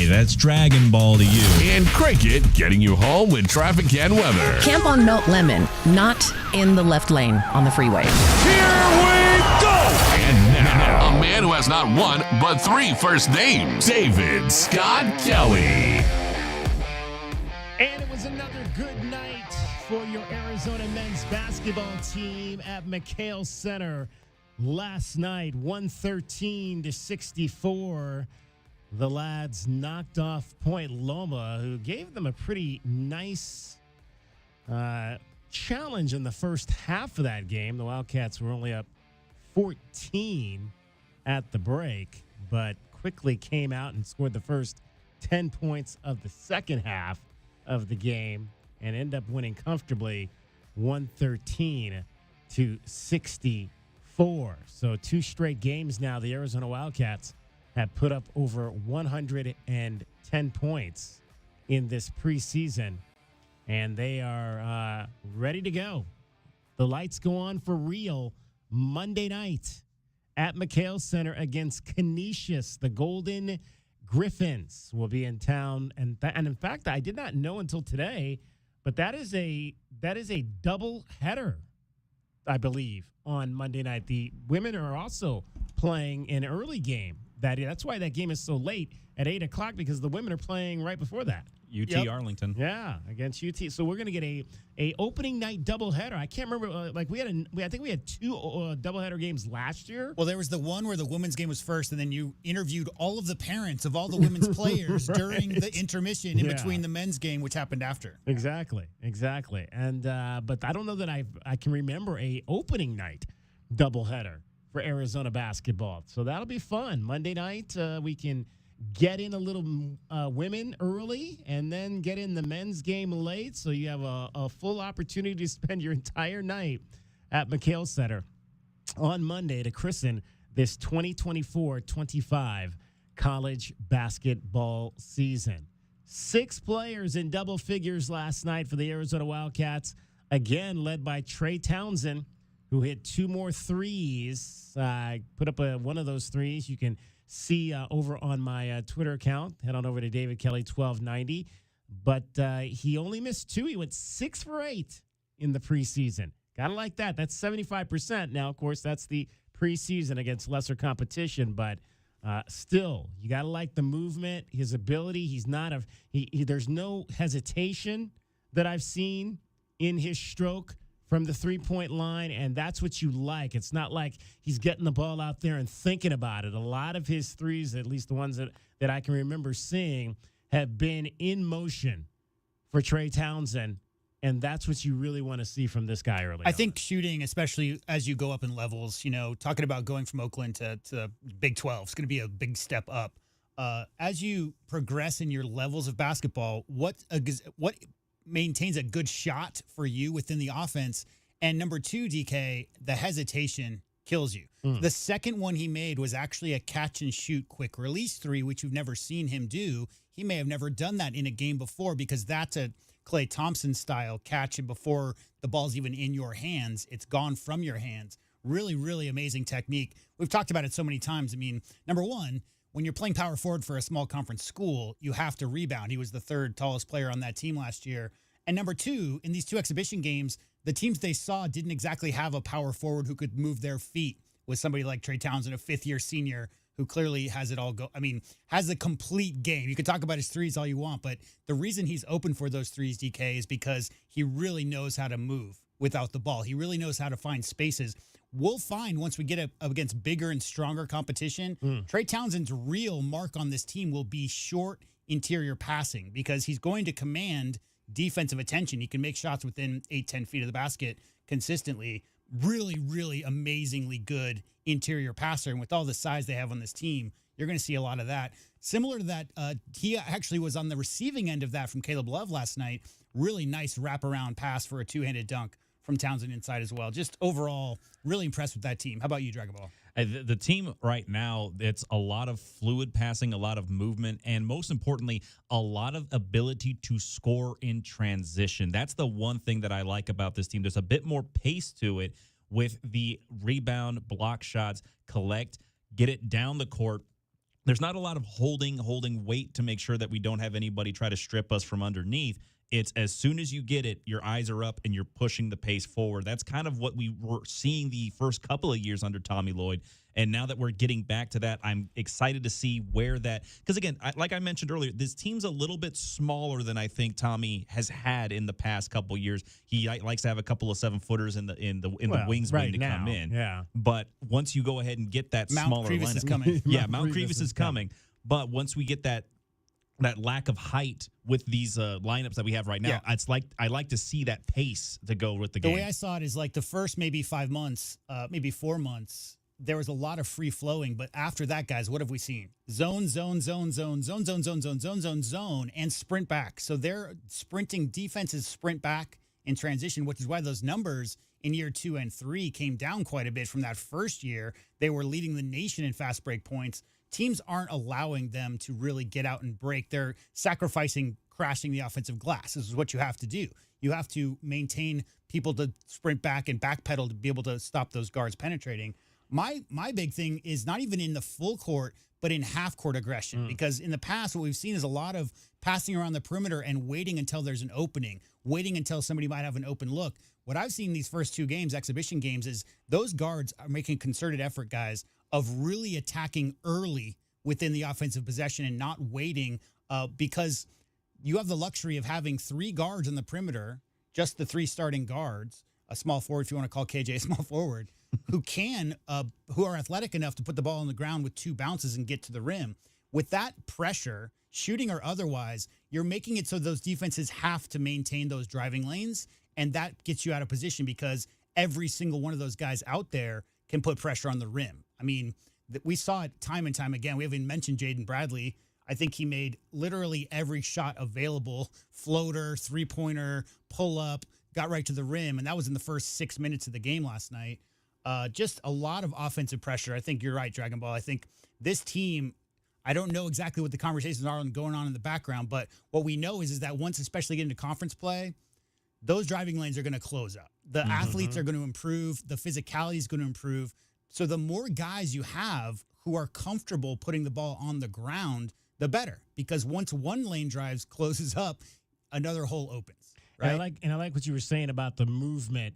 that's Dragon Ball to you. And cricket, getting you home with traffic and weather. Camp on Mount Lemon, not in the left lane on the freeway. Here we go! And now, a man who has not one, but 3 first names, David Scott Kelly. And it was another good night for your Arizona men's basketball team at McHale Center last night, 113-64. The lads knocked off Point Loma, who gave them a pretty nice challenge in the first half of that game. The Wildcats were only up 14 at the break, but quickly came out and scored the first 10 points of the second half of the game and end up winning comfortably 113-64. So 2 straight games now, the Arizona Wildcats have put up over 110 points in this preseason, and they are ready to go. The lights go on for real Monday night at McHale Center against Canisius. The Golden Griffins will be in town, and in fact, I did not know until today, but that is a double header, I believe, on Monday night. The women are also playing an early game. That's why that game is so late at 8 o'clock, because the women are playing right before that. UT Arlington. Yeah, against UT. So we're going to get a opening night doubleheader. I can't remember. I think we had 2 doubleheader games last year. Well, there was the one where the women's game was first, and then you interviewed all of the parents of all the women's players during the intermission in between the men's game, which happened after. Exactly. And but I don't know that I can remember a opening night doubleheader for Arizona basketball. So that'll be fun. Monday night, we can get in a little women early and then get in the men's game late, so you have a full opportunity to spend your entire night at McHale Center on Monday to christen this 2024-25 college basketball season. 6 players in double figures last night for the Arizona Wildcats, again led by Trey Townsend, who hit 2 more threes. Put up one of those threes. You can see over on my Twitter account. Head on over to David Kelly 1290. But he only missed 2. He went 6 for 8 in the preseason. Gotta like that. That's 75%. Now, of course, that's the preseason against lesser competition. But still, you gotta like the movement, his ability. He's not there's no hesitation that I've seen in his stroke from the three-point line, and that's what you like. It's not like he's getting the ball out there and thinking about it. A lot of his threes, at least the ones that I can remember seeing, have been in motion for Trey Townsend, and that's what you really want to see from this guy early I on. think shooting, especially as you go up in levels, talking about going from Oakland to Big 12, it's going to be a big step up. As you progress in your levels of basketball, what maintains a good shot for you within the offense? And number 2, DK, the hesitation kills you. The second one he made was actually a catch and shoot quick release 3, which you've never seen him do. He may have never done that in a game before, because that's a Klay Thompson style catch, and before the ball's even in your hands, it's gone from your hands. Really, really amazing technique. We've talked about it so many times. I mean, number 1, when you're playing power forward for a small conference school, you have to rebound. He was the 3rd tallest player on that team last year. And number 2, in these 2 exhibition games, the teams they saw didn't exactly have a power forward who could move their feet, with somebody like Trey Townsend, a 5th-year senior who clearly has it all has a complete game. You can talk about his threes all you want, but the reason he's open for those threes, DK, is because he really knows how to move without the ball. He really knows how to find spaces. We'll find once we get up against bigger and stronger competition, Trey Townsend's real mark on this team will be short interior passing, because he's going to command defensive attention. He can make shots within 8-10 feet of the basket consistently. Really, really amazingly good interior passer. And with all the size they have on this team, you're going to see a lot of that. Similar to that, he actually was on the receiving end of that from Caleb Love last night. Really nice wraparound pass for a 2-handed dunk from Townsend inside as well. Just overall, really impressed with that team. How about you, Dragon Ball? The team right now, it's a lot of fluid passing, a lot of movement, and most importantly, a lot of ability to score in transition. That's the one thing that I like about this team. There's a bit more pace to it with the rebound, block shots, collect, get it down the court. there's not a lot of holding weight to make sure that we don't have anybody try to strip us from underneath. It's as soon as you get it, your eyes are up and you're pushing the pace forward. That's kind of what we were seeing the first couple of years under Tommy Lloyd. And now that we're getting back to that, I'm excited to see where that, because again, like I mentioned earlier, this team's a little bit smaller than I think Tommy has had in the past couple of years. He likes to have a couple of 7-footers in the wings right waiting to now, come in. yeah. But once you go ahead and get that Mount smaller Grievous lineup, is coming. yeah, Mount Grievous is coming. But once we get that lack of height with these lineups that we have right now, Yeah. it's like I like to see that pace to go with the game. The way I saw it is like the first maybe 5 months, maybe 4 months, there was a lot of free flowing. But after that, guys, what have we seen? Zone, zone, zone, zone, zone, zone, zone, zone, zone, zone, zone, and sprint back. So they're sprinting, defenses sprint back in transition, which is why those numbers in year 2 and 3 came down quite a bit from that first year. They were leading the nation in fast break points. Teams aren't allowing them to really get out and break. They're sacrificing crashing the offensive glass. This is what you have to do. You have to maintain people to sprint back and backpedal to be able to stop those guards penetrating. My big thing is not even in the full court, but in half court aggression. Because in the past, what we've seen is a lot of passing around the perimeter and waiting until there's an opening, waiting until somebody might have an open look. What I've seen these first 2 games, exhibition games, is those guards are making concerted effort, guys, of really attacking early within the offensive possession and not waiting, because you have the luxury of having 3 guards on the perimeter, just the 3 starting guards, a small forward, if you want to call KJ a small forward, who are athletic enough to put the ball on the ground with 2 bounces and get to the rim. With that pressure, shooting or otherwise, you're making it so those defenses have to maintain those driving lanes, and that gets you out of position because every single one of those guys out there can put pressure on the rim. I mean, we saw it time and time again. We haven't mentioned Jaden Bradley. I think he made literally every shot available, floater, three-pointer, pull-up, got right to the rim, and that was in the first 6 minutes of the game last night. Just a lot of offensive pressure. I think you're right, Dragon Ball. I think this team, I don't know exactly what the conversations are going on in the background, but what we know is that once, especially get into conference play, those driving lanes are going to close up. The athletes are going to improve. The physicality is going to improve. So the more guys you have who are comfortable putting the ball on the ground, the better. Because once one lane drives closes up, another hole opens. Right? And I like what you were saying about the movement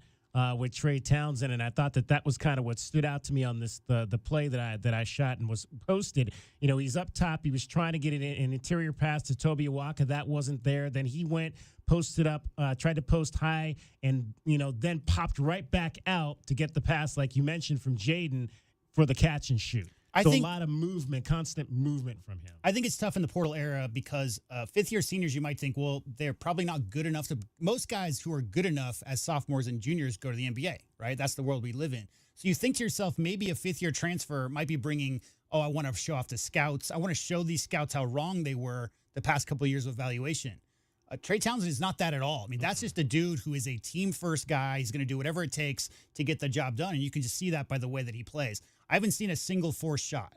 with Trey Townsend, and I thought that was kind of what stood out to me on this the play that I shot and was posted. You know, he's up top. He was trying to get an interior pass to Toby Awaka. That wasn't there. Then he went, posted up, tried to post high, and then popped right back out to get the pass, like you mentioned, from Jaden for the catch and shoot. I think a lot of movement, constant movement from him. I think it's tough in the portal era because fifth-year seniors, you might think, well, they're probably not good enough to – most guys who are good enough as sophomores and juniors go to the NBA, right? That's the world we live in. So you think to yourself, maybe a fifth-year transfer might be bringing, I want to show off the scouts. I want to show these scouts how wrong they were the past couple of years of evaluation. Trey Townsend is not that at all. I mean, that's just a dude who is a team-first guy. He's going to do whatever it takes to get the job done, and you can just see that by the way that he plays. I haven't seen a single forced shot,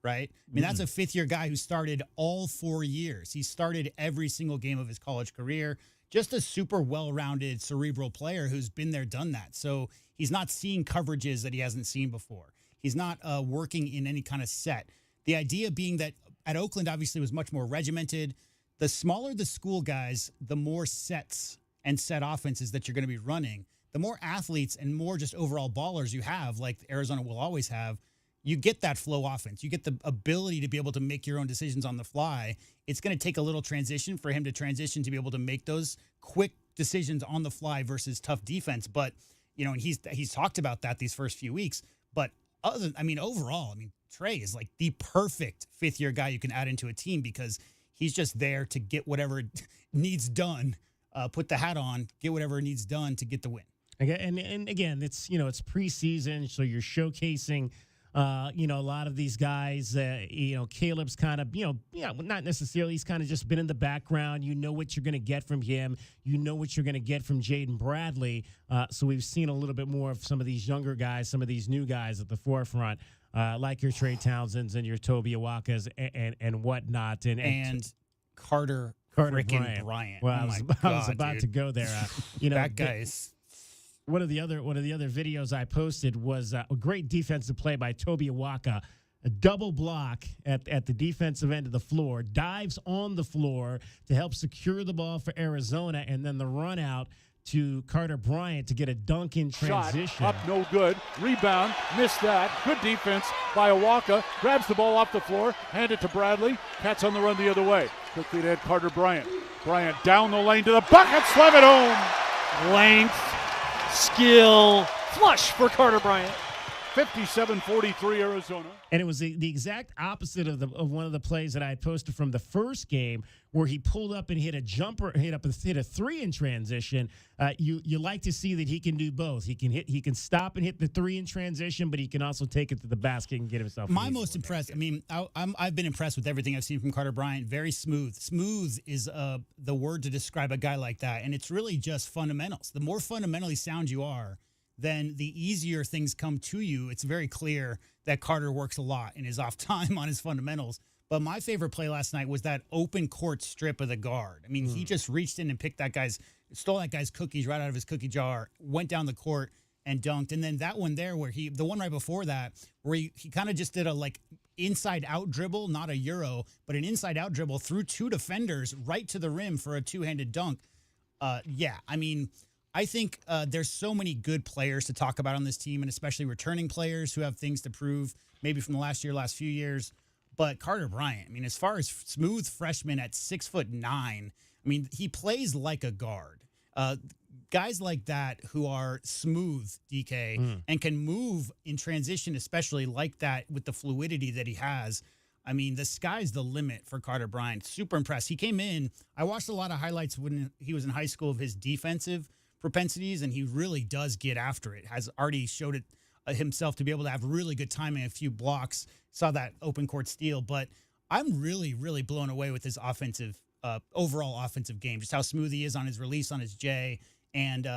right? I mean, that's a fifth-year guy who started all 4 years. He started every single game of his college career. Just a super well-rounded, cerebral player who's been there, done that. So he's not seeing coverages that he hasn't seen before. He's not working in any kind of set. The idea being that at Oakland, obviously, was much more regimented. The smaller the school, guys, the more sets and set offenses that you're going to be running. The more athletes and more just overall ballers you have, like Arizona will always have, you get that flow offense. You get the ability to be able to make your own decisions on the fly. It's going to take a little transition for him to transition to be able to make those quick decisions on the fly versus tough defense. But, and he's talked about that these first few weeks. But overall, Trey is like the perfect fifth-year guy you can add into a team because he's just there to get whatever needs done, put the hat on, get whatever needs done to get the win. And again, it's it's preseason, so you're showcasing, a lot of these guys. Caleb's kind of, not necessarily. He's kind of just been in the background. You know what you're going to get from him. You know what you're going to get from Jaden Bradley. So we've seen a little bit more of some of these younger guys, some of these new guys at the forefront, like your Trey Townsends and your Toby Awakas and whatnot, and Carter Bryant. Well, I was about to go there. That guy is. One of the other videos I posted was a great defensive play by Toby Awaka. a double block at the defensive end of the floor, dives on the floor to help secure the ball for Arizona, and then the run out to Carter Bryant to get a dunk in transition. Shot up, no good. Rebound, missed that. Good defense by Awaka. Grabs the ball off the floor, hand it to Bradley. Cats on the run the other way. Quickly to Carter Bryant. Bryant down the lane to the bucket, slam it home. Length, skill, flush for Carter Bryant. 57-43 Arizona. And it was the exact opposite of one of the plays that I had posted from the first game, where he pulled up and hit a jumper, hit a three in transition. You like to see that he can do both. He can stop and hit the three in transition, but he can also take it to the basket and get himself. My most impressed. I mean, I've been impressed with everything I've seen from Carter Bryant. Very smooth. Smooth is the word to describe a guy like that, and it's really just fundamentals. The more fundamentally sound you are, then the easier things come to you. It's very clear that Carter works a lot in his off time on his fundamentals. But my favorite play last night was that open court strip of the guard. I mean, he just reached in and stole that guy's cookies right out of his cookie jar, went down the court and dunked. And then that one there the one right before that, where he kind of just did a inside out dribble, not a Euro, but an inside out dribble through two defenders right to the rim for a two-handed dunk. I mean, I think there's so many good players to talk about on this team, and especially returning players who have things to prove, maybe from the last few years. But Carter Bryant, I mean, as far as smooth freshman at 6'9", I mean, he plays like a guard. Guys like that who are smooth, DK, and can move in transition, especially like that with the fluidity that he has. I mean, the sky's the limit for Carter Bryant. Super impressed. He came in. I watched a lot of highlights when he was in high school of his defensive propensities, and he really does get after it. Has already showed it himself to be able to have really good timing, a few blocks. Saw that open court steal, but I'm really, really blown away with his overall offensive game. Just how smooth he is on his release, on his J, and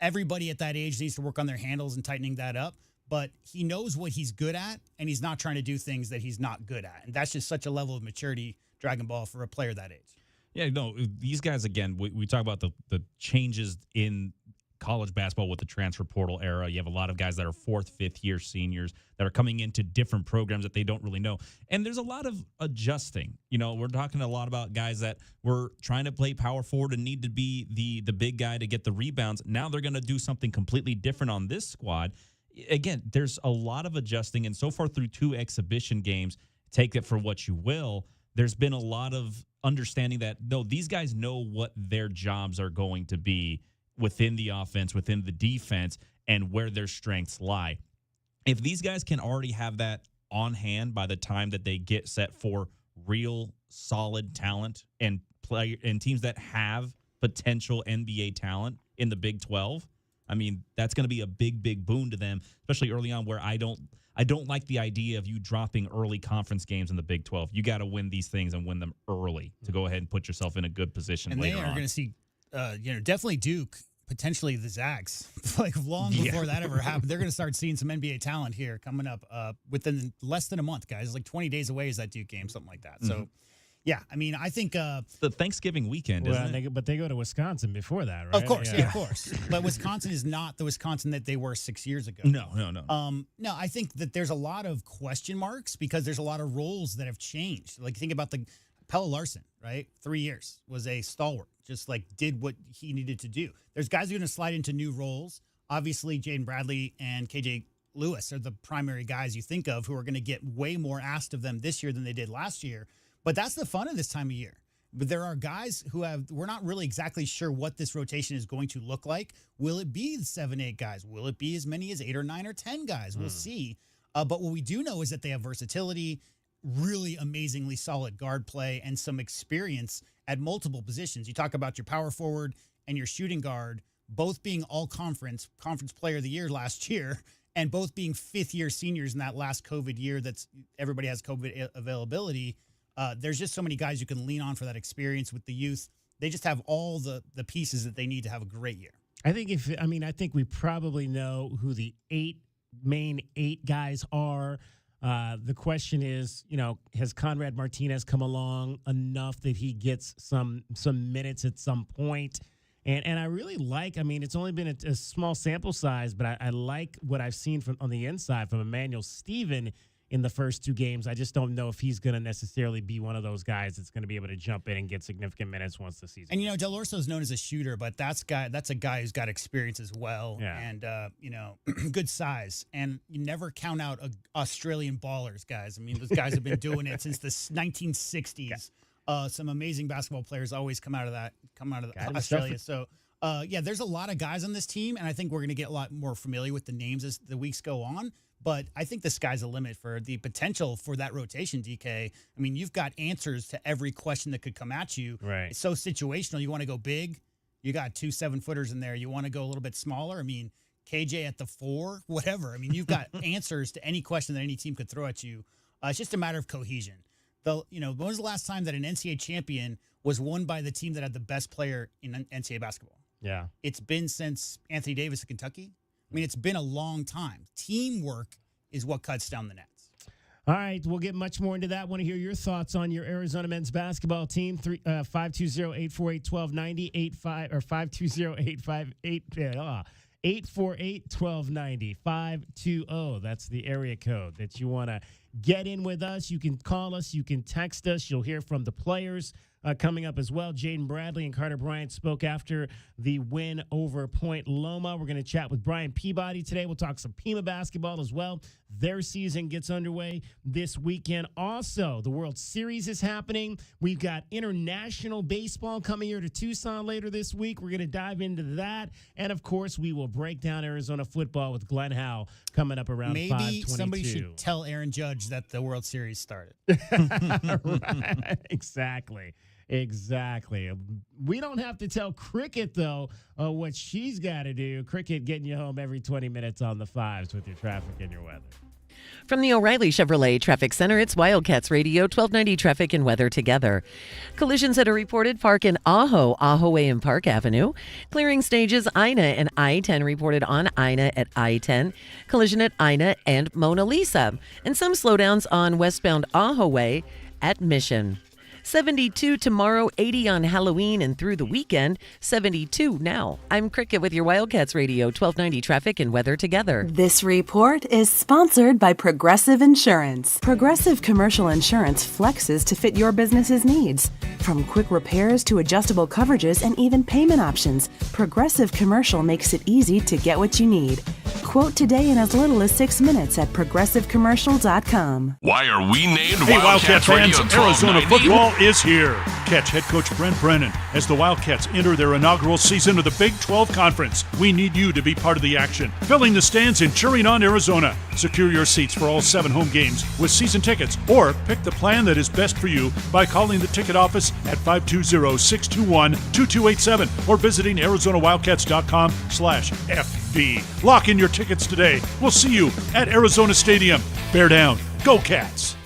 everybody at that age needs to work on their handles and tightening that up. But he knows what he's good at, and he's not trying to do things that he's not good at, and that's just such a level of maturity, Dragon Ball, for a player that age. Yeah, no, these guys, again, we talk about the changes in college basketball with the transfer portal era. You have a lot of guys that are fourth, fifth year seniors that are coming into different programs that they don't really know. And there's a lot of adjusting. We're talking a lot about guys that were trying to play power forward and need to be the big guy to get the rebounds. Now they're going to do something completely different on this squad. Again, there's a lot of adjusting. And so far through 2 exhibition games, take it for what you will, there's been a lot of understanding that, no, these guys know what their jobs are going to be within the offense, within the defense, and where their strengths lie. If these guys can already have that on hand by the time that they get set for real solid talent and play and teams that have potential NBA talent in the Big 12, I mean, that's going to be a big, big boon to them, especially early on, where I don't like the idea of you dropping early conference games in the Big 12. You got to win these things and win them early to go ahead and put yourself in a good position and later on. And they are going to see, definitely Duke, potentially the Zags, long before that ever happened. They're going to start seeing some NBA talent here coming up within less than a month, guys. 20 days away is that Duke game, something like that. So, yeah, I mean, I think the Thanksgiving weekend, isn't it? But they go to Wisconsin before that, right? Of course, yeah, of course. But Wisconsin is not the Wisconsin that they were 6 years ago. No. No, I think that there's a lot of question marks because there's a lot of roles that have changed. Think about the Pelle Larsson, right? 3 years, was a stalwart, just did what he needed to do. There's guys who are going to slide into new roles. Obviously, Jaden Bradley and KJ Lewis are the primary guys you think of who are going to get way more asked of them this year than they did last year. But that's the fun of this time of year. But there are guys we're not really exactly sure what this rotation is going to look like. Will it be 7, 8 guys? Will it be as many as 8 or 9 or 10 guys? We'll see. But what we do know is that they have versatility, really amazingly solid guard play, and some experience at multiple positions. You talk about your power forward and your shooting guard, both being all conference player of the year last year, and both being fifth-year seniors in that last COVID year that's everybody has COVID availability. There's just so many guys you can lean on for that experience with the youth. They just have all the pieces that they need to have a great year. I think we probably know who the main eight guys are. The question is, has Conrad Martinez come along enough that he gets some minutes at some point? And I really like, it's only been a small sample size, but I like what I've seen on the inside from Emmanuel Stephen in the first 2 games. I just don't know if he's going to necessarily be one of those guys that's going to be able to jump in and get significant minutes once the season. And, Del Orso is known as a shooter, but that's a guy who's got experience as well. Yeah. And, good size. And you never count out Australian ballers, guys. I mean, those guys have been doing it since the 1960s. Some amazing basketball players always come out of Australia. So, there's a lot of guys on this team, and I think we're going to get a lot more familiar with the names as the weeks go on. But I think the sky's the limit for the potential for that rotation, DK. I mean, you've got answers to every question that could come at you. Right. It's so situational. You want to go big, you got 2 7-footers in there. You want to go a little bit smaller. I mean, KJ at the 4, whatever. I mean, you've got answers to any question that any team could throw at you. It's just a matter of cohesion. When was the last time that an NCAA champion was won by the team that had the best player in NCAA basketball? Yeah. It's been since Anthony Davis of Kentucky. I mean, it's been a long time. Teamwork is what cuts down the nets. All right, we'll get much more into that. Want to hear your thoughts on your Arizona men's basketball team? 520-848-1290, 848-1290, 520. That's the area code that you want to get in with us. You can call us. You can text us. You'll hear from the players coming up as well. Jaden Bradley and Carter Bryant spoke after the win over Point Loma. We're going to chat with Brian Peabody today. We'll talk some Pima basketball as well. Their season gets underway this weekend. Also, the World Series is happening. We've got international baseball coming here to Tucson later this week. We're going to dive into that. And, of course, we will break down Arizona football with Glenn Howe coming up around 5:22. Maybe somebody should tell Aaron Judge that the World Series started. Right. Exactly. We don't have to tell Cricket, though, what she's got to do. Cricket getting you home every 20 minutes on the 5s with your traffic and your weather. From the O'Reilly Chevrolet Traffic Center, it's Wildcats Radio, 1290 traffic and weather together. Collisions that are reported: Park in Ajo Way and Park Avenue. Clearing stages, Ina and I-10 reported on Ina at I-10. Collision at Ina and Mona Lisa. And some slowdowns on westbound Ajo Way at Mission. 72 tomorrow, 80 on Halloween and through the weekend, 72 now. I'm Cricket with your Wildcats Radio, 1290 traffic and weather together. This report is sponsored by Progressive Insurance. Progressive Commercial Insurance flexes to fit your business's needs. From quick repairs to adjustable coverages and even payment options, Progressive Commercial makes it easy to get what you need. Quote today in as little as 6 minutes at progressivecommercial.com. Why are we named Hey, Wildcat Wildcats fans, Radio Arizona 1290? football is here. Catch head coach Brent Brennan as the Wildcats enter their inaugural season of the Big 12 Conference. We need you to be part of the action, filling the stands and cheering on Arizona. Secure your seats for all 7 home games with season tickets, or pick the plan that is best for you by calling the ticket office at 520-621-2287 or visiting ArizonaWildcats.com/FB. Lock in your tickets today. We'll see you at Arizona Stadium. Bear down. Go Cats.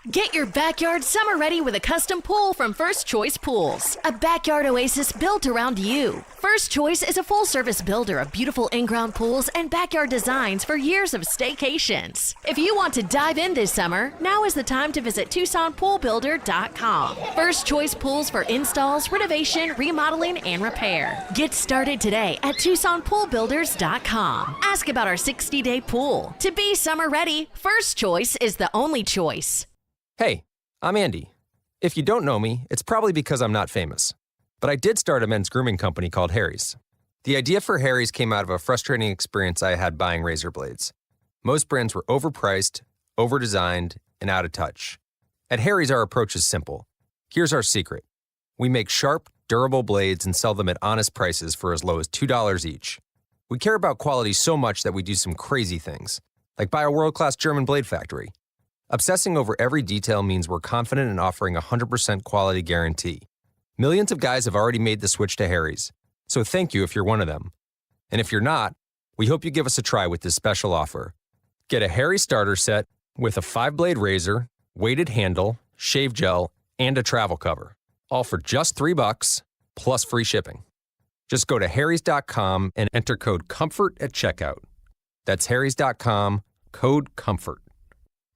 Get your backyard summer ready with a custom pool from First Choice Pools. A backyard oasis built around you. First Choice is a full-service builder of beautiful in-ground pools and backyard designs for years of staycations. If you want to dive in this summer, now is the time to visit TucsonPoolBuilder.com. First Choice Pools for installs, renovation, remodeling, and repair. Get started today at TucsonPoolBuilders.com. Ask about our 60-day pool. To be summer ready, First Choice is the only choice. Hey, I'm Andy. If you don't know me, it's probably because I'm not famous. But I did start a men's grooming company called Harry's. The idea for Harry's came out of a frustrating experience I had buying razor blades. Most brands were overpriced, overdesigned, and out of touch. At Harry's, our approach is simple. Here's our secret. We make sharp, durable blades and sell them at honest prices for as low as $2 each. We care about quality so much that we do some crazy things, like buy a world-class German blade factory. Obsessing over every detail means we're confident in offering a 100% quality guarantee. Millions of guys have already made the switch to Harry's, so thank you if you're one of them. And if you're not, we hope you give us a try with this special offer. Get a Harry's starter set with a 5-blade razor, weighted handle, shave gel, and a travel cover, all for just $3 plus free shipping. Just go to harrys.com and enter code COMFORT at checkout. That's harrys.com, code COMFORT.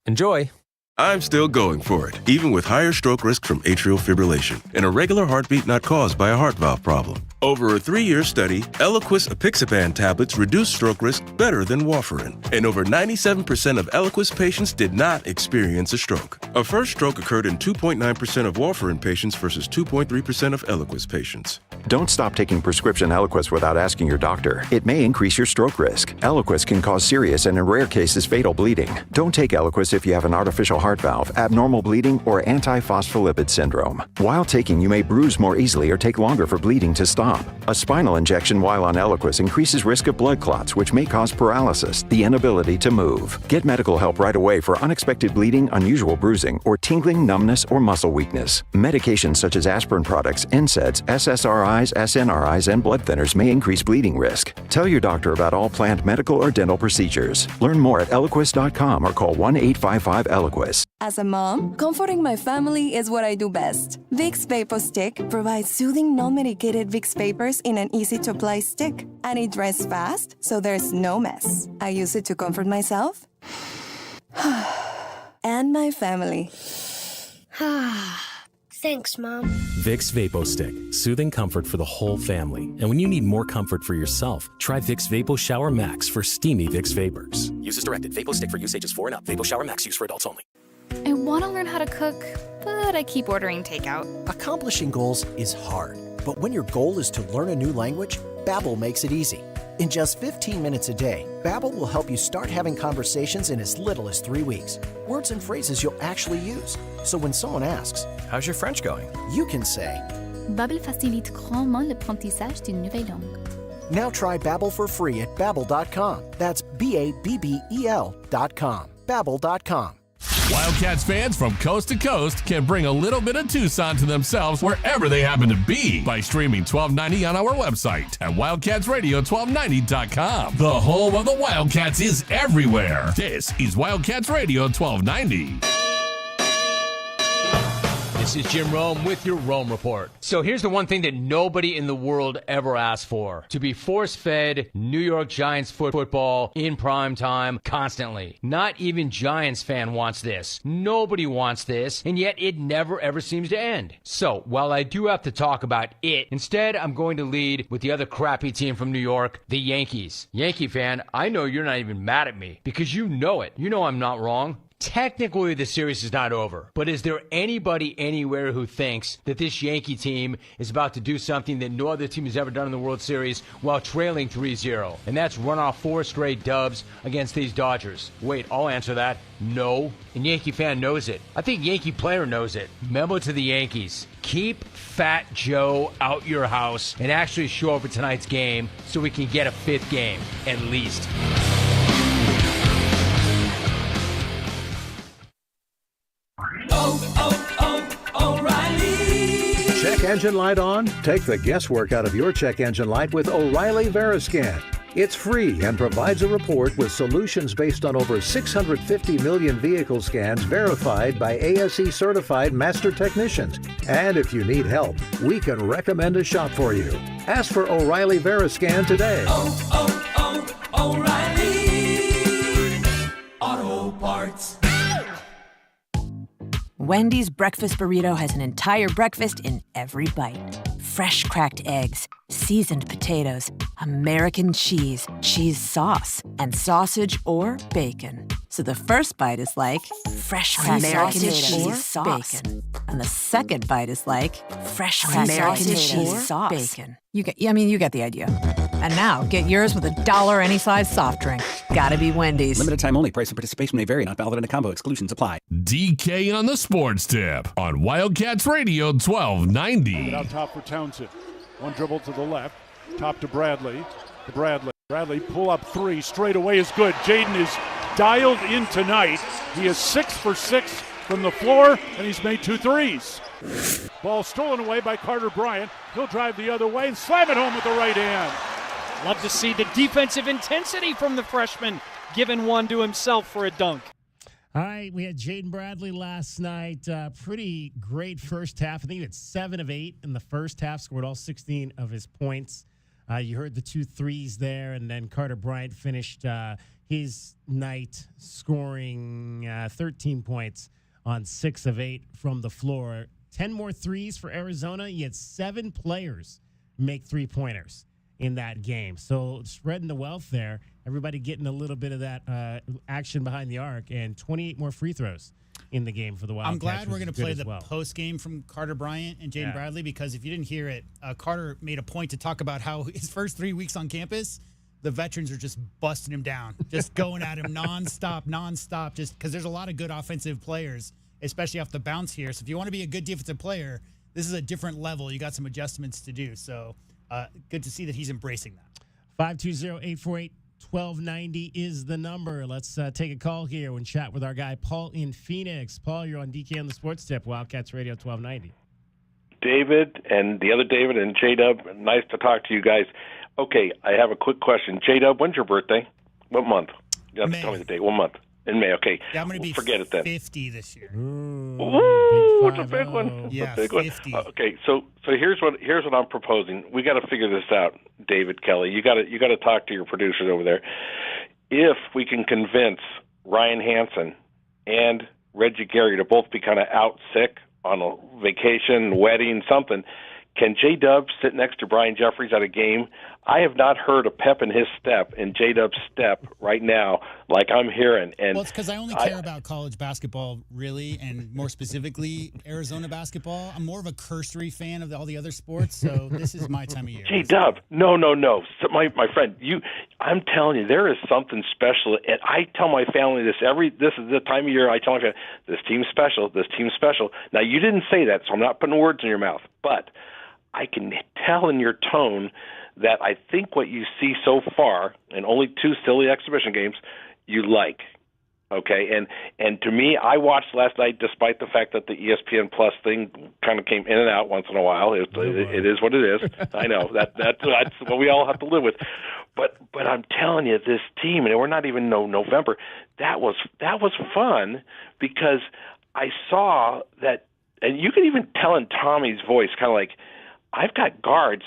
Enjoy! I'm still going for it, even with higher stroke risk from atrial fibrillation and a regular heartbeat not caused by a heart valve problem. Over a 3-year study, Eliquis apixaban tablets reduced stroke risk better than warfarin, and over 97% of Eliquis patients did not experience a stroke. A first stroke occurred in 2.9% of warfarin patients versus 2.3% of Eliquis patients. Don't stop taking prescription Eliquis without asking your doctor. It may increase your stroke risk. Eliquis can cause serious and, in rare cases, fatal bleeding. Don't take Eliquis if you have an artificial heart valve, abnormal bleeding, or antiphospholipid syndrome. While taking, you may bruise more easily or take longer for bleeding to stop. A spinal injection while on Eliquis increases risk of blood clots, which may cause paralysis, the inability to move. Get medical help right away for unexpected bleeding, unusual bruising, or tingling, numbness, or muscle weakness. Medications such as aspirin products, NSAIDs, SSRIs, SNRIs, and blood thinners may increase bleeding risk. Tell your doctor about all planned medical or dental procedures. Learn more at Eliquis.com or call 1-855-ELIQUIS. As a mom, comforting my family is what I do best. Vicks VapoStick provides soothing, non-medicated Vicks vapors in an easy-to-apply stick. And it dries fast, so there's no mess. I use it to comfort myself and my family. Thanks, Mom. Vicks VapoStick, soothing comfort for the whole family. And when you need more comfort for yourself, try Vicks Vapo Shower Max for steamy Vicks vapors. Use as directed. VapoStick for use ages 4 and up. Vapo Shower Max use for adults only. I want to learn how to cook, but I keep ordering takeout. Accomplishing goals is hard, but when your goal is to learn a new language, Babbel makes it easy. In just 15 minutes a day, Babbel will help you start having conversations in as little as 3 weeks. Words and phrases you'll actually use. So when someone asks, "How's your French going?" you can say, Babbel facilite grandement l'apprentissage d'une nouvelle langue. Now try Babbel for free at Babbel.com. That's BABBEL.com. Babbel.com. Wildcats fans from coast to coast can bring a little bit of Tucson to themselves wherever they happen to be by streaming 1290 on our website at wildcatsradio1290.com. The home of the Wildcats is everywhere. This is Wildcats Radio 1290. This is Jim Rome with your Rome Report. So here's the one thing that nobody in the world ever asked for: to be force-fed New York Giants football in prime time constantly. Not even Giants fan wants this. Nobody wants this, and yet it never ever seems to end. So while I do have to talk about it, instead I'm going to lead with the other crappy team from New York, the Yankees. Yankee fan, I know you're not even mad at me because you know it. You know I'm not wrong. Technically, the series is not over, but is there anybody anywhere who thinks that this Yankee team is about to do something that no other team has ever done in the World Series while trailing 3-0? And that's run off 4 straight dubs against these Dodgers. Wait, I'll answer that. No. And Yankee fan knows it. I think Yankee player knows it. Memo to the Yankees: keep Fat Joe out your house and actually show up for tonight's game so we can get a 5th game, at least. O'Reilly. Check engine light on? Take the guesswork out of your check engine light with O'Reilly Veriscan. It's free and provides a report with solutions based on over 650 million vehicle scans verified by ASE certified master technicians. And if you need help, we can recommend a shop for you. Ask for O'Reilly Veriscan today. O'Reilly Auto Parts. Wendy's breakfast burrito has an entire breakfast in every bite. Fresh cracked eggs, seasoned potatoes, American cheese, cheese sauce, and sausage or bacon. So the first bite is like fresh cracked American cheese sauce. Bacon. And the second bite is like fresh American cheese sauce. Bacon. You get the idea. And now, get yours with $1 any size soft drink. Gotta be Wendy's. Limited time only. Price and participation may vary. Not valid in a combo. Exclusions apply. DK on the Sports Tip on Wildcats Radio 1290. Out top for Townsend. One dribble to the left. Top to Bradley. Bradley pull up 3. Straight away is good. Jaden is dialed in tonight. He is 6 for 6 from the floor, and he's made 2 threes. Ball stolen away by Carter Bryant. He'll drive the other way and slam it home with the right hand. Love to see the defensive intensity from the freshman, giving one to himself for a dunk. All right, we had Jaden Bradley last night. Pretty great first half. I think he had 7 of 8 in the first half, scored all 16 of his points. You heard the 2 threes there, and then Carter Bryant finished his night scoring 13 points on 6 of 8 from the floor. 10 more threes for Arizona. You had 7 players make three-pointers in that game. So spreading the wealth there, everybody getting a little bit of that action behind the arc, and 28 more free throws in the game for the Wildcats. I'm glad we're going to play the post game from Carter Bryant and Jaden Bradley, because if you didn't hear it, Carter made a point to talk about how his first 3 weeks on campus, the veterans are just busting him down, just going at him nonstop, just because there's a lot of good offensive players, especially off the bounce here. So if you want to be a good defensive player, this is a different level. You got some adjustments to do. So good to see that he's embracing that. 520-848-1290 is the number. Let's take a call here and chat with our guy, Paul in Phoenix. Paul, you're on DK on the Sports Tip, Wildcats Radio 1290. David and the other David and J-Dub, nice to talk to you guys. Okay, I have a quick question. J-Dub, when's your birthday? What month? You have to tell me the date. What month? In May, okay. Yeah, I'm going to be forget it then. 50 this year. Ooh, it's a big one. Yeah, a big 50. One. Okay, so here's what I'm proposing. We got to figure this out, David Kelly. You got to talk to your producers over there. If we can convince Ryan Hansen and Reggie Gary to both be kind of out sick on a vacation, wedding, something, can J-Dub sit next to Brian Jeffries at a game? I have not heard a pep in his step, in J-Dub's step right now, like I'm hearing. And well, it's because I only care about college basketball, really, and more specifically Arizona basketball. I'm more of a cursory fan of all the other sports, so this is my time of year. J-Dub, no. So my friend, I'm telling you, there is something special. And I tell my family this is the time of year I tell my family, this team's special. Now, you didn't say that, so I'm not putting words in your mouth, but I can tell in your tone that I think what you see so far, and only 2 silly exhibition games, you like. Okay, and to me, I watched last night, despite the fact that the ESPN Plus thing kind of came in and out once in a while. It is what it is. I know that's what we all have to live with. But I'm telling you, this team, and we're not even November. That was fun because I saw that, and you can even tell in Tommy's voice, kind of like, I've got guards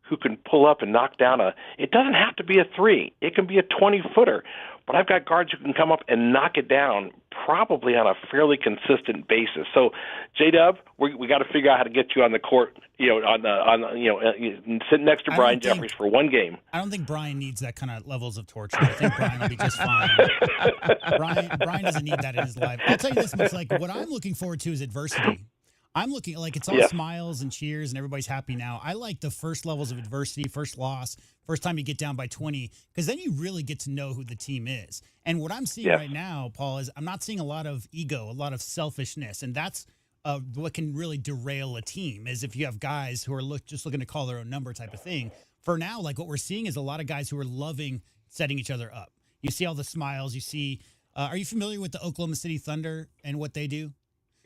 who can pull up and knock down it doesn't have to be a 3. It can be a 20-footer. But I've got guards who can come up and knock it down probably on a fairly consistent basis. So, J-Dub, we got to figure out how to get you on the court, sitting next to Brian Jeffries for one game. I don't think Brian needs that kind of levels of torture. I think Brian will be just fine. Brian doesn't need that in his life. I'll tell you this much, like, what I'm looking forward to is adversity. I'm looking like it's all smiles and cheers and everybody's happy now. I like the first levels of adversity, first loss, first time you get down by 20, because then you really get to know who the team is. And what I'm seeing right now, Paul, is I'm not seeing a lot of ego, a lot of selfishness, and that's what can really derail a team, is if you have guys who are just looking to call their own number type of thing. For now, like what we're seeing is a lot of guys who are loving setting each other up. You see all the smiles. You see, are you familiar with the Oklahoma City Thunder and what they do?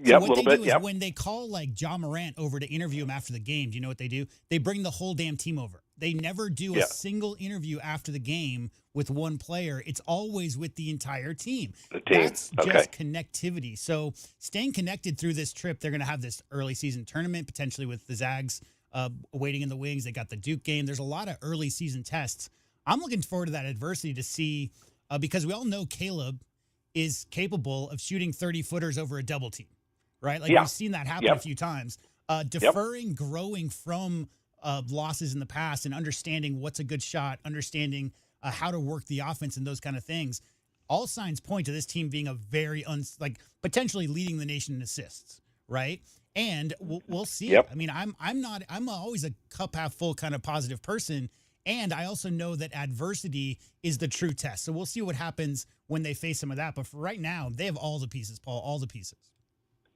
So what they do is when they call like Ja Morant over to interview him after the game, do you know what they do? They bring the whole damn team over. They never do a single interview after the game with one player. It's always with the entire team. That's just connectivity. So staying connected through this trip, they're going to have this early season tournament, potentially with the Zags waiting in the wings. They got the Duke game. There's a lot of early season tests. I'm looking forward to that adversity to see, because we all know Caleb is capable of shooting 30-footers over a double team. Right? Like we've seen that happen a few times. Deferring, growing from losses in the past and understanding what's a good shot, understanding how to work the offense and those kind of things. All signs point to this team being a very, potentially leading the nation in assists, right? And we'll see. I mean, I'm always a cup half full kind of positive person. And I also know that adversity is the true test. So we'll see what happens when they face some of that. But for right now, they have all the pieces, Paul, all the pieces.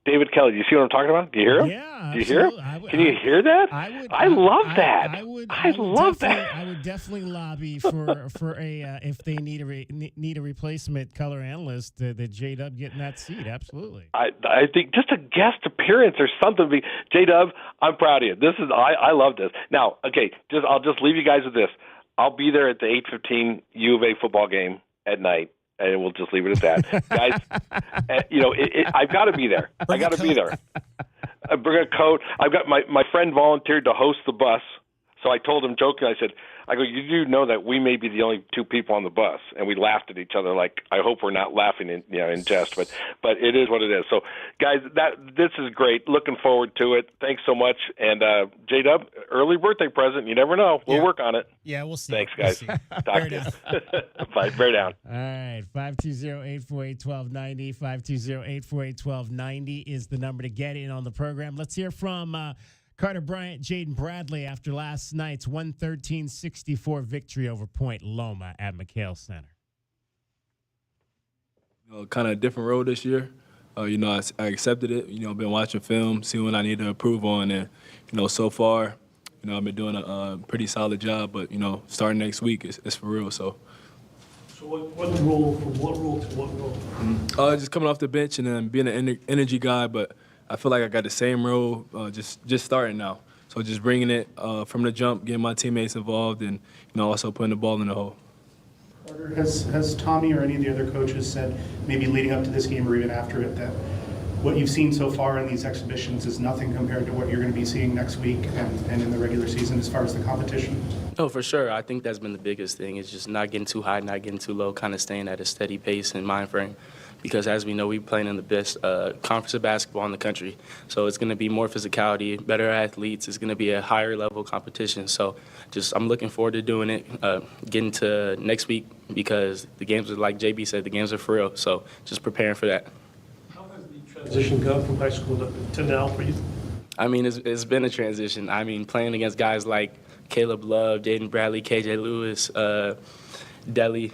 David Kelly, do you see what I'm talking about? Do you hear him? Yeah, do you hear him? Can you hear that? I love that. I love that. I would definitely lobby for a if they need a replacement color analyst, that J-Dub get in that seat. Absolutely. I think just a guest appearance or something. J-Dub, I'm proud of you. This is I love this. Now, okay, I'll just leave you guys with this. I'll be there at the 8:15 U of A football game at night. And we'll just leave it at that. Guys, I've got to be there. I got to be there. I bring a coat. I've got my friend volunteered to host the bus, So I told him jokingly, I go, you do know that we may be the only two people on the bus, and we laughed at each other. Like, I hope we're not laughing in jest, but it is what it is. So, guys, this is great. Looking forward to it. Thanks so much. And J-Dub, early birthday present. You never know. We'll work on it. Yeah, we'll see. Thanks, guys. We'll see. Talk to you. Bye. Bear down. All right, 520-848-1290. 520-848-1290 is the number to get in on the program. Let's hear from Carter Bryant, Jaden Bradley after last night's 113-64 victory over Point Loma at McHale Center. Kind of a different road this year. I accepted it. Been watching film, seeing what I need to improve on, and so far, I've been doing a pretty solid job. But starting next week, it's for real. So what role, from what role to what role? Just coming off the bench and then being an energy guy, but I feel like I got the same role, just starting now. So just bringing it from the jump, getting my teammates involved, and also putting the ball in the hole. Carter, has Tommy or any of the other coaches said, maybe leading up to this game or even after it, that what you've seen so far in these exhibitions is nothing compared to what you're going to be seeing next week and in the regular season as far as the competition? Oh, for sure. I think that's been the biggest thing, is just not getting too high, not getting too low, kind of staying at a steady pace and mind frame. Because as we know, we're playing in the best conference of basketball in the country. So it's going to be more physicality, better athletes. It's going to be a higher level competition. So I'm looking forward to doing it, getting to next week, because the games are, like JB said, the games are for real. So just preparing for that. How has the transition gone from high school to now for you? I mean, it's been a transition. I mean, playing against guys like Caleb Love, Jaden Bradley, KJ Lewis, Deli,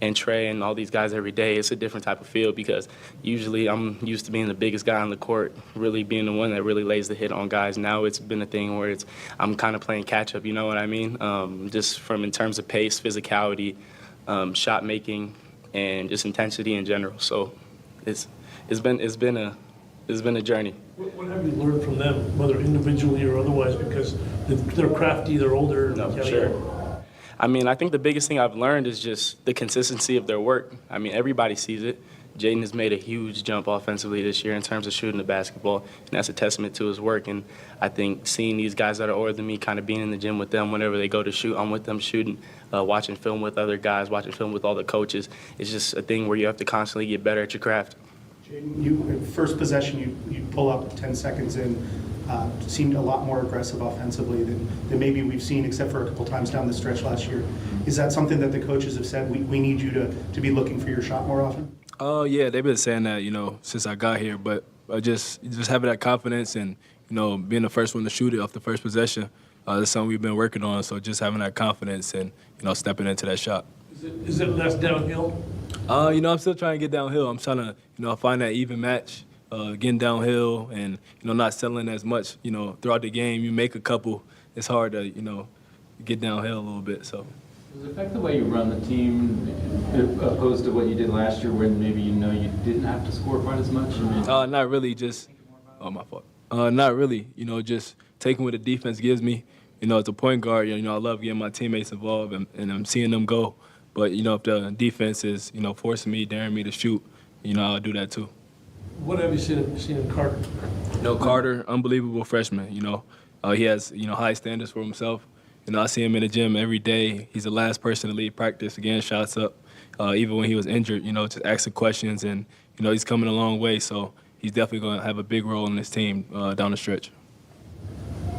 and Trey and all these guys every day, it's a different type of feel, because usually I'm used to being the biggest guy on the court, really being the one that really lays the hit on guys. Now it's been a thing where I'm kind of playing catch up, you know what I mean? Just from in terms of pace, physicality, shot making, and just intensity in general. So it's been a journey. What have you learned from them, whether individually or otherwise, because they're crafty, they're older? No, for sure. I mean, I think the biggest thing I've learned is just the consistency of their work. I mean, everybody sees it. Jaden has made a huge jump offensively this year in terms of shooting the basketball, and that's a testament to his work. And I think seeing these guys that are older than me, kind of being in the gym with them whenever they go to shoot, I'm with them shooting, watching film with other guys, watching film with all the coaches. It's just a thing where you have to constantly get better at your craft. Jaden, first possession, you pull up 10 seconds in, seemed a lot more aggressive offensively than maybe we've seen, except for a couple times down the stretch last year. Is that something that the coaches have said, we need you to be looking for your shot more often? Oh, yeah, they've been saying that, since I got here. But just having that confidence and, being the first one to shoot it off the first possession, that's something we've been working on. So just having that confidence and, stepping into that shot. Is it less downhill? I'm still trying to get downhill. I'm trying to, find that even match, getting downhill and, not settling as much, throughout the game. You make a couple, it's hard to, get downhill a little bit, so. Does it affect the way you run the team opposed to what you did last year when maybe you didn't have to score quite as much? Not really, my fault. Not really, just taking what the defense gives me. As a point guard, I love getting my teammates involved and I'm seeing them go. But, if the defense is, forcing me, daring me to shoot, I'll do that too. What have you seen in Carter? Carter, unbelievable freshman, he has, high standards for himself. I see him in the gym every day. He's the last person to leave practice, again, shots up. Even when he was injured, just asking questions. And, he's coming a long way. So he's definitely going to have a big role in this team down the stretch.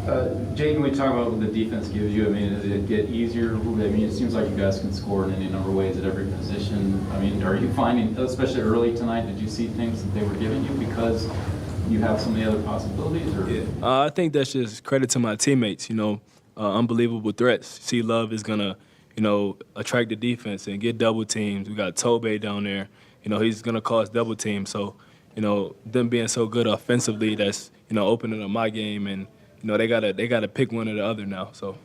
Jaden, when we talk about what the defense gives you, does it get easier? It seems like you guys can score in any number of ways at every position. Are you finding, especially early tonight, did you see things that they were giving you because you have so many other possibilities? Or? Yeah. I think that's just credit to my teammates, unbelievable threats. C Love is going to, attract the defense and get double teams. We got Tobe down there. He's going to cause double teams. So, them being so good offensively, that's, opening up my game. And, they gotta pick one or the other now. So.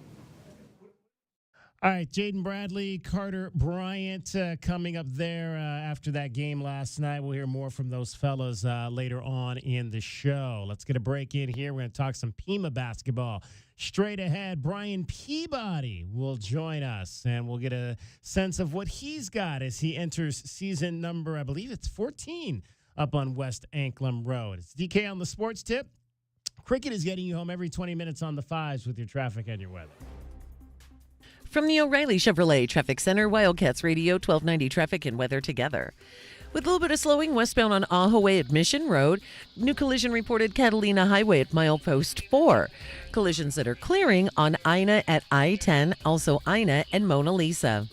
All right, Jaden Bradley, Carter Bryant coming up there after that game last night. We'll hear more from those fellas later on in the show. Let's get a break in here. We're going to talk some Pima basketball. Straight ahead, Brian Peabody will join us, and we'll get a sense of what he's got as he enters season number, I believe it's 14, up on West Anklam Road. It's DK on the Sports Tip. Cricket is getting you home every 20 minutes on the fives with your traffic and your weather. From the O'Reilly Chevrolet Traffic Center, Wildcats Radio 1290 traffic and weather together. With a little bit of slowing westbound on Ajo Way at Mission Road. New collision reported Catalina Highway at milepost 4. Collisions that are clearing on Ina at I-10, also Ina and Mona Lisa.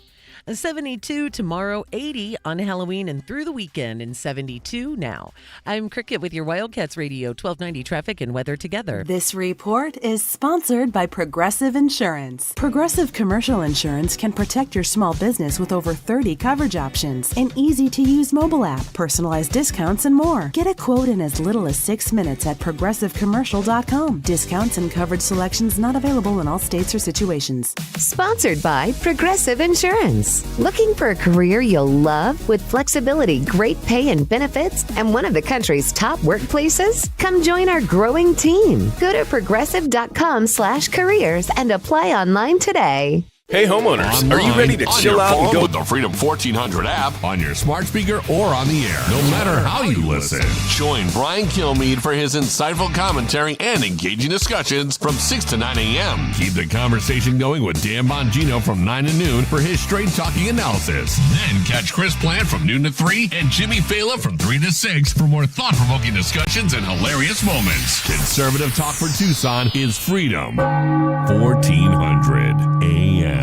72 tomorrow, 80 on Halloween and through the weekend, and 72 now. I'm Cricket with your Wildcats Radio 1290 traffic and weather together. This report is sponsored by Progressive Insurance. Progressive Commercial Insurance can protect your small business with over 30 coverage options, an easy-to-use mobile app, personalized discounts, and more. Get a quote in as little as 6 minutes at progressivecommercial.com. Discounts and coverage selections not available in all states or situations. Sponsored by Progressive Insurance. Looking for a career you'll love with flexibility, great pay and benefits, and one of the country's top workplaces? Come join our growing team. Go to progressive.com/careers and apply online today. Hey homeowners, Online, are you ready to chill out and go with the Freedom 1400 app on your smart speaker or on the air? No matter how you listen. Join Brian Kilmeade for his insightful commentary and engaging discussions from 6 to 9 a.m. Keep the conversation going with Dan Bongino from 9 to noon for his straight talking analysis. Then catch Chris Plant from noon to 3 and Jimmy Fela from 3 to 6 for more thought-provoking discussions and hilarious moments. Conservative talk for Tucson is Freedom 1400 AM.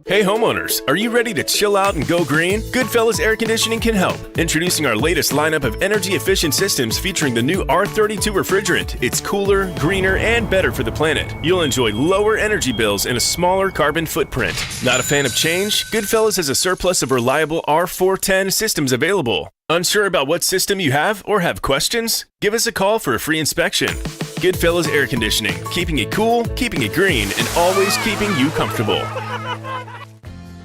Hey homeowners, are you ready to chill out and go green? Goodfellas Air Conditioning can help. Introducing our latest lineup of energy-efficient systems featuring the new R32 refrigerant. It's cooler, greener, and better for the planet. You'll enjoy lower energy bills and a smaller carbon footprint. Not a fan of change? Goodfellas has a surplus of reliable R410 systems available. Unsure about what system you have or have questions? Give us a call for a free inspection. Goodfellas Air Conditioning, keeping it cool, keeping it green, and always keeping you comfortable.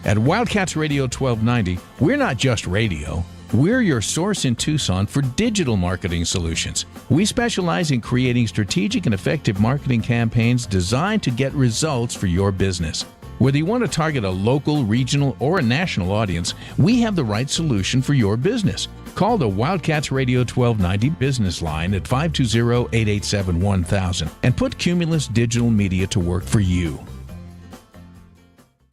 At Wildcats Radio 1290, we're not just radio. We're your source in Tucson for digital marketing solutions. We specialize in creating strategic and effective marketing campaigns designed to get results for your business. Whether you want to target a local, regional, or a national audience, we have the right solution for your business. Call the Wildcats Radio 1290 business line at 520-887-1000 and put Cumulus Digital Media to work for you.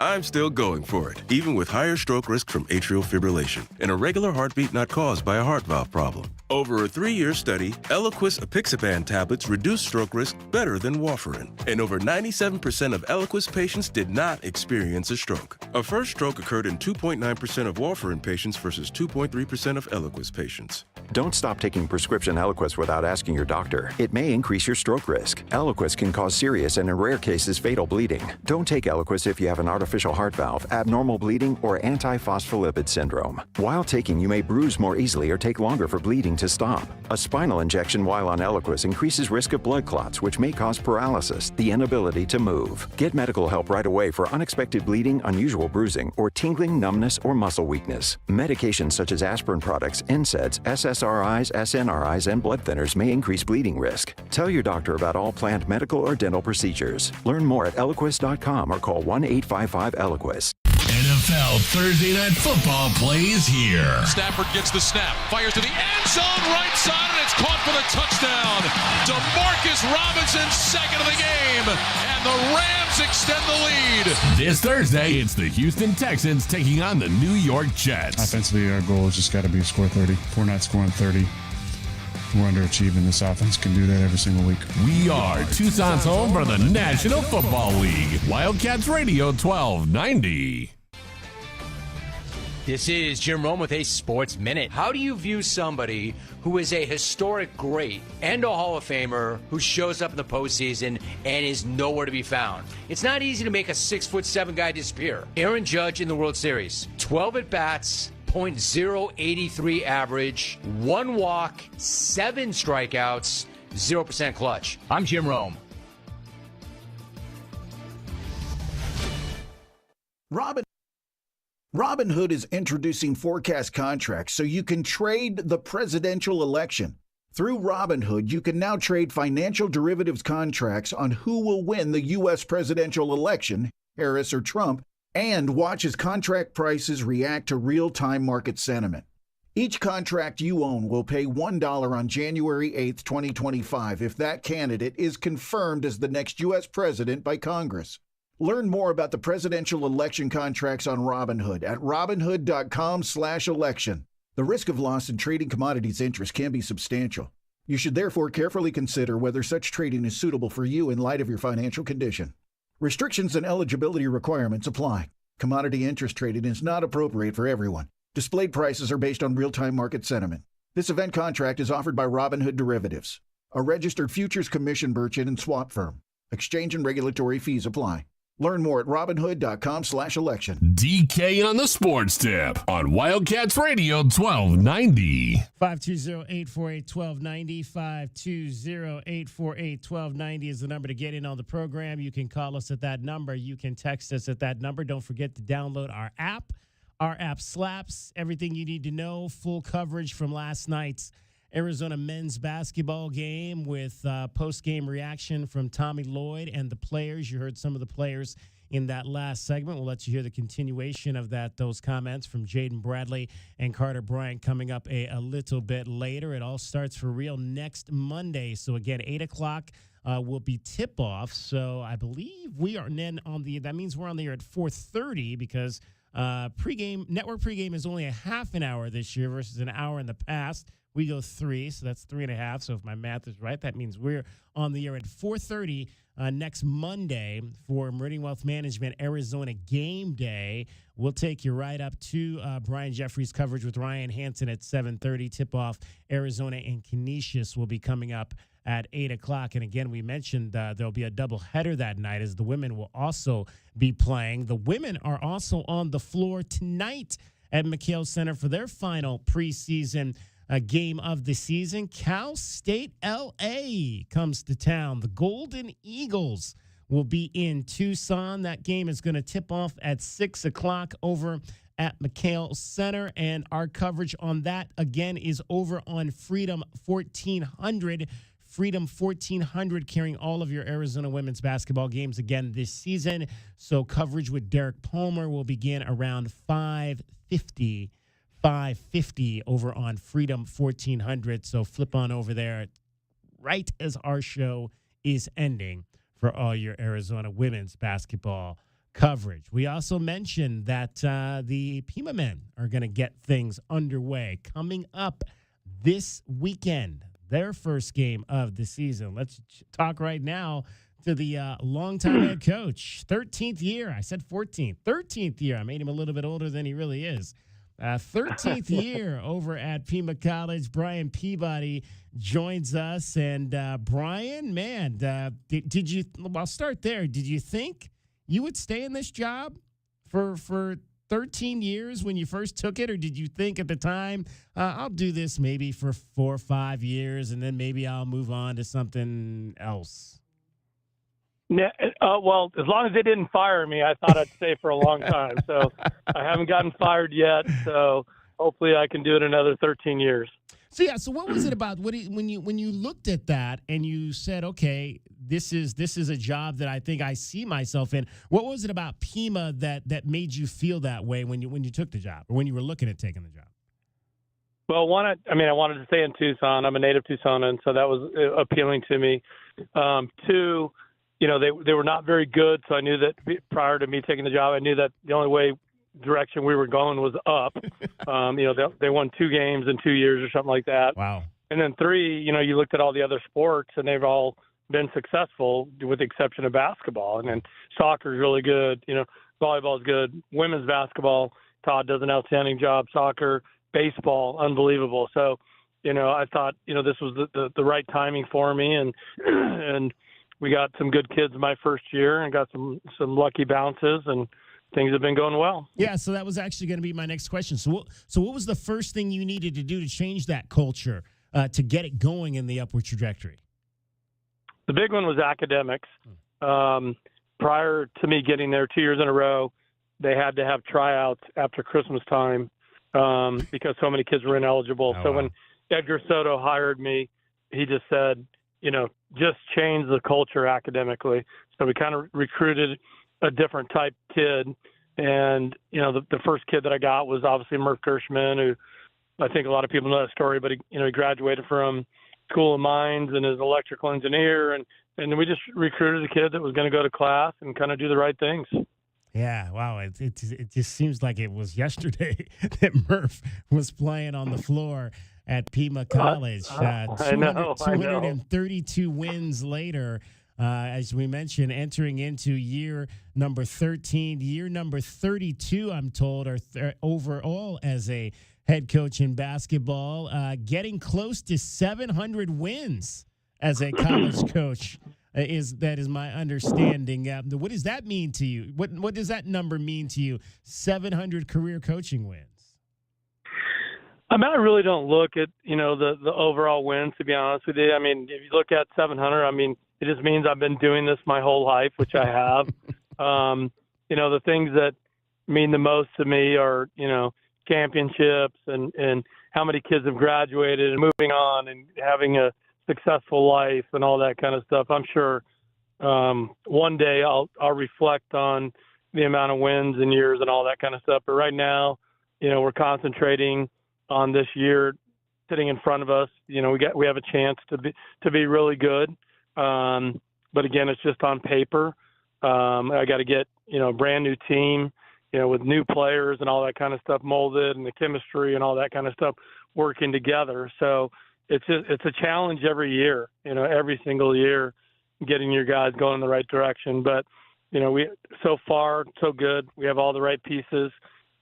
I'm still going for it, even with higher stroke risk from atrial fibrillation, an irregular heartbeat not caused by a heart valve problem. Over a 3-year study, Eliquis apixaban tablets reduced stroke risk better than warfarin, and over 97% of Eliquis patients did not experience a stroke. A first stroke occurred in 2.9% of warfarin patients versus 2.3% of Eliquis patients. Don't stop taking prescription Eliquis without asking your doctor. It may increase your stroke risk. Eliquis can cause serious and in rare cases fatal bleeding. Don't take Eliquis if you have an artificial heart valve, abnormal bleeding, or antiphospholipid syndrome. While taking, you may bruise more easily or take longer for bleeding to stop. A spinal injection while on Eliquis increases risk of blood clots, which may cause paralysis, the inability to move. Get medical help right away for unexpected bleeding, unusual bruising, or tingling, numbness, or muscle weakness. Medications such as aspirin products, NSAIDs, SSRIs, SNRIs, and blood thinners may increase bleeding risk. Tell your doctor about all planned medical or dental procedures. Learn more at Eliquis.com or call 1-855-ELIQUIS. NFL Thursday Night Football plays here. Stafford gets the snap, fires to the end zone, right side, and it's caught for the touchdown. DeMarcus Robinson, second of the game, and the Rams extend the lead. This Thursday, it's the Houston Texans taking on the New York Jets. Offensively, our goal has just got to be to score 30. If we're not scoring 30, we're underachieving. This offense can do that every single week. We are Tucson's home for the National Football League. Wildcats Radio 1290. This is Jim Rome with a Sports Minute. How do you view somebody who is a historic great and a Hall of Famer who shows up in the postseason and is nowhere to be found? It's not easy to make a 6'7" guy disappear. Aaron Judge in the World Series, 12 at-bats, .083 average, 1 walk, 7 strikeouts, 0% clutch. I'm Jim Rome. Robinhood is introducing forecast contracts so you can trade the presidential election. Through Robinhood, you can now trade financial derivatives contracts on who will win the U.S. presidential election, Harris or Trump, and watch as contract prices react to real-time market sentiment. Each contract you own will pay $1 on January 8th, 2025 if that candidate is confirmed as the next U.S. president by Congress. Learn more about the presidential election contracts on Robinhood at robinhood.com/election. The risk of loss in trading commodities interest can be substantial. You should therefore carefully consider whether such trading is suitable for you in light of your financial condition. Restrictions and eligibility requirements apply. Commodity interest trading is not appropriate for everyone. Displayed prices are based on real-time market sentiment. This event contract is offered by Robinhood Derivatives, a registered futures commission merchant and swap firm. Exchange and regulatory fees apply. Learn more at robinhood.com/election. DK on the Sports Tip on Wildcats Radio 1290. 520-848-1290. 520-848-1290 is the number to get in on the program. You can call us at that number. You can text us at that number. Don't forget to download our app. Our app slaps. Everything you need to know. Full coverage from last night's Arizona men's basketball game with post-game reaction from Tommy Lloyd and the players. You heard some of the players in that last segment. We'll let you hear the continuation of those comments from Jaden Bradley and Carter Bryant coming up a little bit later. It all starts for real next Monday. So, again, 8 o'clock will be tip-off. So I believe we are then that means we're on the air at 4:30 because network pregame is only a half an hour this year versus an hour in the past. We go 3, so that's 3.5. So if my math is right, that means we're on the air at 4:30 next Monday for Meridian Wealth Management Arizona Game Day. We'll take you right up to Brian Jeffries' coverage with Ryan Hansen at 7:30. Tip-off Arizona and Canisius will be coming up at 8 o'clock. And again, we mentioned there'll be a doubleheader that night as the women will also be playing. The women are also on the floor tonight at McHale Center for their final preseason game of the season. Cal State LA comes to town. The Golden Eagles will be in Tucson. That game is going to tip off at 6 o'clock over at McHale Center. And our coverage on that, again, is over on Freedom 1400. Freedom 1400 carrying all of your Arizona women's basketball games again this season. So coverage with Derek Palmer will begin around 5:50 over on Freedom 1400. So flip on over there right as our show is ending for all your Arizona women's basketball coverage. We also mentioned that the Pima men are going to get things underway coming up this weekend, their first game of the season. Let's talk right now to the longtime head coach, 13th year. I said 14th, 13th year. I made him a little bit older than he really is. 13th year over at Pima College. Brian Peabody joins us. And Brian, man, did you, I'll start there. Did you think you would stay in this job for 13 years when you first took it? Or did you think at the time, I'll do this maybe for 4 or 5 years and then maybe I'll move on to something else? Well, as long as they didn't fire me, I thought I'd stay for a long time. So I haven't gotten fired yet. So hopefully I can do it another 13 years. So yeah. So what was it about when you looked at that and you said, okay, this is a job that I think I see myself in? What was it about Pima that made you feel that way when you took the job or when you were looking at taking the job? Well, I wanted to stay in Tucson. I'm a native Tucsonan, so that was appealing to me. 2, they were not very good, so I knew that prior to me taking the job, I knew that the only direction we were going was up. They won 2 games in 2 years or something like that. Wow. And then 3, you looked at all the other sports, and they've all been successful with the exception of basketball. And then soccer is really good. Volleyball is good. Women's basketball, Todd does an outstanding job. Soccer, baseball, unbelievable. So, I thought, this was the right timing for me. And we got some good kids my first year and got some lucky bounces, and things have been going well. Yeah, so that was actually going to be my next question. So what was the first thing you needed to do to change that culture, to get it going in the upward trajectory? The big one was academics. Prior to me getting there 2 years in a row, they had to have tryouts after Christmas time because so many kids were ineligible. Oh, so wow. when Edgar Soto hired me, he just said, just change the culture academically. So we kind of recruited a different type kid. And, the first kid that I got was obviously Murph Gershman, who I think a lot of people know that story, but he graduated from School of Mines and is an electrical engineer, and we just recruited a kid that was going to go to class and kind of do the right things. Yeah, wow. It just seems like it was yesterday that Murph was playing on the floor at Pima College. I know. 232 wins later, as we mentioned, entering into year number 13. Year number 32, I'm told, are overall as a head coach in basketball, getting close to 700 wins as a college coach. That is my understanding. What does that mean to you? What does that number mean to you? 700 career coaching wins. I mean, I really don't look at the overall wins, to be honest with you. I mean, if you look at 700, I mean, it just means I've been doing this my whole life, which I have. The things that mean the most to me are championships and how many kids have graduated and moving on and having a successful life and all that kind of stuff. I'm sure one day I'll reflect on the amount of wins and years and all that kind of stuff. But right now, we're concentrating on this year sitting in front of us. We have a chance to be really good. But again, it's just on paper. I got to get a brand new team, with new players and all that kind of stuff molded, and the chemistry and all that kind of stuff working together. So it's a challenge every year, every single year, getting your guys going in the right direction. But, we so far, so good. We have all the right pieces.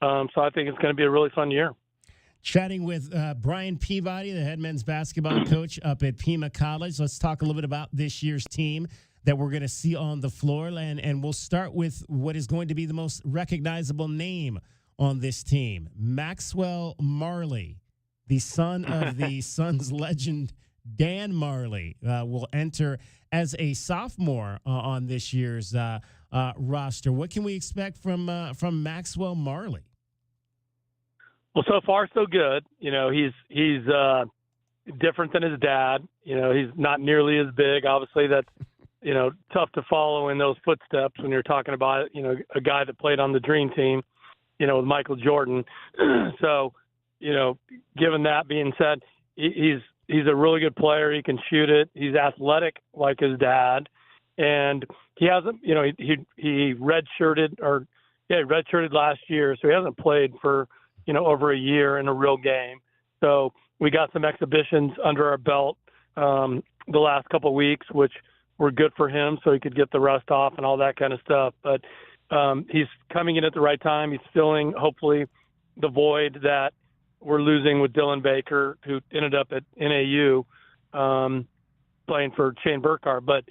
So I think it's going to be a really fun year. Chatting with Brian Peabody, the head men's basketball coach up at Pima College. Let's talk a little bit about this year's team that we're going to see on the floor. And we'll start with what is going to be the most recognizable name on this team, Maxwell Marley. The son of the Suns legend, Dan Marley, will enter as a sophomore on this year's roster. What can we expect from Maxwell Marley? Well, so far so good. He's different than his dad. He's not nearly as big. Obviously, that's tough to follow in those footsteps when you're talking about a guy that played on the Dream Team, with Michael Jordan. So. Given that being said, he's a really good player. He can shoot it. He's athletic like his dad, and he hasn't. He redshirted last year, so he hasn't played for over a year in a real game. So we got some exhibitions under our belt the last couple of weeks, which were good for him, so he could get the rust off and all that kind of stuff. But he's coming in at the right time. He's filling hopefully the void that we're losing with Dylan Baker, who ended up at NAU playing for Shane Burkhardt. But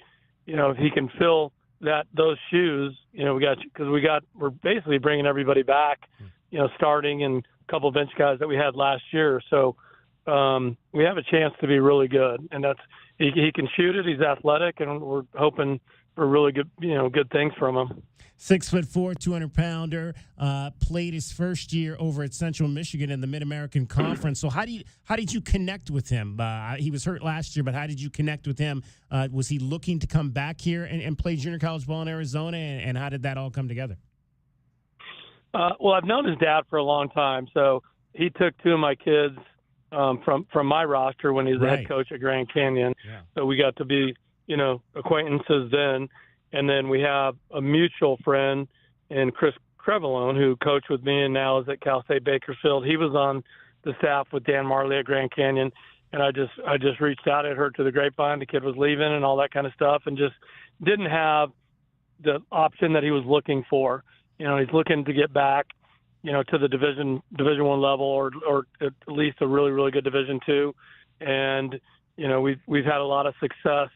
if he can fill those shoes, we're basically bringing everybody back, starting and a couple of bench guys that we had last year. So we have a chance to be really good, and he can shoot it. He's athletic, and we're hoping for really good, good things from him. 6'4", 200-pounder, played his first year over at Central Michigan in the Mid-American Conference. So how did you connect with him? He was hurt last year, but how did you connect with him? Was he looking to come back here and play junior college ball in Arizona, and how did that all come together? Well, I've known his dad for a long time, so he took two of my kids from my roster when he was the head coach at Grand Canyon. Yeah. So we got to be, acquaintances then. And then we have a mutual friend in Chris Crevalone, who coached with me and now is at Cal State Bakersfield. He was on the staff with Dan Marley at Grand Canyon, and I just reached out. I heard to the grapevine the kid was leaving and all that kind of stuff, and just didn't have the option that he was looking for. He's looking to get back, to the Division I level, or at least a really, really good Division II. And we've had a lot of success,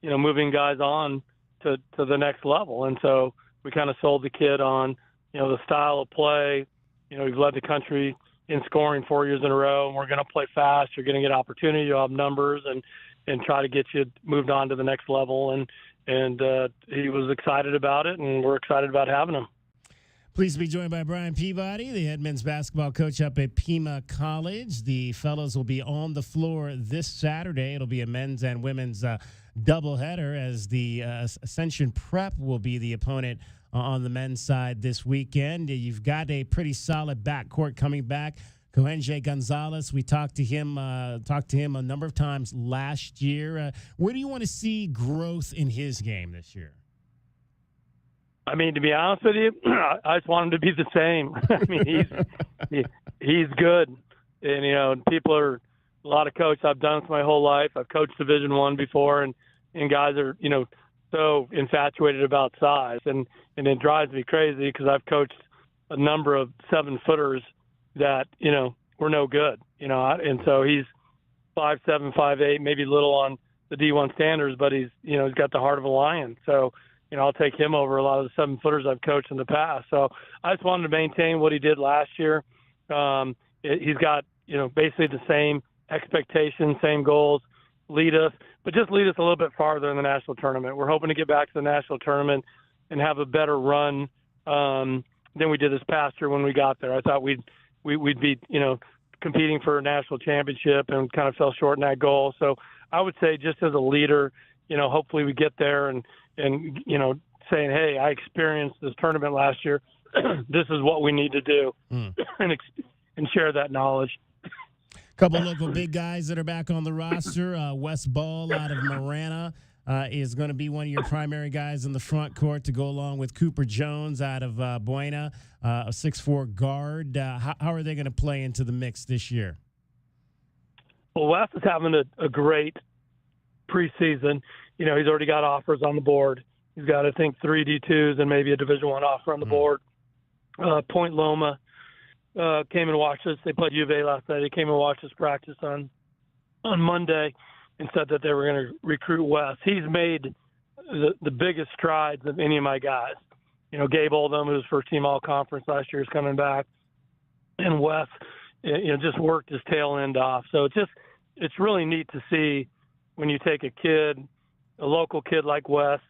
moving guys on to the next level. And so we kind of sold the kid on, the style of play. We've led the country in scoring 4 years in a row, and we're going to play fast. You're going to get opportunity. You'll have numbers and try to get you moved on to the next level. And he was excited about it, and we're excited about having him. Pleased to be joined by Brian Peabody, the head men's basketball coach up at Pima College. The fellows will be on the floor this Saturday. It'll be a men's and women's doubleheader, as the Ascension Prep will be the opponent on the men's side this weekend. You've got a pretty solid backcourt coming back. Coenje Gonzalez, we talked to him a number of times last year. Where do you want to see growth in his game this year? I mean, to be honest with you, I just want him to be the same. I mean, he's good, and people are a lot of coaches. I've done this my whole life. I've coached Division I before, and guys are so infatuated about size, and it drives me crazy because I've coached a number of 7-footers that were no good, and so he's 5'7", 5'8", maybe a little on the D1 standards, but he's got the heart of a lion. So I'll take him over a lot of the 7-footers I've coached in the past. So I just wanted to maintain what he did last year. He's got basically the same expectations, same goals. Lead us a little bit farther in the national tournament. We're hoping to get back to the national tournament and have a better run than we did this past year when we got there. I thought we'd be competing for a national championship and kind of fell short in that goal. So I would say just as a leader, hopefully we get there and saying, hey, I experienced this tournament last year. This is what we need to do and share that knowledge. Couple local big guys that are back on the roster. Wes Ball out of Marana is going to be one of your primary guys in the front court to go along with Cooper Jones out of Buena, a 6'4" guard. How are they going to play into the mix this year? Well, Wes is having a great preseason. He's already got offers on the board. He's got, I think, 3 D2s and maybe a Division I offer on the board. Point Loma came and watched us. They played U of A last night. They came and watched us practice on Monday and said that they were going to recruit Wes. He's made the biggest strides of any of my guys. Gabe Oldham, who was first team all-conference last year, is coming back. And Wes, just worked his tail end off. So it's really neat to see when you take a local kid like Wes,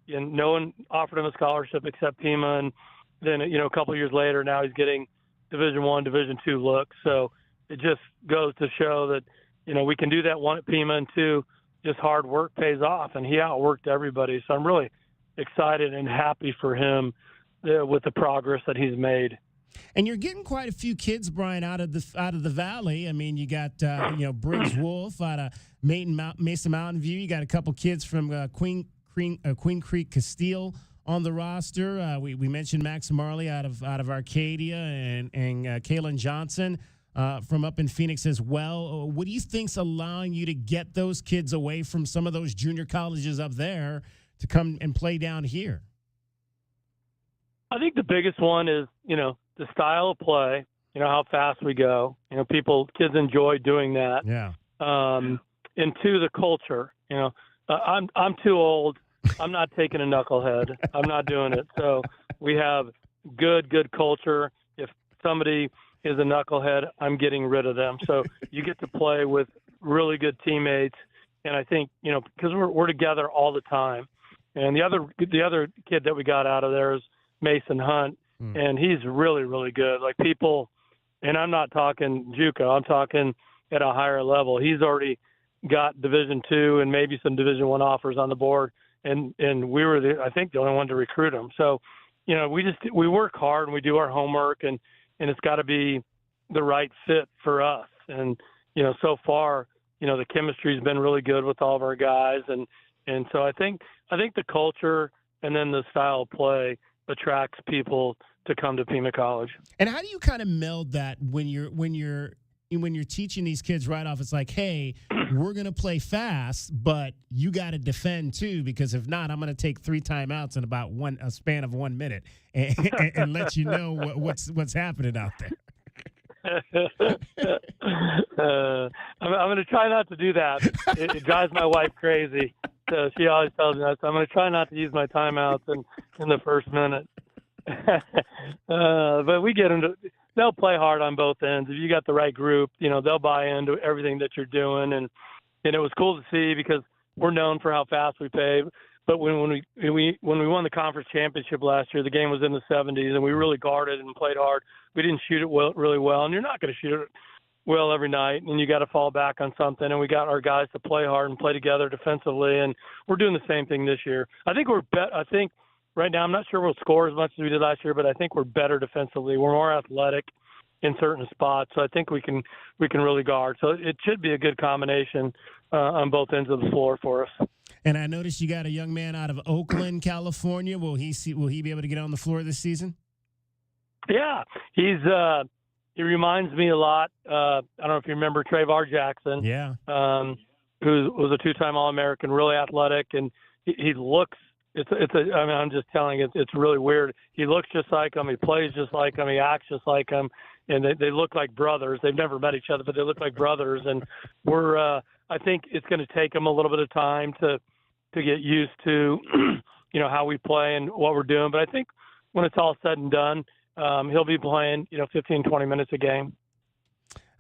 and no one offered him a scholarship except Pima, and then a couple of years later, now he's getting Division I, Division II looks. So it just goes to show that we can do that, one at Pima, and two, just hard work pays off, and he outworked everybody. So I'm really excited and happy for him with the progress that he's made. And you're getting quite a few kids, Brian, out of the valley. I mean, you got Briggs Wolf out of Mesa Mountain View. You got a couple kids from Queen Creek Castile on the roster. We mentioned Max Marley out of Arcadia and Kalen Johnson from up in Phoenix as well. What do you think's allowing you to get those kids away from some of those junior colleges up there to come and play down here? I think the biggest one is, the style of play, how fast we go. Kids enjoy doing that. Yeah. And two, the culture. I'm too old. I'm not taking a knucklehead. I'm not doing it. So we have good culture. If somebody is a knucklehead, I'm getting rid of them. So you get to play with really good teammates. And I think, because we're together all the time. And the other kid that we got out of there is Mason Hunt. And he's really, really good. Like people, and I'm not talking JUCO, I'm talking at a higher level. He's already got Division II and maybe some Division I offers on the board. And we were, I think, the only one to recruit him. So, we work hard and we do our homework, and it's got to be the right fit for us. And, so far, the chemistry's been really good with all of our guys. And so I think the culture and then the style of play attracts people to come to Pima College. And how do you kind of meld that when you're teaching these kids right off? It's like, hey, we're going to play fast, but you got to defend too, because if not, I'm going to take 3 timeouts in about a span of 1 minute and let you know what's happening out there. I'm going to try not to do that. It drives my wife crazy. So she always tells me that. So I'm going to try not to use my timeouts in the first minute. But we get them to – they'll play hard on both ends. If you got the right group, they'll buy into everything that you're doing. And it was cool to see because we're known for how fast we play. But when we won the conference championship last year, the game was in the 70s, and we really guarded and played hard. We didn't shoot it really well, and you're not going to shoot it well every night, and you got to fall back on something. And we got our guys to play hard and play together defensively, and we're doing the same thing this year. I think right now, I'm not sure we'll score as much as we did last year, but I think we're better defensively. We're more athletic. in certain spots. So I think we can really guard. So it should be a good combination on both ends of the floor for us. And I noticed you got a young man out of Oakland, California. Will he be able to get on the floor this season? Yeah, he reminds me a lot. I don't know if you remember Travar Jackson. Yeah. Who was a two-time All-American, really athletic, and he looks. I'm just telling you, it's really weird. He looks just like him. He plays just like him. He acts just like him, and they look like brothers. They've never met each other, but they look like brothers. And I think it's going to take him a little bit of time to get used to, how we play and what we're doing. But I think when it's all said and done, he'll be playing, 15, 20 minutes a game.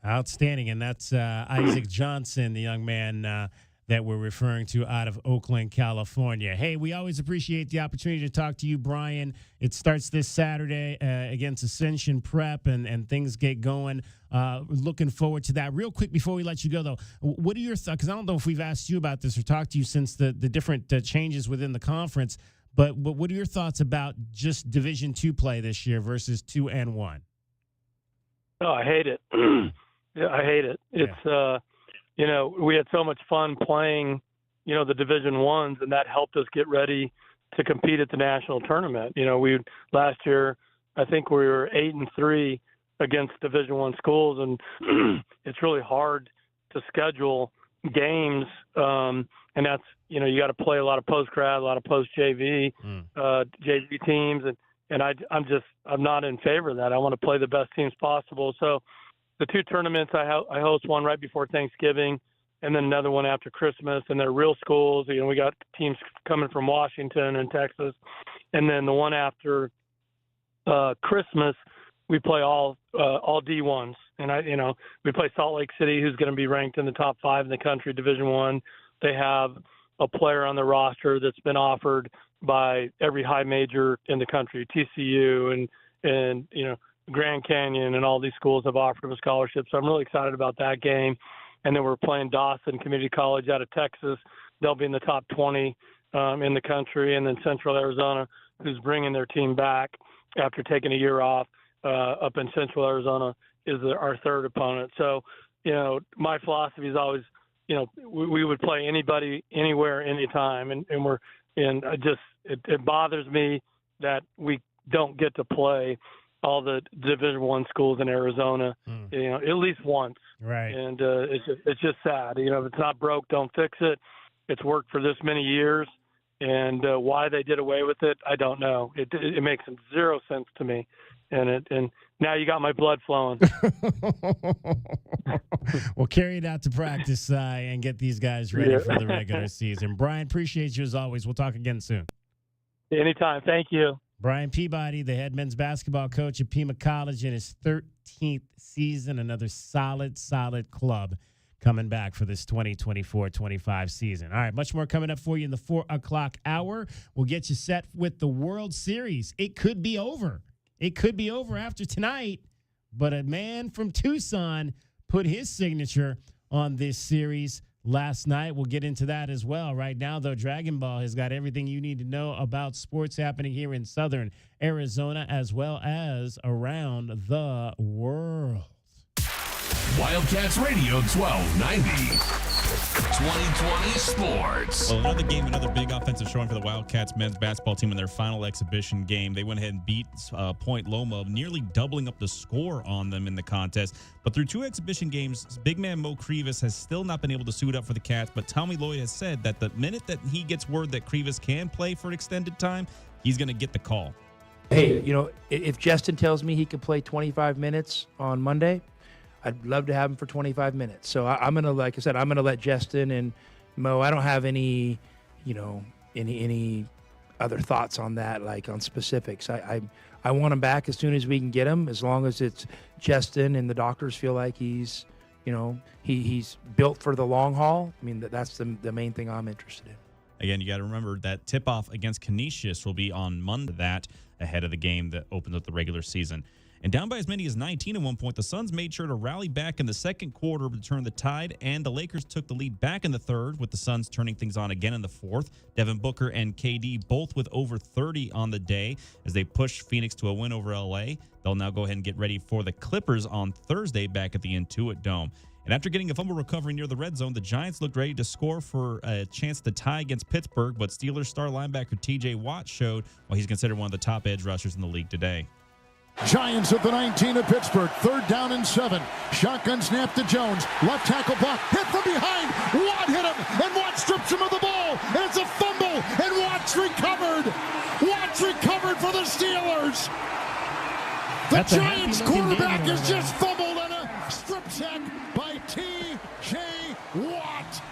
Outstanding. And that's Isaac Johnson, the young man that we're referring to out of Oakland, California. Hey, we always appreciate the opportunity to talk to you, Brian. It starts this Saturday against Ascension Prep, and things get going. Looking forward to that. Real quick before we let you go, though, what are your thoughts? Because I don't know if we've asked you about this or talked to you since the different changes within the conference, but what are your thoughts about just Division II play this year versus 2 and 1? Oh, I hate it. Yeah, I hate it. It's we had so much fun playing, the Division Ones, and that helped us get ready to compete at the national tournament. We last year, I think we were 8-3 against Division I schools, and it's really hard to schedule games. And that's you got to play a lot of post grad, a lot of post JV, JV teams, and I'm not in favor of that. I want to play the best teams possible. So the two tournaments, I host one right before Thanksgiving and then another one after Christmas, and they're real schools. We got teams coming from Washington and Texas. And then the one after Christmas, we play all D1s. And we play Salt Lake City, who's going to be ranked in the top 5 in the country, Division I. They have a player on the roster that's been offered by every high major in the country, TCU and Grand Canyon, and all these schools have offered him a scholarship. So I'm really excited about that game. And then we're playing Dawson Community College out of Texas. They'll be in the top 20 in the country. And then Central Arizona, who's bringing their team back after taking a year off up in Central Arizona, is our third opponent. So, my philosophy is always, we would play anybody, anywhere, anytime. It bothers me that we don't get to play all the Division I schools in Arizona, at least once. Right. And it's just sad. If it's not broke, don't fix it. It's worked for this many years, and why they did away with it, I don't know. It makes zero sense to me, and now you got my blood flowing. Well, carry it out to practice and get these guys ready for the regular season. Brian, appreciate you as always. We'll talk again soon. Anytime. Thank you. Brian Peabody, the head men's basketball coach at Pima College in his 13th season, another solid club coming back for this 2024-25 season. All right, much more coming up for you in the 4 o'clock hour. We'll get you set with the World Series. It could be over. It could be over after tonight, but a man from Tucson put his signature on this series last night. We'll get into that as well. Right now, though, Dragon Ball has got everything you need to know about sports happening here in southern Arizona as well as around the world. Wildcats Radio 1290. 2020 Sports. Well, another big offensive showing for the Wildcats men's basketball team in their final exhibition game. They went ahead and beat Point Loma, nearly doubling up the score on them in the contest. But through 2 exhibition games, big man Mo Krivas has still not been able to suit up for the Cats. But Tommy Lloyd has said that the minute that he gets word that Krivas can play for an extended time, he's going to get the call. Hey, if Justin tells me he can play 25 minutes on Monday, I'd love to have him for 25 minutes. So I'm going to, like I said, I'm going to let Justin and Mo, I don't have any, any other thoughts on that, like on specifics. I want him back as soon as we can get him, as long as it's Justin and the doctors feel like he's, he's built for the long haul. I mean, that's the main thing I'm interested in. Again, you got to remember that tip-off against Canisius will be on Monday, that ahead of the game that opens up the regular season. And down by as many as 19 at one point, the Suns made sure to rally back in the second quarter to turn the tide, and the Lakers took the lead back in the third, with the Suns turning things on again in the fourth. Devin Booker and KD both with over 30 on the day as they push Phoenix to a win over LA. They'll now go ahead and get ready for the Clippers on Thursday back at the Intuit Dome. And after getting a fumble recovery near the red zone, the Giants looked ready to score for a chance to tie against Pittsburgh, but Steelers star linebacker TJ Watt showed why he's considered one of the top edge rushers in the league today. Giants at the 19 of Pittsburgh, 3rd down and 7. Shotgun snap to Jones. Left tackle block. Hit from behind. Watt hit him, and Watt strips him of the ball. And it's a fumble, and Watt's recovered. Watt's recovered for the Steelers. The Giants quarterback has just fumbled on a strip sack by T.J. Watt.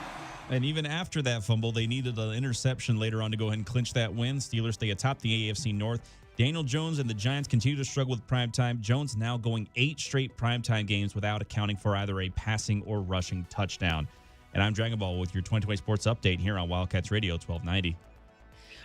And even after that fumble, they needed an interception later on to go ahead and clinch that win. Steelers stay atop the AFC North. Daniel Jones and the Giants continue to struggle with primetime. Jones now going 8 straight primetime games without accounting for either a passing or rushing touchdown. And I'm Dragon Ball with your 2020 Sports Update here on Wildcats Radio 1290.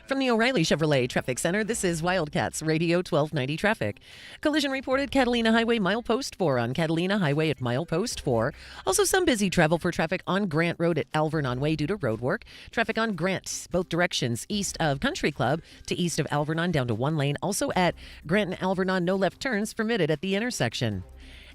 From the O'Reilly Chevrolet Traffic Center, this is Wildcats Radio 1290 Traffic. Collision reported Catalina Highway milepost 4 on Catalina Highway at milepost 4. Also some busy travel for traffic on Grant Road at Alvernon Way due to road work. Traffic on Grant, both directions, east of Country Club to east of Alvernon down to 1 lane. Also at Grant and Alvernon, no left turns permitted at the intersection.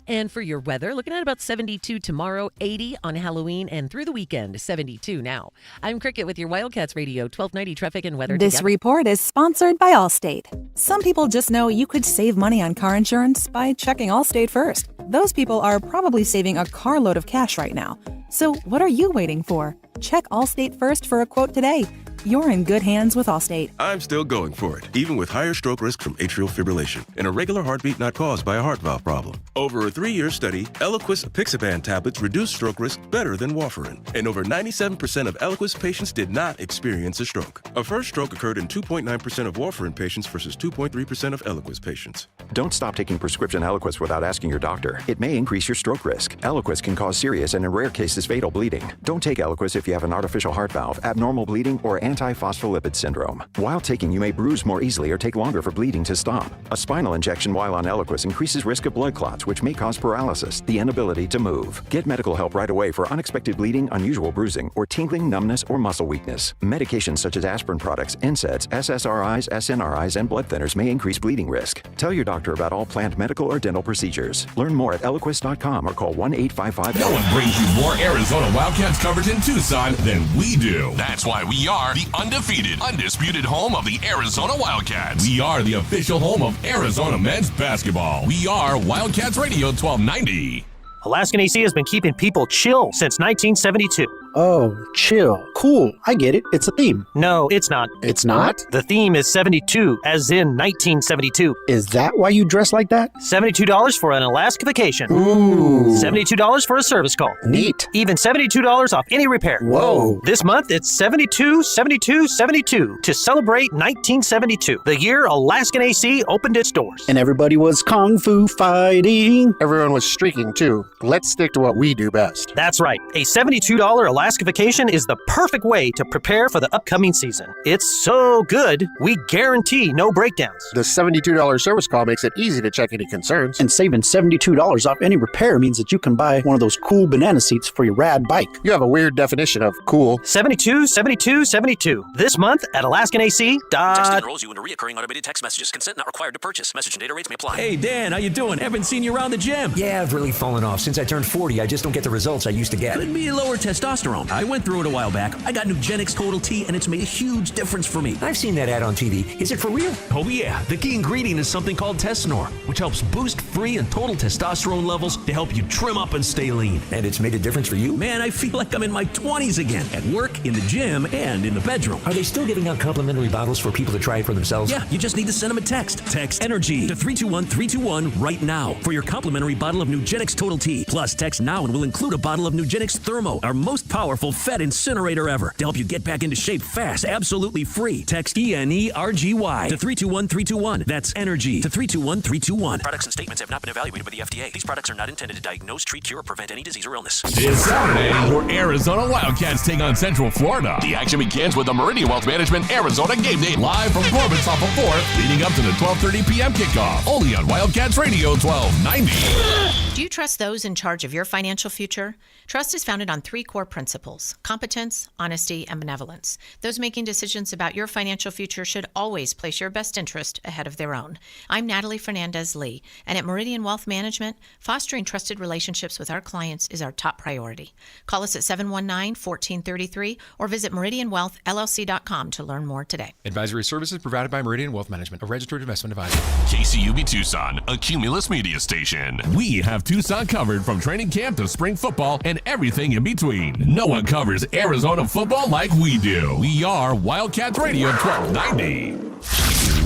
And for your weather, looking at about 72 tomorrow, 80 on Halloween, and through the weekend, 72 now. I'm Cricket with your Wildcats Radio 1290 traffic and weather. This together. report is sponsored by Allstate. Some people just know you could save money on car insurance by checking Allstate first. Those people are probably saving a carload of cash right now. So what are you waiting for? Check Allstate first for a quote today. You're in good hands with Allstate. I'm still going for it, even with higher stroke risk from atrial fibrillation and a regular heartbeat not caused by a heart valve problem. Over a 3-year study, Eliquis apixaban tablets reduced stroke risk better than warfarin, and over 97% of Eliquis patients did not experience a stroke. A first stroke occurred in 2.9% of warfarin patients versus 2.3% of Eliquis patients. Don't stop taking prescription Eliquis without asking your doctor. It may increase your stroke risk. Eliquis can cause serious and in rare cases fatal bleeding. Don't take Eliquis if you have an artificial heart valve, abnormal bleeding, or antiphospholipid syndrome. While taking, you may bruise more easily or take longer for bleeding to stop. A spinal injection while on Eliquis increases risk of blood clots, which may cause paralysis, the inability to move. Get medical help right away for unexpected bleeding, unusual bruising, or tingling, numbness, or muscle weakness. Medications such as aspirin products, NSAIDs, SSRIs, SNRIs, and blood thinners may increase bleeding risk. Tell your doctor about all planned medical or dental procedures. Learn more at Eliquis.com or call 1-855. No one brings you more Arizona Wildcats coverage in Tucson than we do. That's why we are the undefeated, undisputed home of the Arizona Wildcats. We are the official home of Arizona men's basketball. We are Wildcats Radio 1290. Alaskan AC has been keeping people chill since 1972. Oh, chill. Cool. I get it. It's a theme. No, it's not. It's not? The theme is 72, as in 1972. Is that why you dress like that? $72 for an Alaska vacation. Ooh. $72 for a service call. Neat. Even $72 off any repair. Whoa. This month, it's 72, 72, 72 to celebrate 1972, the year Alaskan AC opened its doors. And everybody was kung fu fighting. Everyone was streaking, too. Let's stick to what we do best. That's right. A $72 Alaska vacation is the perfect way to prepare for the upcoming season. It's so good, we guarantee no breakdowns. The $72 service call makes it easy to check any concerns. And saving $72 off any repair means that you can buy one of those cool banana seats for your rad bike. You have a weird definition of cool. 72, 72, 72. This month at AlaskanAC. Texting enrolls you into recurring automated text messages. Consent not required to purchase. Message and data rates may apply. Hey, Dan, how you doing? Haven't seen you around the gym. Yeah, I've really fallen off. Since I turned 40, I just don't get the results I used to get. Could be lower testosterone. I went through it a while back. I got Nugenix Total T, and it's made a huge difference for me. I've seen that ad on TV. Is it for real? Oh, yeah. The key ingredient is something called Testanor, which helps boost free and total testosterone levels to help you trim up and stay lean. And it's made a difference for you? Man, I feel like I'm in my 20s again, at work, in the gym, and in the bedroom. Are they still giving out complimentary bottles for people to try it for themselves? Yeah, you just need to send them a text. Text ENERGY to 321-321 right now for your complimentary bottle of Nugenix Total T. Plus, text now and we'll include a bottle of Nugenix Thermo, our most powerful Fed incinerator ever to help you get back into shape fast, absolutely free. Text ENERGY to 321-321. That's energy to 321-321. Products and statements have not been evaluated by the FDA. These products are not intended to diagnose, treat, cure, or prevent any disease or illness. It's Saturday, where Arizona Wildcats take on Central Florida. The action begins with the Meridian Wealth Management Arizona Game Day live from Corbin's off of 4th, leading up to the 12:30 p.m. kickoff. Only on Wildcats Radio 1290. Do you trust those in charge of your financial future? Trust is founded on 3 core principles: competence, honesty, and benevolence. Those making decisions about your financial future should always place your best interest ahead of their own. I'm Natalie Fernandez-Lee, and at Meridian Wealth Management, fostering trusted relationships with our clients is our top priority. Call us at 719-1433 or visit meridianwealthllc.com to learn more today. Advisory services provided by Meridian Wealth Management, a registered investment advisor. KCUB Tucson, a Cumulus media station. We have Tucson covered from training camp to spring football and everything in between. No one covers Arizona football like we do. We are Wildcats Radio 1290.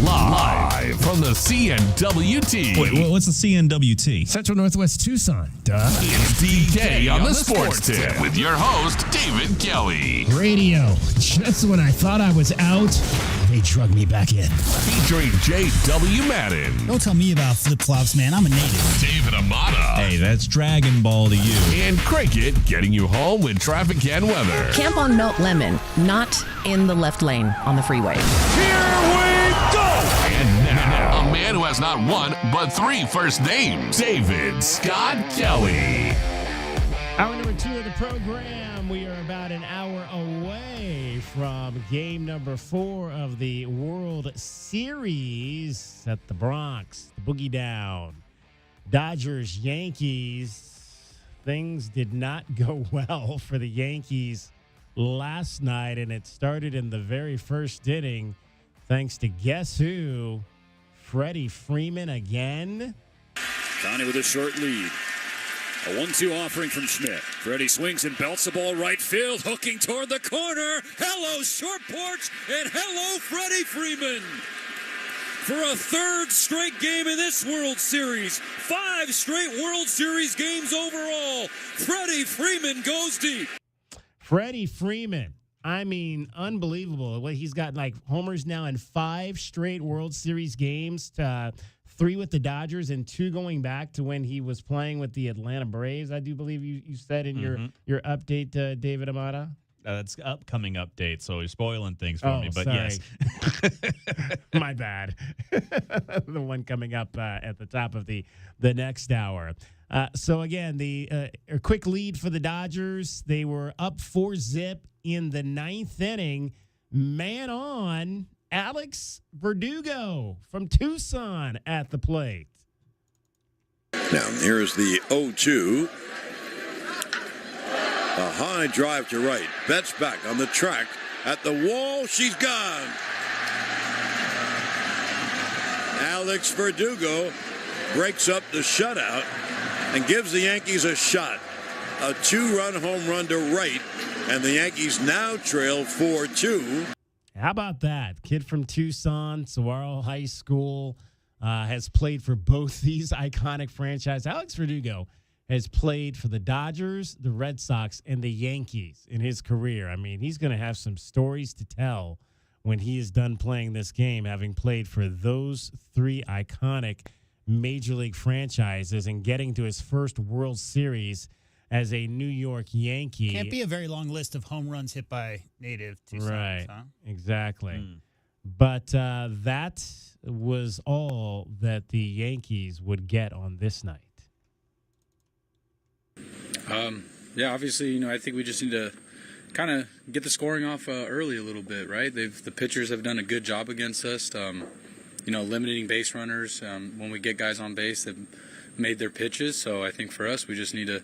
Live from the CNWT. Wait, what's the CNWT? Central Northwest Tucson. Duh. It's DK on the Sports Tip with your host, David Kelly. Radio. Just when I thought I was out, they drug me back in. Featuring J.W. Madden. Don't tell me about flip-flops, man. I'm a native. David Amata. Hey, that's Dragon Ball to you. And Cricket getting you home with traffic and weather. Camp on Melt Lemon, not in the left lane on the freeway. Here we go! And now, a man who has not one, but 3 first names, David Scott Kelly. Hour number 2 of the program. We are about an hour away from game number 4 of the World Series at the Bronx, the Boogie Down. Dodgers, Yankees. Things did not go well for the Yankees last night, and it started in the very first inning thanks to guess who? Freddie Freeman again. Connie with a short lead. A 1-2 offering from Schmidt. Freddie swings and belts the ball right field, hooking toward the corner. Hello, short porch, and hello, Freddie Freeman. For a 3rd straight game in this World Series, 5 straight World Series games overall, Freddie Freeman goes deep. Freddie Freeman. I mean, unbelievable. He's got like homers now in 5 straight World Series games, 3 with the Dodgers and 2 going back to when he was playing with the Atlanta Braves, I do believe you said in your update, David Amata. That's upcoming update, so you're spoiling things for me, but sorry. yes. My bad. The one coming up at the top of the next hour. So again, a quick lead for the Dodgers. They were up 4-0 in the 9th inning. Man on, Alex Verdugo from Tucson at the plate. Now, here's the 0-2. A high drive to right. Betts back on the track. At the wall, she's gone. Alex Verdugo breaks up the shutout and gives the Yankees a shot. A 2-run home run to right, and the Yankees now trail 4-2. How about that? Kid from Tucson, Sahuaro High School, has played for both these iconic franchises. Alex Verdugo has played for the Dodgers, the Red Sox, and the Yankees in his career. I mean, he's going to have some stories to tell when he is done playing this game, having played for those 3 iconic Major League franchises and getting to his first World Series as a New York Yankee. Can't be a very long list of home runs hit by native Tucson's, right, huh? Exactly. But that was all that the Yankees would get on this night. Yeah, obviously, I think we just need to kind of get the scoring off early a little bit, right? The pitchers have done a good job against us, limiting base runners. When we get guys on base, they've made their pitches. So I think for us, we just need to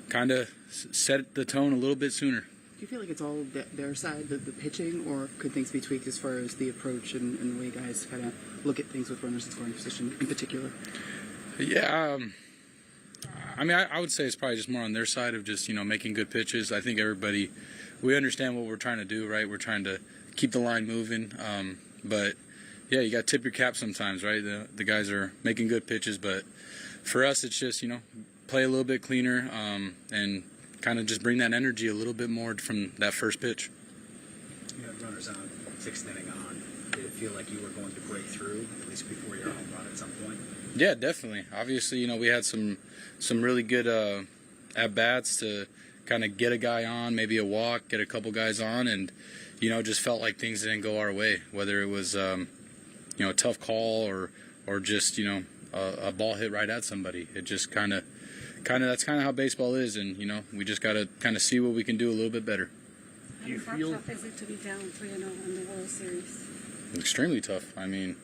kind of set the tone a little bit sooner. Do you feel like it's all their side, the pitching, or could things be tweaked as far as the approach and the way guys kind of look at things with runners in scoring position in particular? Yeah, I would say it's probably just more on their side of just, making good pitches. I think we understand what we're trying to do, right? We're trying to keep the line moving. But, yeah, you got to tip your cap sometimes, right? The guys are making good pitches. But for us, it's just, play a little bit cleaner and kind of just bring that energy a little bit more from that first pitch. You had runners on, sixth inning on. Did it feel like you were going to break through, at least before your home run at some point? Yeah, definitely. Obviously, we had some really good at-bats to kind of get a guy on, maybe a walk, get a couple guys on, and, just felt like things didn't go our way, whether it was, a tough call or just, a ball hit right at somebody. It just that's kind of how baseball is, and, we just got to kind of see what we can do a little bit better. Do you feel tough is it to be down 3-0 in the World Series? Extremely tough. I mean,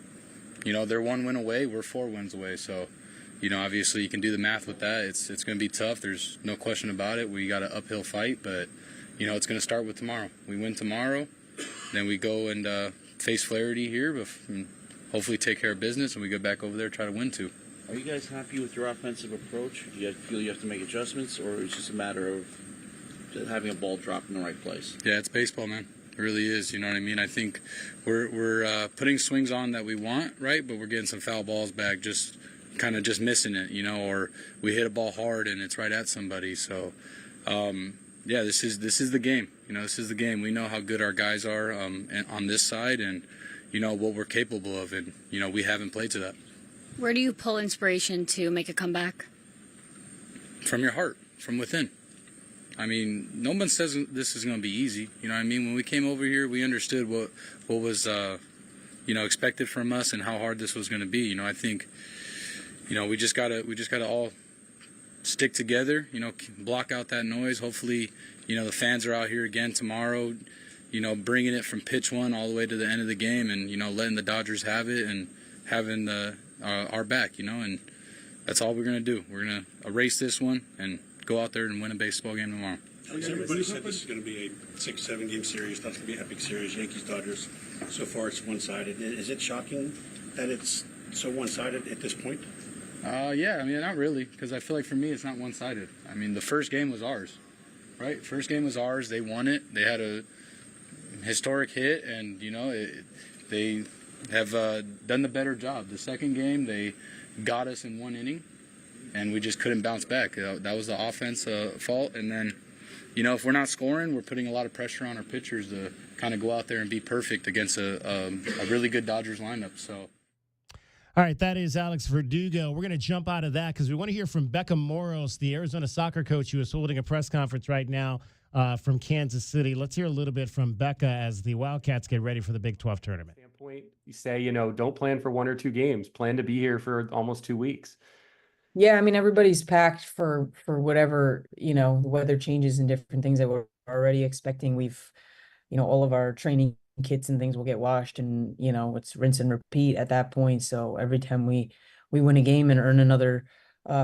they're 1 win away, we're 4 wins away, so obviously you can do the math with that. It's going to be tough. There's no question about it. We got an uphill fight, but it's going to start with tomorrow. We win tomorrow, then we go and face Flaherty here, and hopefully take care of business, and we go back over there try to win too. Are you guys happy with your offensive approach? Do you feel you have to make adjustments, or is it just a matter of just having a ball drop in the right place? Yeah, it's baseball, man. It really is. You know what I mean? I think we're putting swings on that we want, right? But we're getting some foul balls back, just kind of just missing it, or we hit a ball hard and it's right at somebody. So, yeah, this is the game. This is the game. We know how good our guys are on this side, and what we're capable of, and we haven't played to that. Where do you pull inspiration to make a comeback? From your heart, from within. I mean, no one says this is going to be easy. You know what I mean? When we came over here, we understood what was expected from us and how hard this was going to be. I think we just gotta all stick together. Block out that noise. Hopefully, the fans are out here again tomorrow. Bringing it from pitch one all the way to the end of the game, and letting the Dodgers have it and having our back. And that's all we're gonna do. We're gonna erase this one and go out there and win a baseball game tomorrow. Everybody said this is going to be a 6-7 game series. That's going to be an epic series. Yankees, Dodgers. So far, it's one-sided. Is it shocking that it's so one-sided at this point? Yeah, I mean, not really, because I feel like for me, it's not one-sided. I mean, the first game was ours, right? First game was ours. They won it. They had a historic hit, and they have done the better job. The second game, they got us in 1 inning, and we just couldn't bounce back. That was the offense fault. And then, if we're not scoring, we're putting a lot of pressure on our pitchers to kind of go out there and be perfect against a really good Dodgers lineup. So. All right, that is Alex Verdugo. We're going to jump out of that because we want to hear from Becca Moros, the Arizona soccer coach who is holding a press conference right now from Kansas City. Let's hear a little bit from Becca as the Wildcats get ready for the Big 12 tournament. You say, don't plan for 1 or 2 games. Plan to be here for almost 2 weeks. Yeah, I mean, everybody's packed for whatever, the weather changes and different things that we're already expecting. We've, all of our training kits and things will get washed, and, it's rinse and repeat at that point. So every time we win a game and earn another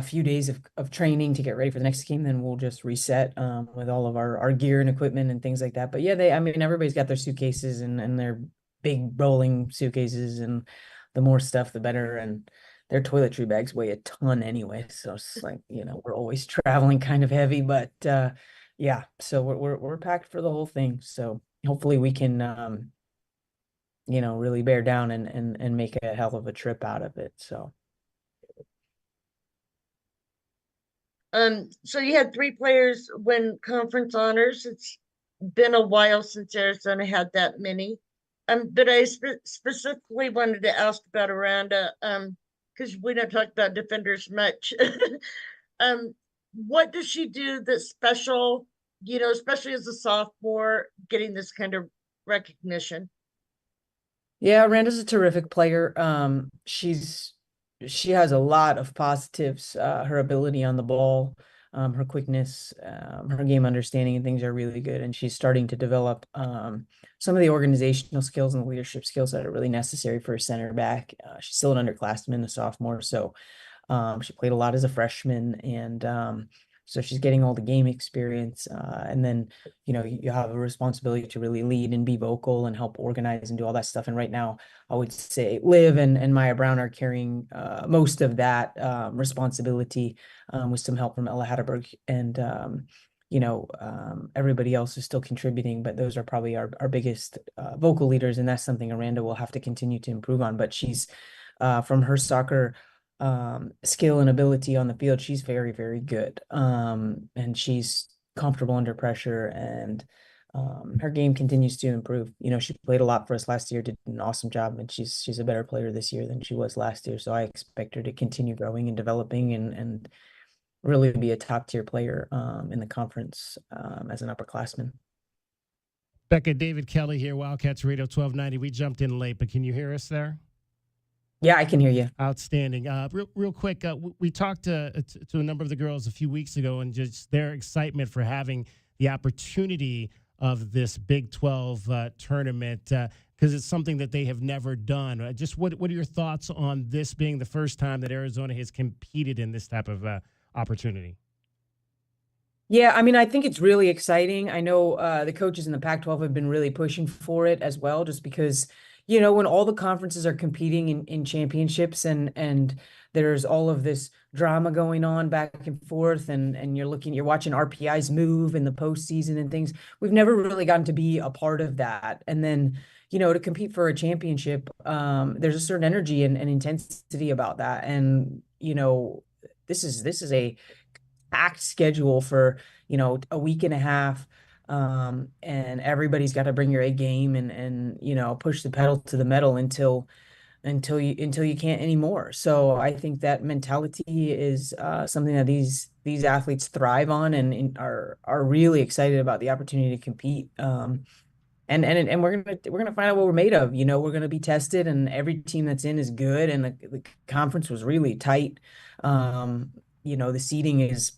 few days of training to get ready for the next game, then we'll just reset with all of our gear and equipment and things like that. But yeah, everybody's got their suitcases and their big rolling suitcases, and the more stuff, the better. And their toiletry bags weigh a ton anyway. So it's like, we're always traveling kind of heavy, but yeah, so we're packed for the whole thing. So hopefully we can, really bear down and make a hell of a trip out of it. So. So you had 3 players win conference honors. It's been a while since Arizona had that many. But I specifically wanted to ask about Aranda, because we don't talk about defenders much. What does she do that's special, especially as a sophomore, getting this kind of recognition? Yeah, Aranda's a terrific player. She has a lot of positives. Her ability on the ball, her quickness, her game understanding and things are really good. And she's starting to develop some of the organizational skills and the leadership skills that are really necessary for a center back. She's still an underclassman, a sophomore. So she played a lot as a freshman, and so she's getting all the game experience. And then, you have a responsibility to really lead and be vocal and help organize and do all that stuff. And right now, I would say Liv and Maya Brown are carrying most of that responsibility with some help from Ella Hatterberg. And, everybody else is still contributing, but those are probably our biggest vocal leaders. And that's something Aranda will have to continue to improve on. But she's, from her soccer skill and ability on the field, she's very, very good. And she's comfortable under pressure, and her game continues to improve. She played a lot for us last year, did an awesome job, and she's a better player this year than she was last year. So I expect her to continue growing and developing and really be a top tier player in the conference as an upperclassman. Becca, David Kelly here, Wildcats Radio 1290. We jumped in late, but can you hear us there? Yeah, I can hear you. Outstanding. Real quick, we talked to a number of the girls a few weeks ago, and just their excitement for having the opportunity of this Big 12 tournament, because it's something that they have never done. Just what are your thoughts on this being the first time that Arizona has competed in this type of opportunity? Yeah, I mean, I think it's really exciting. I know the coaches in the Pac-12 have been really pushing for it as well, just because, when all the conferences are competing in championships and there's all of this drama going on back and forth, and you're watching RPIs move in the postseason and things. We've never really gotten to be a part of that. And then, to compete for a championship, there's a certain energy and intensity about that. And, this is a packed schedule for, a week and a half. And everybody's got to bring your A game and push the pedal to the metal until you can't anymore. So I think that mentality is something that these athletes thrive on and are really excited about the opportunity to compete. And we're gonna find out what we're made of. We're gonna be tested, and every team that's in is good. And the conference was really tight. The seeding is,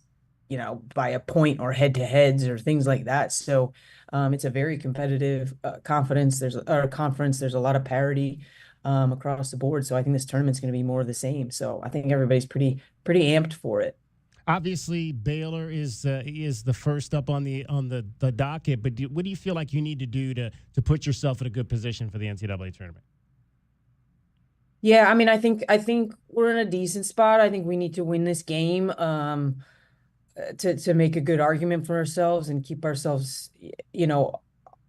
by a point or head to heads or things like that. So it's a very competitive conference. There's a lot of parity across the board. So I think this tournament's going to be more of the same. So I think everybody's pretty amped for it. Obviously, Baylor is the first up on the docket. But what do you feel like you need to do to put yourself in a good position for the NCAA tournament? Yeah, I mean, I think we're in a decent spot. I think we need to win this game to make a good argument for ourselves and keep ourselves,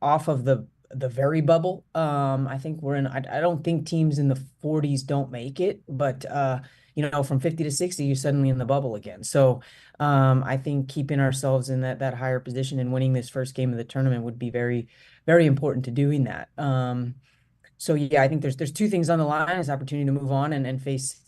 off of the very bubble. I think we're in. I don't think teams in the 40s don't make it, but from 50 to 60, you're suddenly in the bubble again. So I think keeping ourselves in that higher position and winning this first game of the tournament would be very, very important to doing that. So yeah, I think there's two things on the line: is opportunity to move on and face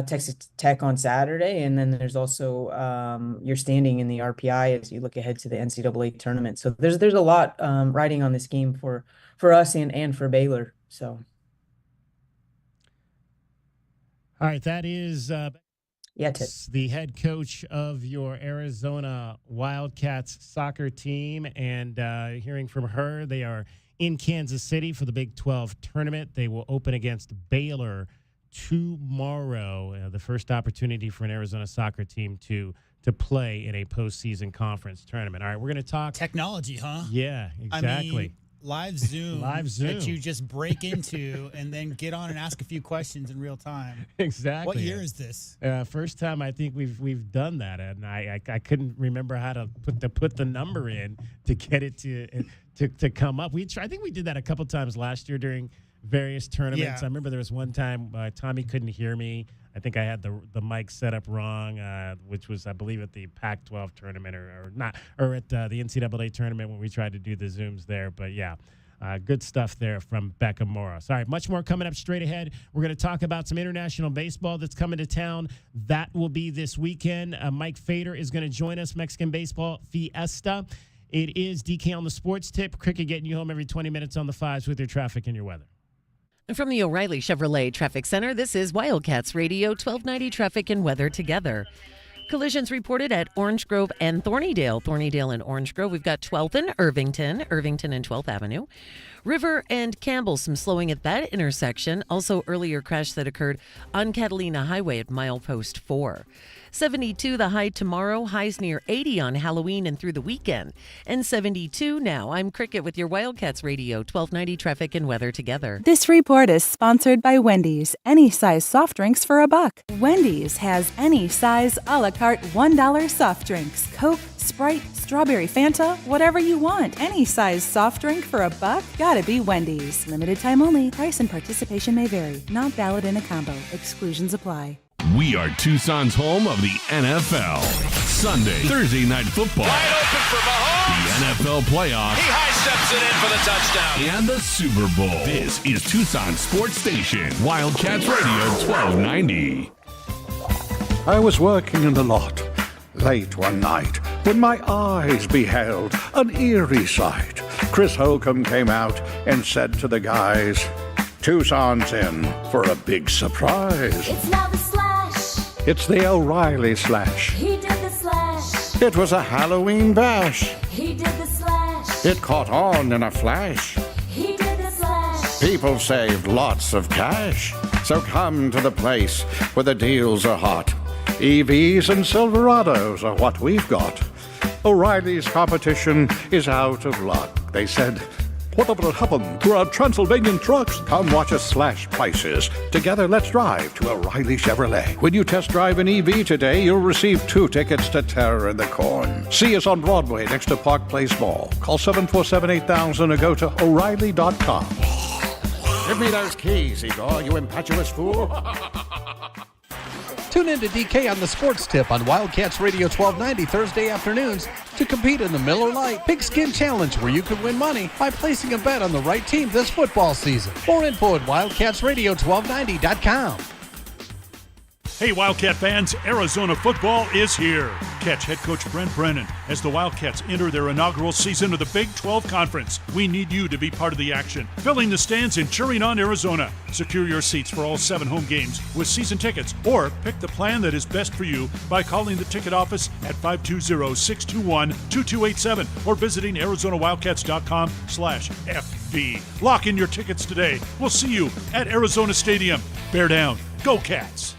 Texas Tech on Saturday, and then there's also your standing in the RPI as you look ahead to the NCAA tournament. So there's a lot riding on this game for us and for Baylor. So, all right, that is the head coach of your Arizona Wildcats soccer team, and hearing from her, they are in Kansas City for the Big 12 tournament. They will open against Baylor tomorrow, the first opportunity for an Arizona soccer team to play in a postseason conference tournament. All right, we're going to talk technology, huh? Yeah, exactly. I mean, live Zoom that you just break into and then get on and ask a few questions in real time. Exactly. What year is this? First time I think we've done that, and I couldn't remember how to put the number in to get it to come up. I think we did that a couple times last year during various tournaments. Yeah. I remember there was one time Tommy couldn't hear me. I think I had the mic set up wrong, which was, I believe, at the Pac-12 tournament or at the NCAA tournament when we tried to do the Zooms there. But yeah, good stuff there from Becca Morris. All right, much more coming up straight ahead. We're going to talk about some international baseball that's coming to town. That will be this weekend. Mike Fader is going to join us, Mexican Baseball Fiesta. It is DK on the Sports Tip. Cricket getting you home every 20 minutes on the fives with your traffic and your weather. From the O'Reilly Chevrolet Traffic Center, this is Wildcats Radio 1290 Traffic and Weather together. Collisions reported at Orange Grove and Thornydale and Orange Grove. We've got 12th and Irvington and 12th Avenue. River and Campbell, some slowing at that intersection. Also, earlier crash that occurred on Catalina Highway at milepost 4. 72 the high tomorrow, highs near 80 on Halloween and through the weekend. And 72 now. I'm Cricket with your Wildcats Radio 1290 Traffic and Weather together. This report is sponsored by Wendy's. Any size soft drinks for $1. Wendy's has any size a la carte $1 soft drinks. Coke, Sprite, strawberry Fanta, whatever you want. Any size soft drink for $1? Gotta be Wendy's. Limited time only. Price and participation may vary. Not valid in a combo. Exclusions apply. We are Tucson's home of the NFL. Sunday, Thursday Night Football. Wide open for Mahomes. The NFL playoffs. He high steps it in for the touchdown. And the Super Bowl. This is Tucson Sports Station, Wildcats Radio 1290. I was working in the lot late one night when my eyes beheld an eerie sight. Chris Holcomb came out and said to the guys, Tucson's in for a big surprise. It's now the slash. It's the O'Reilly slash. He did the slash. It was a Halloween bash. He did the slash. It caught on in a flash. He did the slash. People saved lots of cash. So come to the place where the deals are hot. EVs and Silverados are what we've got. O'Reilly's competition is out of luck. They said, whatever happened to our Transylvanian trucks? Come watch us slash prices. Together, let's drive to O'Reilly Chevrolet. When you test drive an EV today, you'll receive 2 tickets to Terror in the Corn. See us on Broadway next to Park Place Mall. Call 747-8000 or go to O'Reilly.com. Give me those keys, Igor, you impetuous fool. Tune in to DK on the Sports Tip on Wildcats Radio 1290 Thursday afternoons to compete in the Miller Lite Pigskin Challenge, where you can win money by placing a bet on the right team this football season. More info at wildcatsradio1290.com. Hey, Wildcat fans, Arizona football is here. Catch head coach Brent Brennan as the Wildcats enter their inaugural season of the Big 12 Conference. We need you to be part of the action, filling the stands and cheering on Arizona. Secure your seats for all 7 home games with season tickets, or pick the plan that is best for you by calling the ticket office at 520-621-2287 or visiting ArizonaWildcats.com/FB. Lock in your tickets today. We'll see you at Arizona Stadium. Bear down. Go Cats.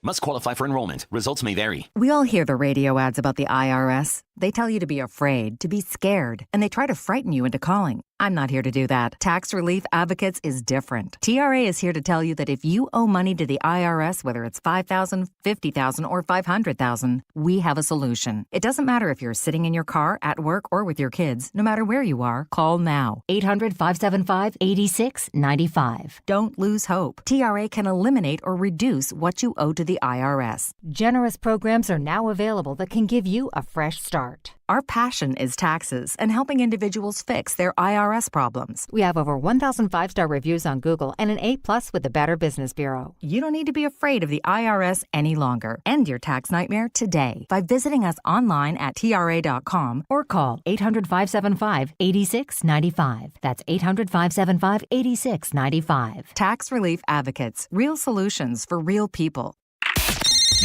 Must qualify for enrollment. Results may vary. We all hear the radio ads about the IRS. They tell you to be afraid, to be scared, and they try to frighten you into calling. I'm not here to do that. Tax Relief Advocates is different. TRA is here to tell you that if you owe money to the IRS, whether it's $5,000, $50,000, or $500,000, we have a solution. It doesn't matter if you're sitting in your car, at work, or with your kids. No matter where you are, call now. 800-575-8695. Don't lose hope. TRA can eliminate or reduce what you owe to the IRS. Generous programs are now available that can give you a fresh start. Our passion is taxes and helping individuals fix their IRS problems. We have over 1,000 5-star reviews on Google and an A+ with the Better Business Bureau. You don't need to be afraid of the IRS any longer. End your tax nightmare today by visiting us online at TRA.com or call 800-575-8695. That's 800-575-8695. Tax Relief Advocates. Real solutions for real people.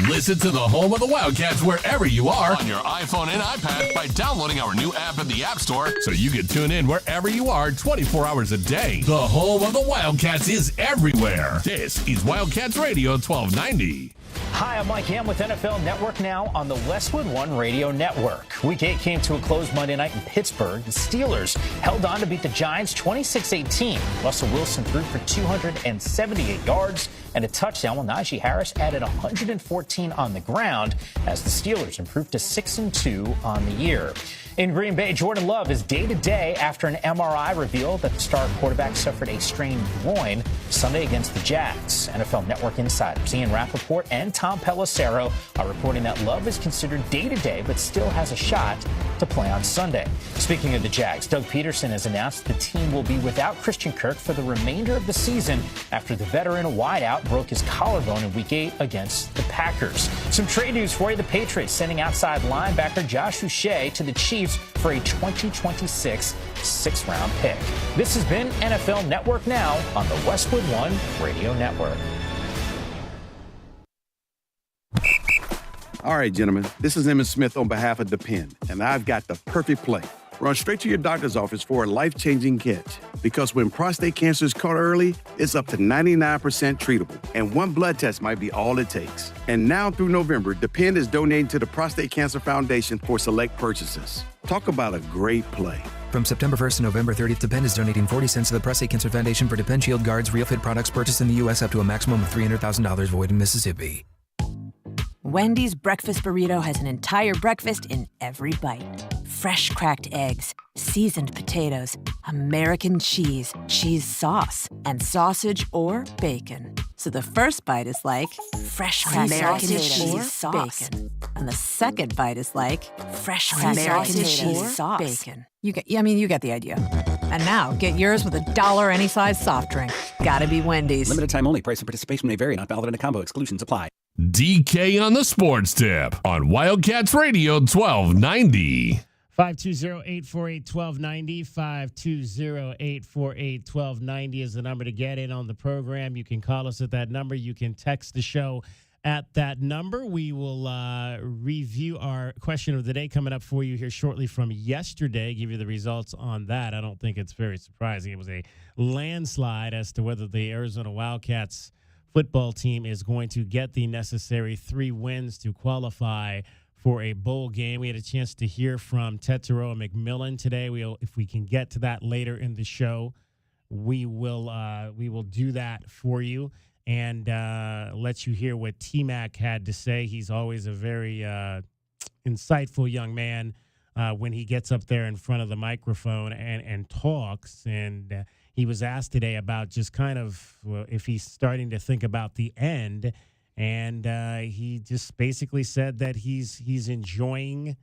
Listen to the home of the Wildcats wherever you are on your iPhone and iPad by downloading our new app in the App Store so you can tune in wherever you are 24 hours a day. The home of the Wildcats is everywhere. This is Wildcats Radio 1290. Hi, I'm Mike Ham with NFL Network Now on the Westwood One Radio Network. Week 8 came to a close Monday night in Pittsburgh. The Steelers held on to beat the Giants 26-18. Russell Wilson threw for 278 yards and a touchdown, while Najee Harris added 114 on the ground as the Steelers improved to 6-2 on the year. In Green Bay, Jordan Love is day-to-day after an MRI revealed that the star quarterback suffered a strained groin Sunday against the Jags. NFL Network insiders Ian Rappaport and Tom Pelissero are reporting that Love is considered day-to-day but still has a shot to play on Sunday. Speaking of the Jags, Doug Peterson has announced the team will be without Christian Kirk for the remainder of the season after the veteran wideout broke his collarbone in Week 8 against the Packers. Some trade news for you. The Patriots sending outside linebacker Josh Uche to the Chiefs for a 2026 6th-round pick. This has been NFL Network Now on the Westwood One Radio Network. All right, gentlemen, this is Emmett Smith on behalf of Depend, and I've got the perfect play. Run straight to your doctor's office for a life-changing catch. Because when prostate cancer is caught early, it's up to 99% treatable, and one blood test might be all it takes. And now through November, Depend is donating to the Prostate Cancer Foundation for select purchases. Talk about a great play. From September 1st to November 30th, Depend is donating 40 cents to the Prostate Cancer Foundation for Depend Shield Guards Real Fit products purchased in the U.S. up to a maximum of $300,000 void in Mississippi. Wendy's breakfast burrito has an entire breakfast in every bite. Fresh cracked eggs, seasoned potatoes, American cheese, cheese sauce, and sausage or bacon. So the first bite is like fresh cracked American cheese sauce. Bacon. And the second bite is like fresh cracked American cheese sauce. Bacon. You get the idea. And now, get yours with $1 any size soft drink. Gotta be Wendy's. Limited time only. Price and participation may vary. Not valid in a combo. Exclusions apply. DK on the Sports Tip on Wildcats Radio 1290. 520-848-1290, 520-848-1290 is the number to get in on the program. You can call us at that number. You can text the show at that number. We will review our question of the day coming up for you here shortly from yesterday, give you the results on that. I don't think it's very surprising. It was a landslide as to whether the Arizona Wildcats football team is going to get the necessary 3 wins to qualify for a bowl game. We had a chance to hear from Tetero McMillan today. If we can get to that later in the show, we will do that for you and let you hear what T-Mac had to say. He's always a very insightful young man when he gets up there in front of the microphone and talks. And he was asked today about just kind of if he's starting to think about the end. And he just basically said that he's enjoying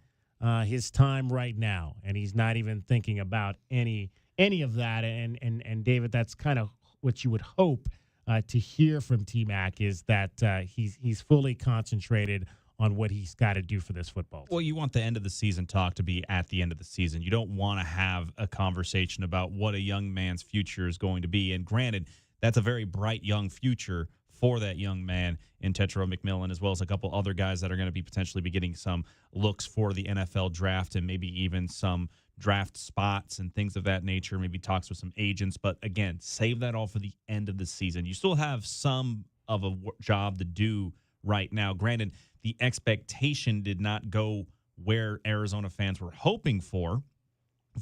his time right now, and he's not even thinking about any of that. And David, that's kind of what you would hope to hear from T-Mac, is that he's fully concentrated on what he's got to do for this football team. Well, you want the end of the season talk to be at the end of the season. You don't want to have a conversation about what a young man's future is going to be. And granted, that's a very bright young future for that young man in Tetero McMillan, as well as a couple other guys that are going to be potentially be getting some looks for the NFL draft and maybe even some draft spots and things of that nature, maybe talks with some agents. But again, save that all for the end of the season. You still have some of a job to do right now. Granted, the expectation did not go where Arizona fans were hoping for,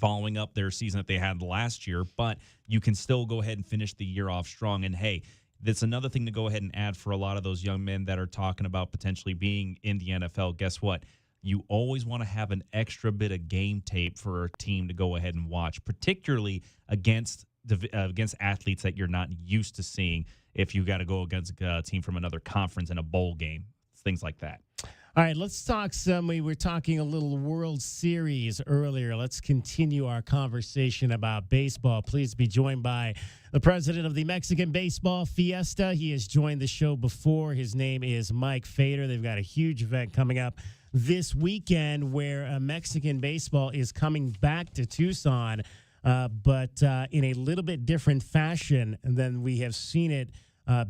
following up their season that they had last year, but you can still go ahead and finish the year off strong. And hey, that's another thing to go ahead and add for a lot of those young men that are talking about potentially being in the NFL. Guess what? You always want to have an extra bit of game tape for a team to go ahead and watch, particularly against athletes that you're not used to seeing if you got to go against a team from another conference in a bowl game, things like that. All right, let's talk some. We were talking a little World Series earlier. Let's continue our conversation about baseball. Please be joined by the president of the Mexican Baseball Fiesta. He has joined the show before. His name is Mike Fader. They've got a huge event coming up this weekend where Mexican baseball is coming back to Tucson, but in a little bit different fashion than we have seen it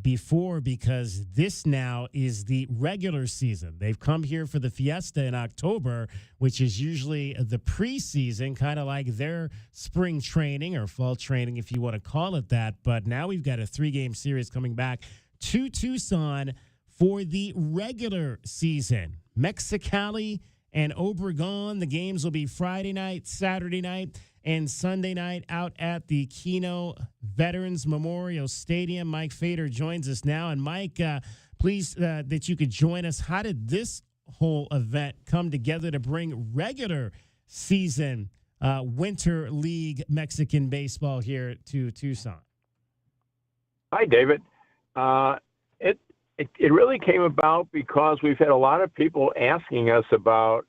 before, because this now is the regular season. They've come here for the Fiesta in October, which is usually the preseason, kind of like their spring training or fall training, if you want to call it that. But now we've got a 3-game series coming back to Tucson for the regular season. Mexicali and Obregon, the games will be Friday night, Saturday night, and Sunday night out at the Keno Veterans Memorial Stadium. Mike Fader joins us now. And Mike, please, that you could join us. How did this whole event come together to bring regular season Winter League Mexican baseball here to Tucson? Hi, David. It really came about because we've had a lot of people asking us about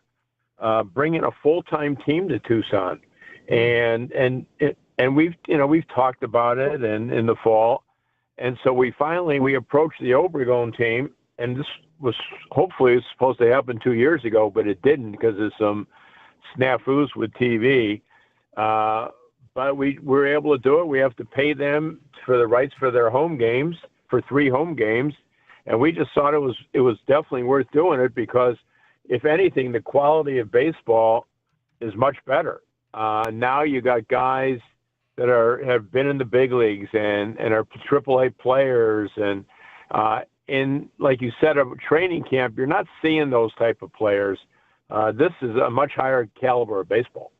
bringing a full-time team to Tucson. And we've talked about it in the fall, and so we approached the Obregon team, and this was hopefully supposed to happen 2 years ago, but it didn't because of some snafus with TV. But we were able to do it. We have to pay them for the rights for their home games, for 3 home games, and we just thought it was definitely worth doing it because, if anything, the quality of baseball is much better. Now you got guys that have been in the big leagues and are AAA players. And in, like you said, a training camp, you're not seeing those type of players. This is a much higher caliber of baseball.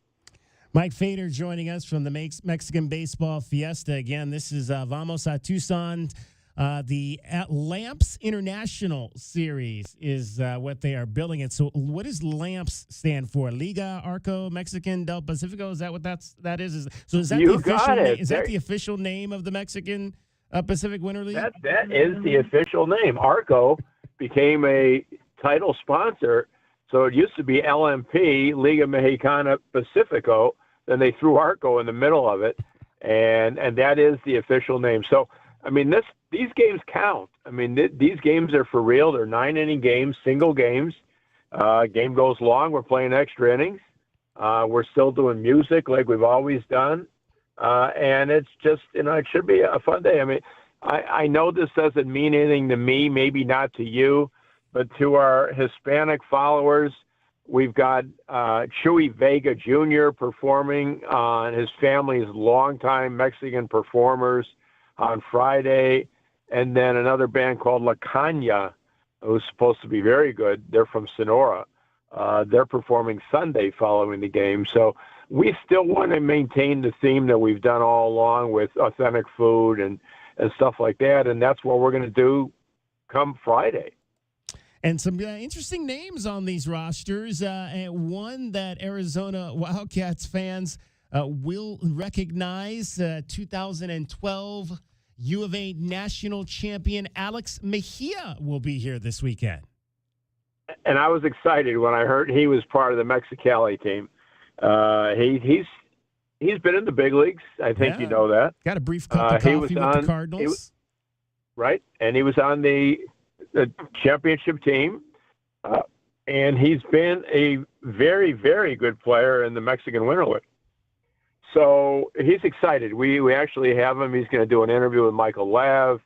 Mike Fader joining us from the Mexican Baseball Fiesta. Again, this is Vamos a Tucson. The Lamps International Series is what they are building it. So what does Lamps stand for? Liga Arco Mexican del Pacifico? Is that what that is? So is that You the official got name? it. Is that the official name of the Mexican Pacific Winter League? That is the official name. Arco became a title sponsor. So it used to be LMP, Liga Mexicana Pacifico. Then they threw Arco in the middle of it, and that is the official name. So, I mean, these games count. I mean, these games are for real. They're 9-inning games, single games. Game goes long. We're playing extra innings. We're still doing music like we've always done. And it's just, it should be a fun day. I mean, I know this doesn't mean anything to me, maybe not to you, but to our Hispanic followers, we've got Chuy Vega Jr. performing on his family's longtime Mexican performers on Friday, and then another band called La Caña, who's supposed to be very good. They're from Sonora. They're performing Sunday following the game. So we still want to maintain the theme that we've done all along with authentic food and stuff like that, and that's what we're going to do come Friday. And some interesting names on these rosters. And one that Arizona Wildcats fans will recognize, 2012 U of A national champion Alex Mejia will be here this weekend. And I was excited when I heard he was part of the Mexicali team. He's been in the big leagues. I think you know that. Got a brief cup of coffee with the Cardinals. Right, and he was on the championship team, and he's been a very, very good player in the Mexican Winter League. So he's excited. We actually have him. He's going to do an interview with Michael Lev.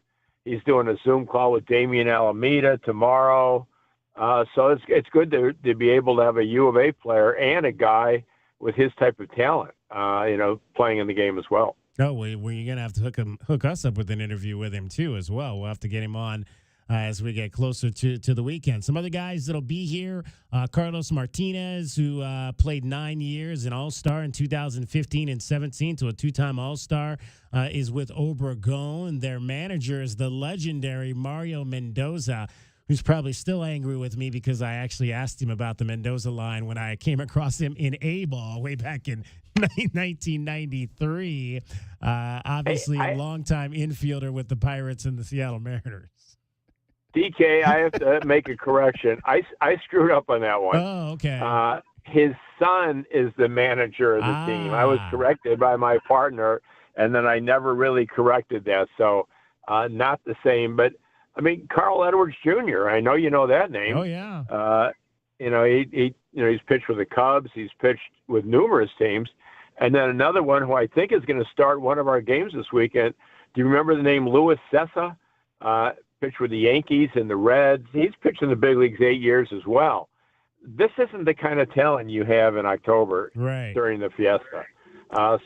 He's doing a Zoom call with Damian Alameda tomorrow. So it's good to be able to have a U of A player and a guy with his type of talent, playing in the game as well. Oh, well, you're going to have to hook us up with an interview with him, too, as well. We'll have to get him on as we get closer to the weekend. Some other guys that'll be here, Carlos Martinez, who played 9 years, an All-Star in 2015 and 17, to a two-time All-Star, is with Obregon. Their manager is the legendary Mario Mendoza, who's probably still angry with me because I actually asked him about the Mendoza line when I came across him in A-ball way back in 1993. Obviously, a longtime infielder with the Pirates and the Seattle Mariners. DK, I have to make a correction. I screwed up on that one. Oh, okay. His son is the manager of the team. I was corrected by my partner, and then I never really corrected that. So not the same. But, I mean, Carl Edwards Jr., I know you know that name. Oh, yeah. He's pitched with the Cubs. He's pitched with numerous teams. And then another one who I think is going to start one of our games this weekend. Do you remember the name Luis Cessa? Pitched with the Yankees and the Reds. He's pitched in the big leagues 8 years as well. This isn't the kind of talent you have in October during the Fiesta.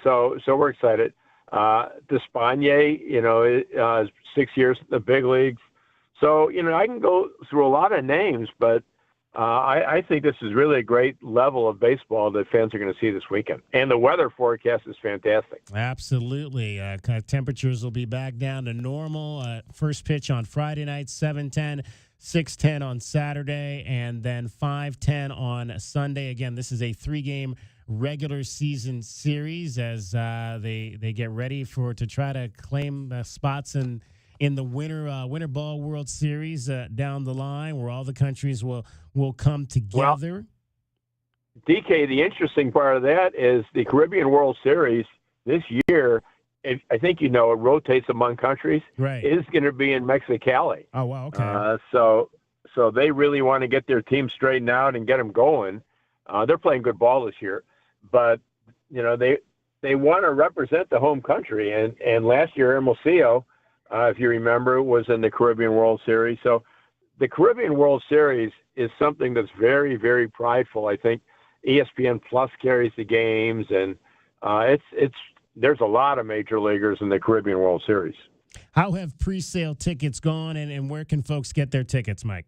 So we're excited. Despaigne, is 6 years in the big leagues. So, I can go through a lot of names, but I think this is really a great level of baseball that fans are going to see this weekend. And the weather forecast is fantastic. Absolutely. Temperatures will be back down to normal. First pitch on Friday night, 7:10, 6:10 on Saturday, and then 5:10 on Sunday. Again, this is a 3-game regular season series as they get ready to try to claim spots in the Winter Ball World Series down the line, where all the countries will come together. Well, DK, the interesting part of that is the Caribbean World Series this year, I think it rotates among countries, is going to be in Mexicali. Oh, wow, okay. So they really want to get their team straightened out and get them going. They're playing good ball this year, but, they want to represent the home country. And last year, Hermosillo, if you remember, was in the Caribbean World Series. So the Caribbean World Series is something that's very, very prideful. I think ESPN Plus carries the games, and there's a lot of major leaguers in the Caribbean World Series. How have pre-sale tickets gone, and where can folks get their tickets, Mike?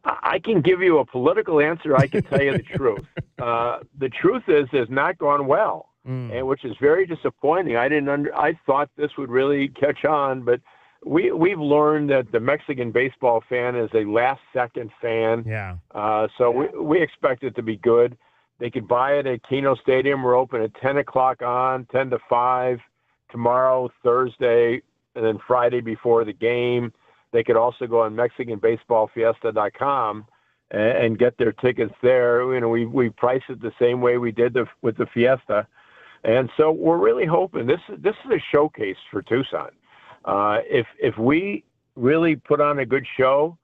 I can give you a political answer. I can tell you the truth. The truth is, it's not gone well. And which is very disappointing. I thought this would really catch on, but we've learned that the Mexican baseball fan is a last-second fan. Yeah. So we expect it to be good. They could buy it at Keno Stadium. We're open at 10 o'clock on, 10 to 5, tomorrow, Thursday, and then Friday before the game. They could also go on MexicanBaseballFiesta.com and get their tickets there. You know, we price it the same way we did with the Fiesta. And so we're really hoping this is a showcase for Tucson. If we really put on a good show,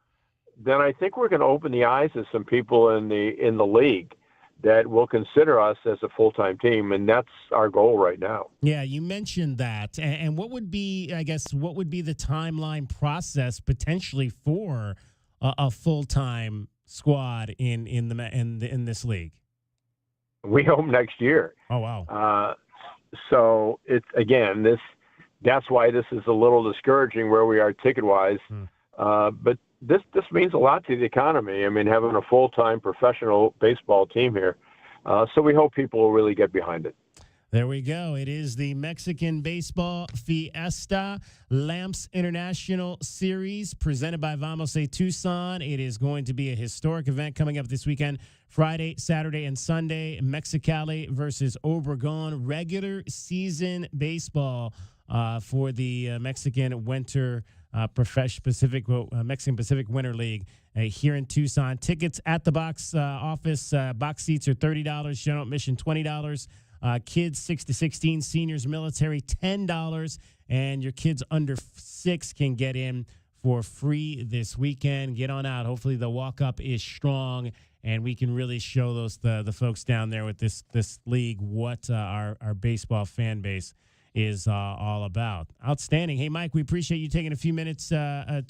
then I think we're going to open the eyes of some people in the league that will consider us as a full-time team, and that's our goal right now. Yeah, you mentioned that. And what would be, I guess, what would be the timeline process potentially for a full-time squad in this league? We hope next year. Oh, wow. So it's, again, that's why this is a little discouraging where we are ticket-wise. But this means a lot to the economy. I mean, having a full-time professional baseball team here. So we hope people will really get behind it. There we go. It is the Mexican Baseball Fiesta Lamps International Series presented by Vamos a Tucson. It is going to be a historic event coming up this weekend, Friday, Saturday, and Sunday. Mexicali versus Obregon. Regular season baseball for the Mexican Winter Mexican Pacific Winter League here in Tucson. Tickets at the box office. Box seats are $30. General admission $20. Kids 6 to 16, seniors, military $10, and your kids under 6 can get in for free this weekend. Get on out. Hopefully the walk-up is strong, and we can really show the folks down there with this league what our baseball fan base is all about. Outstanding. Hey, Mike, we appreciate you taking a few minutes to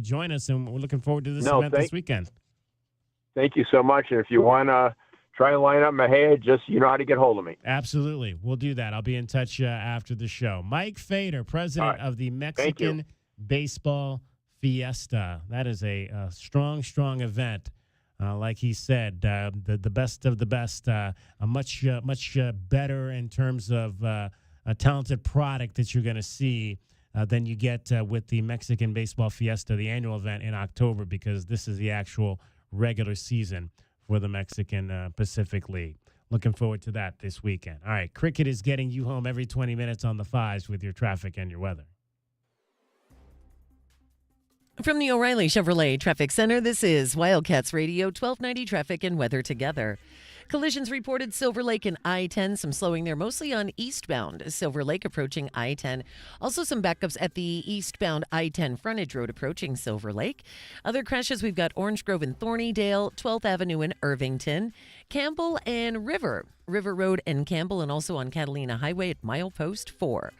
join us, and we're looking forward to this event this weekend. Thank you so much, and if you want to try and line up my head, just you know how to get hold of me. Absolutely. We'll do that. I'll be in touch after the show. Mike Fader, president of the Mexican Baseball Fiesta. That is a strong event. Like he said, the best of the best, a much better in terms of a talented product that you're going to see than you get with the Mexican Baseball Fiesta, the annual event in October, because this is the actual regular season for the Mexican Pacific League. Looking forward to that this weekend. All right, cricket is getting you home every 20 minutes on the fives with your traffic and your weather. From the O'Reilly Chevrolet Traffic Center, this is Wildcats Radio 1290 Traffic and Weather Together. Collisions reported Silver Lake and I-10, some slowing there, mostly on eastbound Silver Lake approaching I-10. Also some backups at the eastbound I-10 frontage road approaching Silver Lake. Other crashes, we've got Orange Grove and Thornydale, 12th Avenue in Irvington, Campbell and River Road and Campbell, and also on Catalina Highway at milepost 4.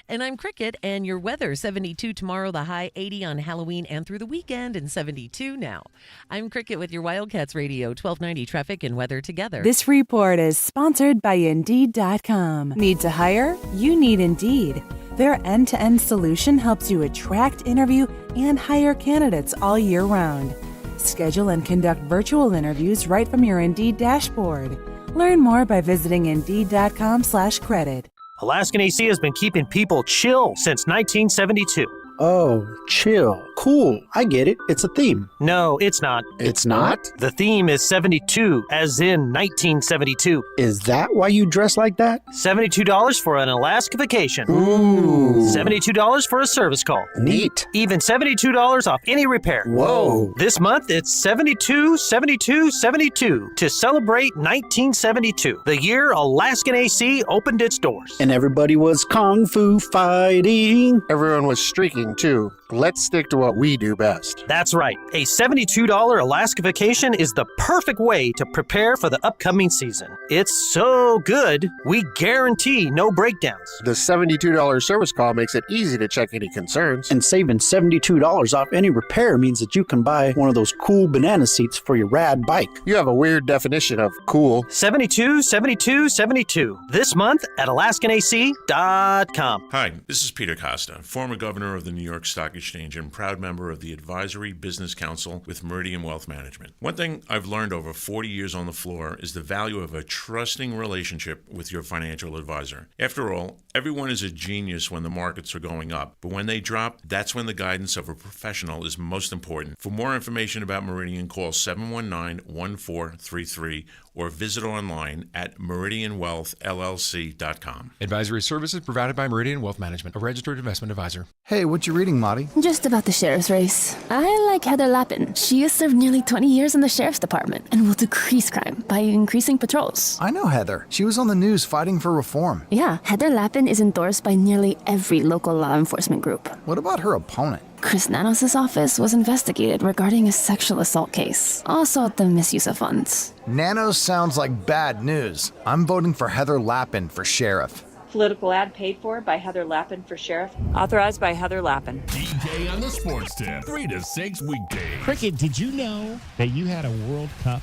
And I'm Cricket, and your weather, 72 tomorrow, the high 80 on Halloween and through the weekend, and 72 now. I'm Cricket with your Wildcats Radio 1290 Traffic and Weather Together. This report is sponsored by Indeed.com. Need to hire? You need Indeed. Their end-to-end solution helps you attract, interview, and hire candidates all year round. Schedule and conduct virtual interviews right from your Indeed dashboard. Learn more by visiting Indeed.com/credit. Alaskan AC has been keeping people chill since 1972. Oh, chill. Cool. I get it. It's a theme. No, it's not. It's not? The theme is 72, as in 1972. Is that why you dress like that? $72 for an Alaska vacation. Ooh. $72 for a service call. Neat. Even $72 off any repair. Whoa. This month, it's 72, 72, 72 to celebrate 1972, the year Alaskan AC opened its doors. And everybody was kung fu fighting. Everyone was streaking, too. Let's stick to what we do best. That's right. A $72 Alaska vacation is the perfect way to prepare for the upcoming season. It's so good, we guarantee no breakdowns. The $72 service call makes it easy to check any concerns. And saving $72 off any repair means that you can buy one of those cool banana seats for your rad bike. You have a weird definition of cool. 72, 72, 72. This month at AlaskanAC.com. Hi, this is Peter Costa, former governor of the New York Stock Exchange and proud proud member of the Advisory Business Council with Meridian Wealth Management. One thing I've learned over 40 years on the floor is the value of a trusting relationship with your financial advisor. After all, everyone is a genius when the markets are going up, but when they drop, that's when the guidance of a professional is most important. For more information about Meridian, call 719-1433 or visit online at meridianwealthllc.com. Advisory services provided by Meridian Wealth Management, a registered investment advisor. Hey, what you reading, Marty? Just about the sheriff's race. I like Heather Lappin. She has served nearly 20 years in the sheriff's department and will decrease crime by increasing patrols. I know Heather. She was on the news fighting for reform. Yeah, Heather Lappin is endorsed by nearly every local law enforcement group. What about her opponent? Chris Nanos' office was investigated regarding a sexual assault case. Also the misuse of funds. Nanos sounds like bad news. I'm voting for Heather Lappin for sheriff. Political ad paid for by Heather Lappin for sheriff. Authorized by Heather Lappin. DK on the Sports Tip, 3 to 6 weekdays. Cricket, did you know that you had a World Cup?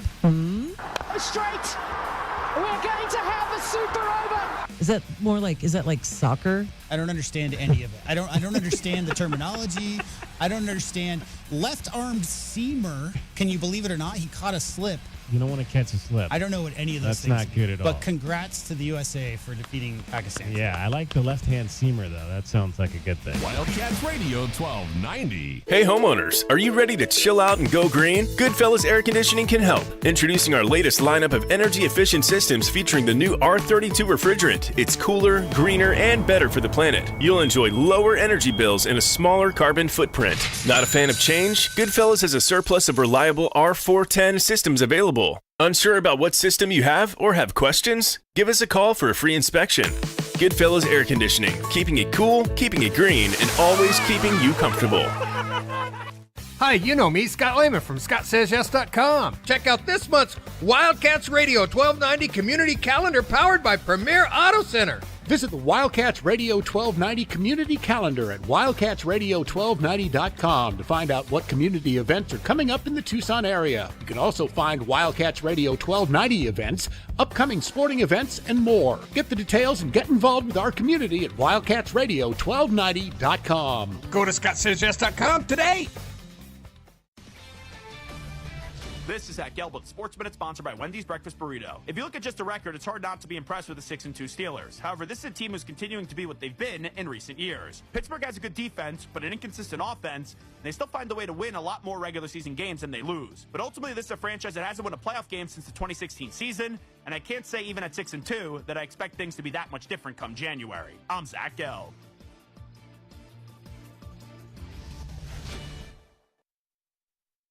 Straight! We're going to have a super over! Is that like soccer? I don't understand any of it. I don't understand the terminology. I don't understand left-armed seamer. Can you believe it or not? He caught a slip. You don't want to catch a slip. I don't know what any of those things things That's not good at all. But congrats to the USA for defeating Pakistan. Yeah, I like the left-hand seamer, though. That sounds like a good thing. Wildcats Radio 1290. Hey homeowners, are you ready to chill out and go green? Goodfellas Air Conditioning can help. Introducing our latest lineup of energy-efficient systems featuring the new R32 refrigerant. It's cooler, greener, and better for the planet. You'll enjoy lower energy bills and a smaller carbon footprint. Not a fan of change? Goodfellas has a surplus of reliable R410 systems available. Unsure about what system you have or have questions? Give us a call for a free inspection. Goodfellas Air Conditioning, keeping it cool, keeping it green, and always keeping you comfortable. Hi, you know me, Scott Lehman from ScottSaysYes.com. Check out this month's Wildcats Radio 1290 Community Calendar powered by Premier Auto Center. Visit the Wildcats Radio 1290 Community Calendar at wildcatsradio1290.com to find out what community events are coming up in the Tucson area. You can also find Wildcats Radio 1290 events, upcoming sporting events, and more. Get the details and get involved with our community at wildcatsradio1290.com. Go to ScottSaysYes.com today. This is Zach Gelb with Sports Minute, sponsored by Wendy's Breakfast Burrito. If you look at just the record, it's hard not to be impressed with the 6-2 Steelers. However, this is a team who's continuing to be what they've been in recent years. Pittsburgh has a good defense, but an inconsistent offense, and they still find a way to win a lot more regular season games than they lose. But ultimately, this is a franchise that hasn't won a playoff game since the 2016 season, and I can't say even at 6-2 that I expect things to be that much different come January. I'm Zach Gelb.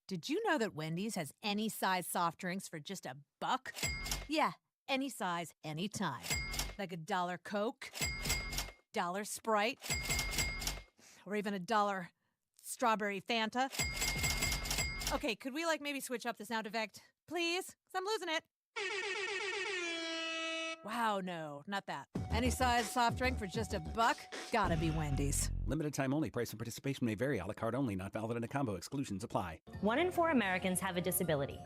Did you know that Wendy's has any size soft drinks for just $1? Yeah, any size, anytime. Like $1 Coke, $1 Sprite, or even $1 strawberry Fanta. Okay, could we maybe switch up the sound effect, please? 'Cause I'm losing it. Wow, no, not that. Any size soft drink for just $1? Gotta be Wendy's. Limited time only. Price and participation may vary. A la carte only. Not valid in a combo. Exclusions apply. 1 in 4 Americans have a disability.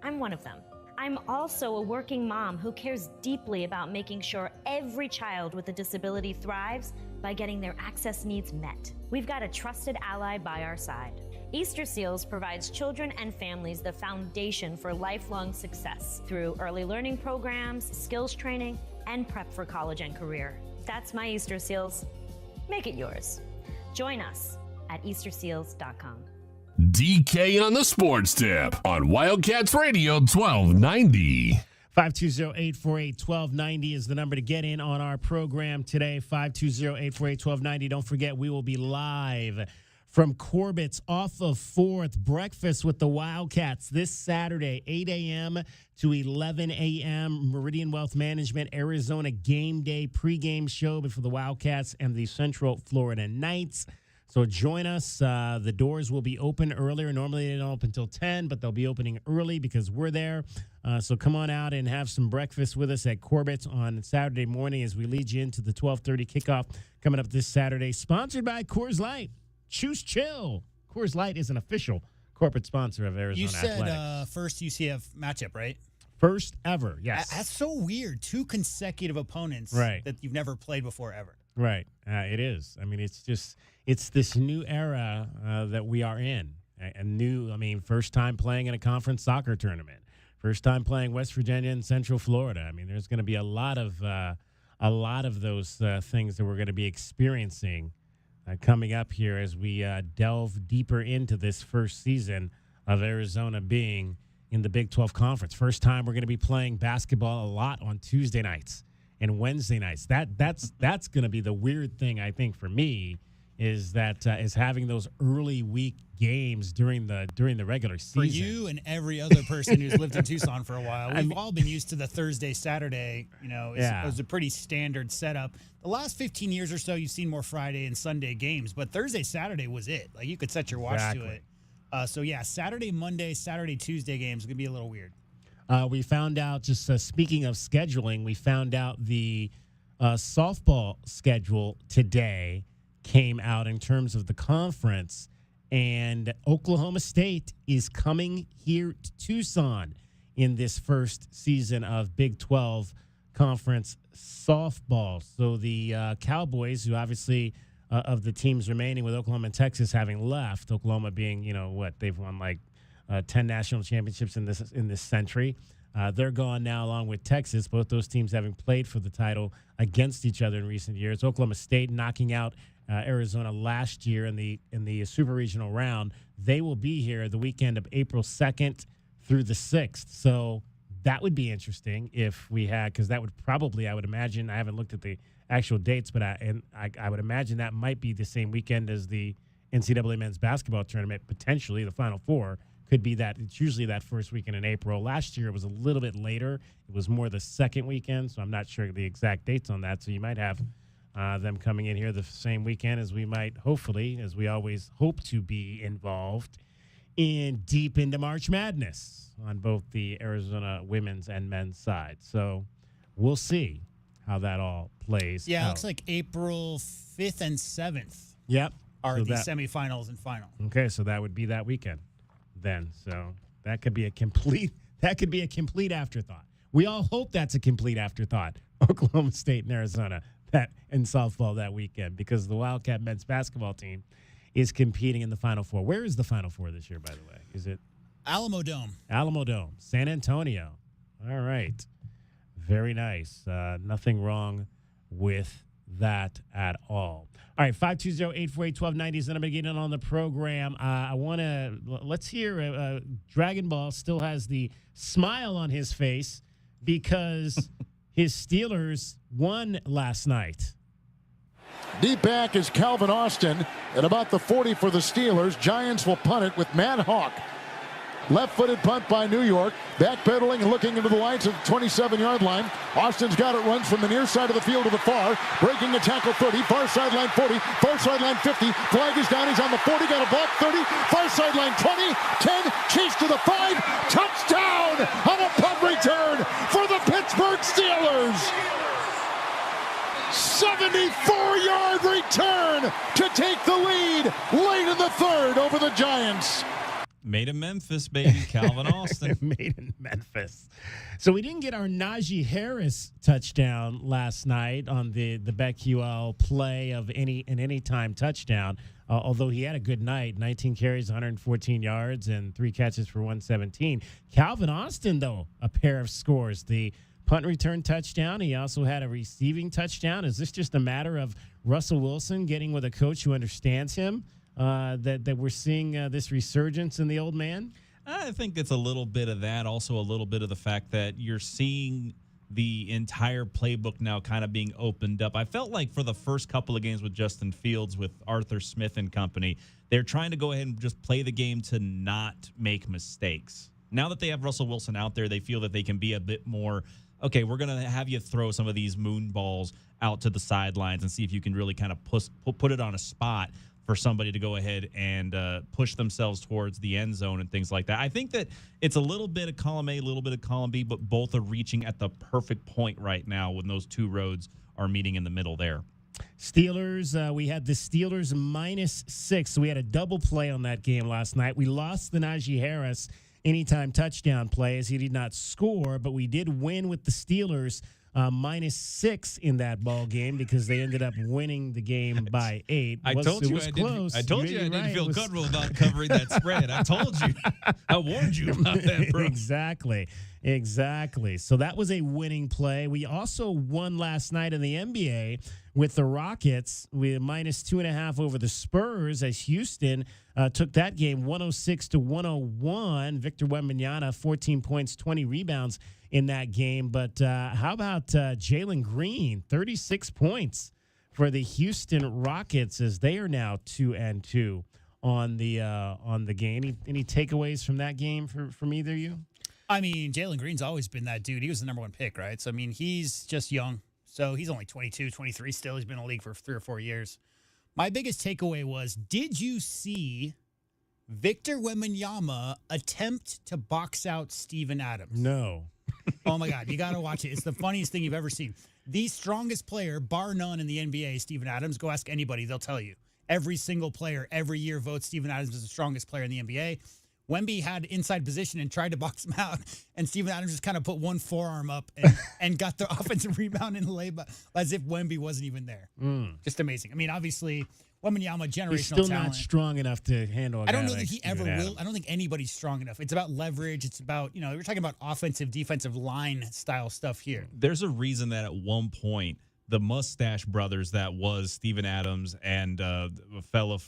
I'm one of them. I'm also a working mom who cares deeply about making sure every child with a disability thrives by getting their access needs met. We've got a trusted ally by our side. Easter Seals provides children and families the foundation for lifelong success through early learning programs, skills training, and prep for college and career. That's my Easter Seals. Make it yours. Join us at easterseals.com. DK on the Sports Tip on Wildcats Radio 1290. 520-848-1290 is the number to get in on our program today. 520-848-1290. Don't forget, we will be live from Corbett's off of 4th, breakfast with the Wildcats this Saturday, 8 a.m. to 11 a.m. Meridian Wealth Management, Arizona game day pregame show before the Wildcats and the Central Florida Knights. So join us. The doors will be open earlier. Normally they don't open until 10, but they'll be opening early because we're there. So come on out and have some breakfast with us at Corbett's on Saturday morning as we lead you into the 12:30 kickoff coming up this Saturday. Sponsored by Coors Light. Choose chill. Coors Light is an official corporate sponsor of Arizona Athletics. You said first UCF matchup, right? First ever, yes. That's so weird. 2 consecutive opponents right. that you've never played before ever. Right. It is. I mean, it's this new era that we are in. First time playing in a conference soccer tournament. First time playing West Virginia and Central Florida. I mean, there's going to be a lot of those things that we're going to be experiencing coming up here as we delve deeper into this first season of Arizona being in the Big 12 Conference. First time we're going to be playing basketball a lot on Tuesday nights and Wednesday nights. That's going to be the weird thing, I think, for me, is having those early week games during the regular season. For you and every other person who's lived in Tucson for a while, we've all been used to the Thursday, Saturday. It was a pretty standard setup. The last 15 years or so, you've seen more Friday and Sunday games, but Thursday, Saturday was it. Like, you could set your watch to it. Saturday, Monday, Saturday, Tuesday games are going to be a little weird. We found out, just speaking of scheduling, we found out the softball schedule today came out in terms of the conference, and Oklahoma State is coming here to Tucson in this first season of Big 12 Conference softball. So the Cowboys, who obviously of the teams remaining with Oklahoma and Texas having left, Oklahoma being, they've won like 10 national championships in this century. They're gone now, along with Texas, both those teams having played for the title against each other in recent years. Oklahoma State knocking out Arizona last year in the Super Regional round. They will be here the weekend of April 2nd through the 6th. So that would be interesting if we had, because that would probably, I would imagine, I haven't looked at the actual dates, but I would imagine that might be the same weekend as the NCAA men's basketball tournament. Potentially the Final Four could be that. It's usually that first weekend in April. Last year it was a little bit later. It was more the second weekend, so I'm not sure the exact dates on that. So you might have them coming in here the same weekend as we might, hopefully, as we always hope to be involved in deep into March Madness on both the Arizona women's and men's side. So we'll see how that all plays out. It looks like April 5th and 7th are the semifinals and final. Okay, so that would be that weekend then. So that could be a complete afterthought. We all hope that's a complete afterthought. Oklahoma State and Arizona in softball that weekend, because the Wildcat men's basketball team is competing in the Final Four. Where is the Final Four this year, by the way? Is it Alamo Dome? Alamo Dome, San Antonio. All right. Very nice. Nothing wrong with that at all. All right, 520-848-1290 is the number to get in on the program. Let's hear Dragon Ball still has the smile on his face because his Steelers won last night. Deep back is Calvin Austin at about the 40 for the Steelers. Giants will punt it with Matt Hawk. Left-footed punt by New York. Backpedaling and looking into the lights at the 27-yard line. Austin's got it, runs from the near side of the field to the far. Breaking a tackle 30, far sideline 40, far sideline 50. Flag is down, he's on the 40, got a block 30, far sideline 20, 10, chase to the 5. Touchdown on a punt return for the Pittsburgh Steelers. 74-yard return to take the lead late in the third over the Giants. Made in Memphis, baby. Calvin Austin. Made in Memphis. So we didn't get our Najee Harris touchdown last night on the BetQL play of an anytime touchdown, although he had a good night. 19 carries, 114 yards, and 3 catches for 117. Calvin Austin, though, a pair of scores. The punt return touchdown. He also had a receiving touchdown. Is this just a matter of Russell Wilson getting with a coach who understands him? That we're seeing this resurgence in the old man? I think it's a little bit of that. Also a little bit of the fact that you're seeing the entire playbook now kind of being opened up. I felt like for the first couple of games with Justin Fields, with Arthur Smith and company, they're trying to go ahead and just play the game to not make mistakes. Now that they have Russell Wilson out there, they feel that they can be a bit more, okay, we're going to have you throw some of these moon balls out to the sidelines and see if you can really kind of put it on a spot for somebody to go ahead and push themselves towards the end zone and things like that. I think that it's a little bit of column A, a little bit of column B, but both are reaching at the perfect point right now when those two roads are meeting in the middle there. Steelers, we had the Steelers -6, so we had a double play on that game last night. We lost the Najee Harris anytime touchdown play as he did not score, but we did win with the Steelers -6 in that ball game because they ended up winning the game by 8. I told you I didn't feel comfortable about covering that spread. I told you. I warned you about that, bro. Exactly. So that was a winning play. We also won last night in the NBA with the Rockets. We had -2.5 over the Spurs as Houston took that game 106-101. Victor Wembanyama, 14 points, 20 rebounds in that game. But how about Jalen Green, 36 points for the Houston Rockets as they are now 2-2 on the game. Any takeaways from that game from either of you? I mean, Jalen Green's always been that dude. He was the number 1 pick, right? So, I mean, he's just young. So he's only 22, 23 still. He's been in the league for 3 or 4 years. My biggest takeaway was, did you see Victor Wembanyama attempt to box out Steven Adams? No. Oh, my God. You got to watch it. It's the funniest thing you've ever seen. The strongest player, bar none, in the NBA, Steven Adams. Go ask anybody. They'll tell you. Every single player every year votes Steven Adams as the strongest player in the NBA. Wemby had inside position and tried to box him out, and Steven Adams just kind of put one forearm up and got the offensive rebound and layup as if Wemby wasn't even there. Just amazing. I mean, obviously, Wembanyama, generational He's still talent. not strong enough to handle a guy I don't know like that he Steven ever Adams. will. I don't think anybody's strong enough. It's about leverage. It's about, we're talking about offensive, defensive line style stuff here. There's a reason that at one point, the Mustache Brothers, that was Steven Adams and a fellow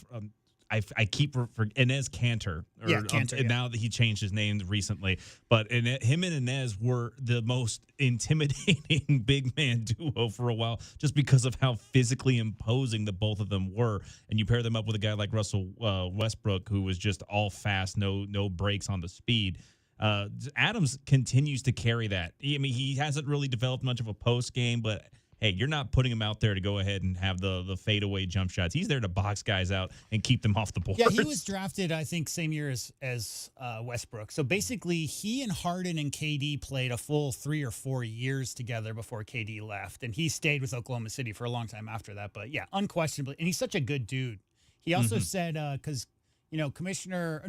I keep Inez Cantor. Cantor. Now that he changed his name recently, but him and Inez were the most intimidating big man duo for a while, just because of how physically imposing the both of them were. And you pair them up with a guy like Russell Westbrook, who was just all fast, no breaks on the speed. Adams continues to carry that. I mean, he hasn't really developed much of a post game, but hey, you're not putting him out there to go ahead and have the fadeaway jump shots. He's there to box guys out and keep them off the board. Yeah, he was drafted, I think, same year as Westbrook. So basically, he and Harden and KD played a full 3 or 4 years together before KD left. And he stayed with Oklahoma City for a long time after that. But yeah, unquestionably. And he's such a good dude. He also said, because, not Commissioner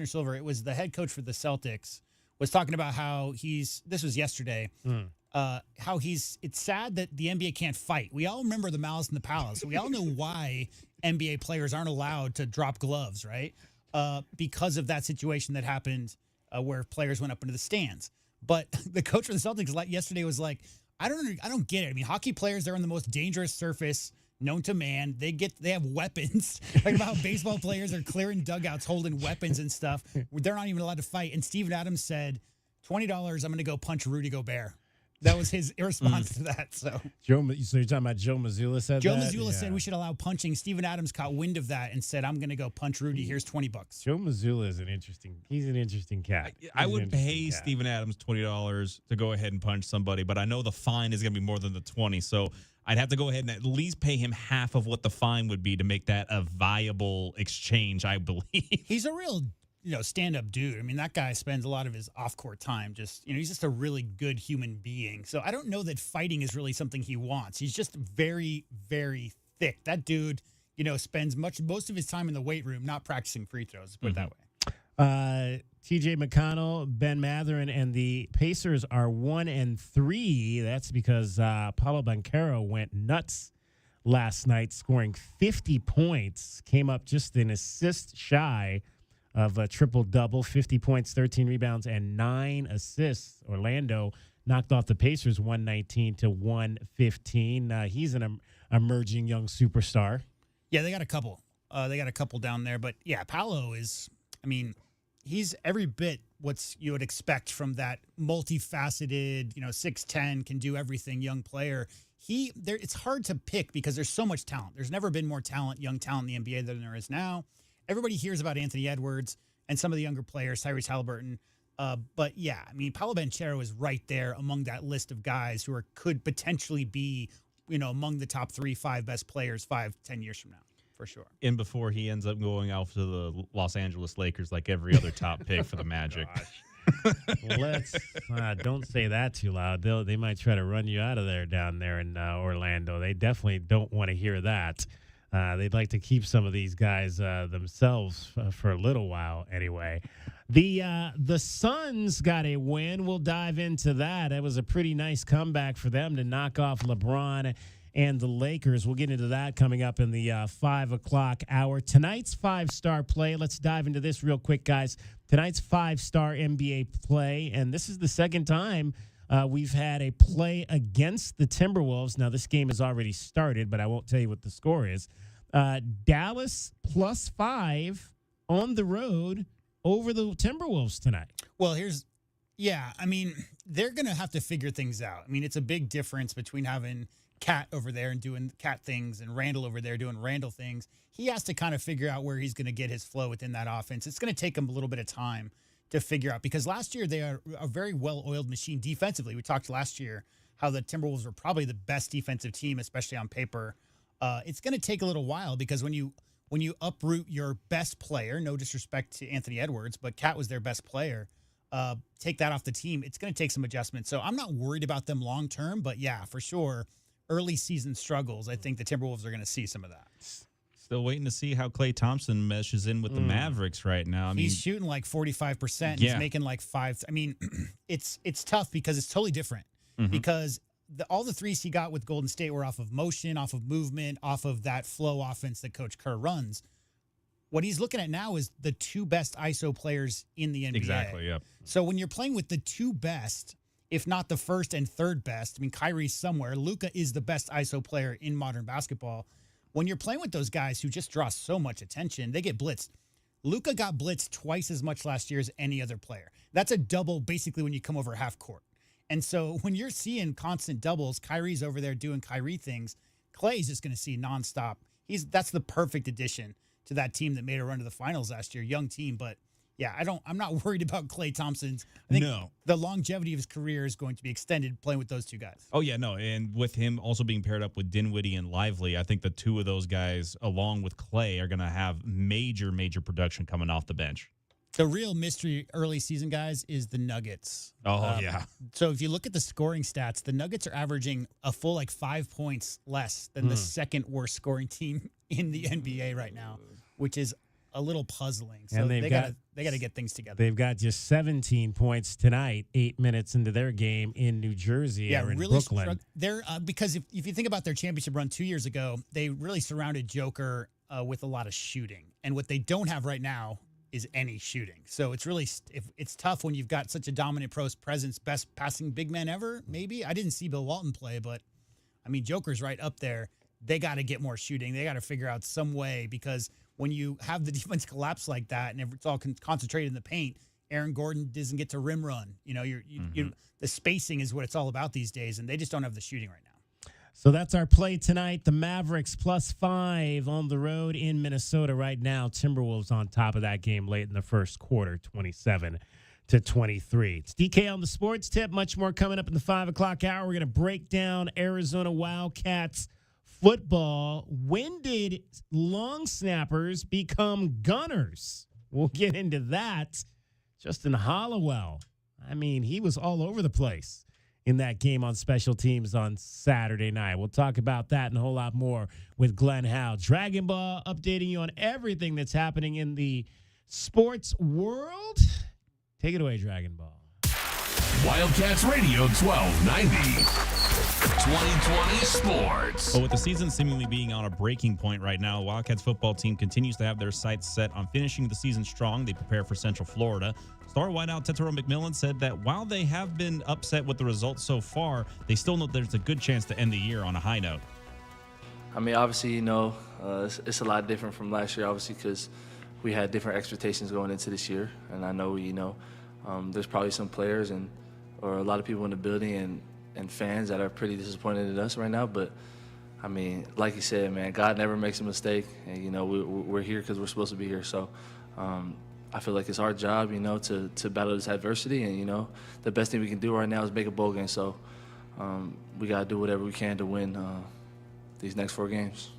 Silver, it was the head coach for the Celtics, was talking about how this was yesterday, it's sad that the NBA can't fight. We all remember the Malice in the Palace. We all know why NBA players aren't allowed to drop gloves, right? Because of that situation that happened where players went up into the stands. But the coach for the Celtics yesterday was like, I don't get it. I mean, hockey players, they're on the most dangerous surface known to man. They have weapons. Like about how baseball players are clearing dugouts holding weapons and stuff. They're not even allowed to fight. And Steven Adams said, $20, I'm going to go punch Rudy Gobert. That was his response to that. So you're talking about Joe Mazzulla said Joe that? Mazzulla said we should allow punching. Steven Adams caught wind of that and said, I'm going to go punch Rudy. Here's $20. Joe Mazzulla is an interesting cat. I would pay Steven Adams $20 to go ahead and punch somebody, but I know the fine is going to be more than the 20. So I'd have to go ahead and at least pay him half of what the fine would be to make that a viable exchange, I believe. He's a real stand-up dude. I mean, that guy spends a lot of his off-court time he's just a really good human being. So I don't know that fighting is really something he wants. He's just very, very thick. That dude, spends most of his time in the weight room, not practicing free throws, put it that way. TJ McConnell, Ben Mathurin, and the Pacers are 1-3. That's because Paolo Banchero went nuts last night, scoring 50 points. Came up just an assist shy of a triple-double, 50 points, 13 rebounds, and 9 assists. Orlando knocked off the Pacers 119-115. He's an emerging young superstar. Yeah, they got a couple. Down there. But, yeah, Paolo is, he's every bit what you would expect from that multifaceted, 6'10", can do everything young player. It's hard to pick because there's so much talent. There's never been more young talent in the NBA than there is now. Everybody hears about Anthony Edwards and some of the younger players, Tyrese Halliburton. But, yeah, Paolo Banchero is right there among that list of guys who could potentially be, among the top 3-5 best players 5-10 years from now, for sure. And before he ends up going out to the Los Angeles Lakers like every other top pick for the Magic. Let's don't say that too loud. They might try to run you out of there down there in Orlando. They definitely don't want to hear that. They'd like to keep some of these guys themselves for a little while anyway. The Suns got a win. We'll dive into that. It was a pretty nice comeback for them to knock off LeBron and the Lakers. We'll get into that coming up in the 5 o'clock hour. Tonight's 5-star play. Let's dive into this real quick, guys. Tonight's 5-star NBA play, and this is the second time we've had a play against the Timberwolves. Now, this game has already started, but I won't tell you what the score is. Dallas +5 on the road over the Timberwolves tonight. Well, I mean, they're going to have to figure things out. I mean, it's a big difference between having Cat over there and doing Cat things and Randall over there doing Randall things. He has to kind of figure out where he's going to get his flow within that offense. It's going to take him a little bit of time to figure out, because last year they are a very well-oiled machine defensively. We talked last year how the Timberwolves were probably the best defensive team, especially on paper. It's going to take a little while, because when you uproot your best player, no disrespect to Anthony Edwards, but Cat was their best player, take that off the team, it's going to take some adjustments. So I'm not worried about them long-term, but yeah, for sure, early season struggles, I think the Timberwolves are going to see some of that. Still waiting to see how Klay Thompson meshes in with the Mavericks right now. He's shooting like 45%. He's making like 5. I mean, it's tough because it's totally different. Because all the threes he got with Golden State were off of motion, off of movement, off of that flow offense that Coach Kerr runs. What he's looking at now is the 2 best ISO players in the NBA. Exactly, yep. So when you're playing with the 2 best, if not the first and third best, I mean, Kyrie's somewhere. Luka is the best ISO player in modern basketball. When you're playing with those guys who just draw so much attention, they get blitzed. Luka got blitzed twice as much last year as any other player. That's a double basically when you come over half court. And so when you're seeing constant doubles, Kyrie's over there doing Kyrie things, Klay's just going to see nonstop. That's the perfect addition to that team that made a run to the finals last year. Young team, but yeah, I'm not worried about Klay Thompson's. I think the longevity of his career is going to be extended playing with those 2 guys. Oh, yeah, no. And with him also being paired up with Dinwiddie and Lively, I think the 2 of those guys, along with Klay, are going to have major, major production coming off the bench. The real mystery early season, guys, is the Nuggets. Oh, yeah. So if you look at the scoring stats, the Nuggets are averaging a full 5 points less than the second worst scoring team in the NBA right now, which is a little puzzling. So they got to get things together. They've got just 17 points tonight, 8 minutes into their game in New Jersey or in Brooklyn. They're because if you think about their championship run 2 years ago, they really surrounded Joker with a lot of shooting. And what they don't have right now is any shooting. So it's really it's tough when you've got such a dominant post presence, best passing big man ever, maybe. I didn't see Bill Walton play, but I mean, Joker's right up there. They got to get more shooting. They got to figure out some way, because when you have the defense collapse like that and it's all concentrated in the paint, Aaron Gordon doesn't get to rim run. You know, the spacing is what it's all about these days, and they just don't have the shooting right now. So that's our play tonight. The Mavericks +5 on the road in Minnesota right now. Timberwolves on top of that game late in the first quarter, 27-23. It's DK on the sports tip. Much more coming up in the 5 o'clock hour. We're going to break down Arizona Wildcats football. When did long snappers become gunners? We'll get into that. Justin Hollowell, I mean, he was all over the place in that game on special teams on Saturday night. We'll talk about that and a whole lot more with Glenn Howe. Dragon Ball updating you on everything that's happening in the sports world. Take it away, Dragon Ball. Wildcats Radio 1290. 2020 Sports. Well, with the season seemingly being on a breaking point right now, the Wildcats football team continues to have their sights set on finishing the season strong. They prepare for Central Florida. Star wideout Tetero McMillan said that while they have been upset with the results so far, they still know there's a good chance to end the year on a high note. I mean, obviously, it's a lot different from last year, obviously, because we had different expectations going into this year. And I know, there's probably some players or a lot of people in the building and fans that are pretty disappointed in us right now. But, I mean, like you said, man, God never makes a mistake. And, we're here because we're supposed to be here. So I feel like it's our job, to battle this adversity. And, the best thing we can do right now is make a bowl game. So we got to do whatever we can to win these next 4 games.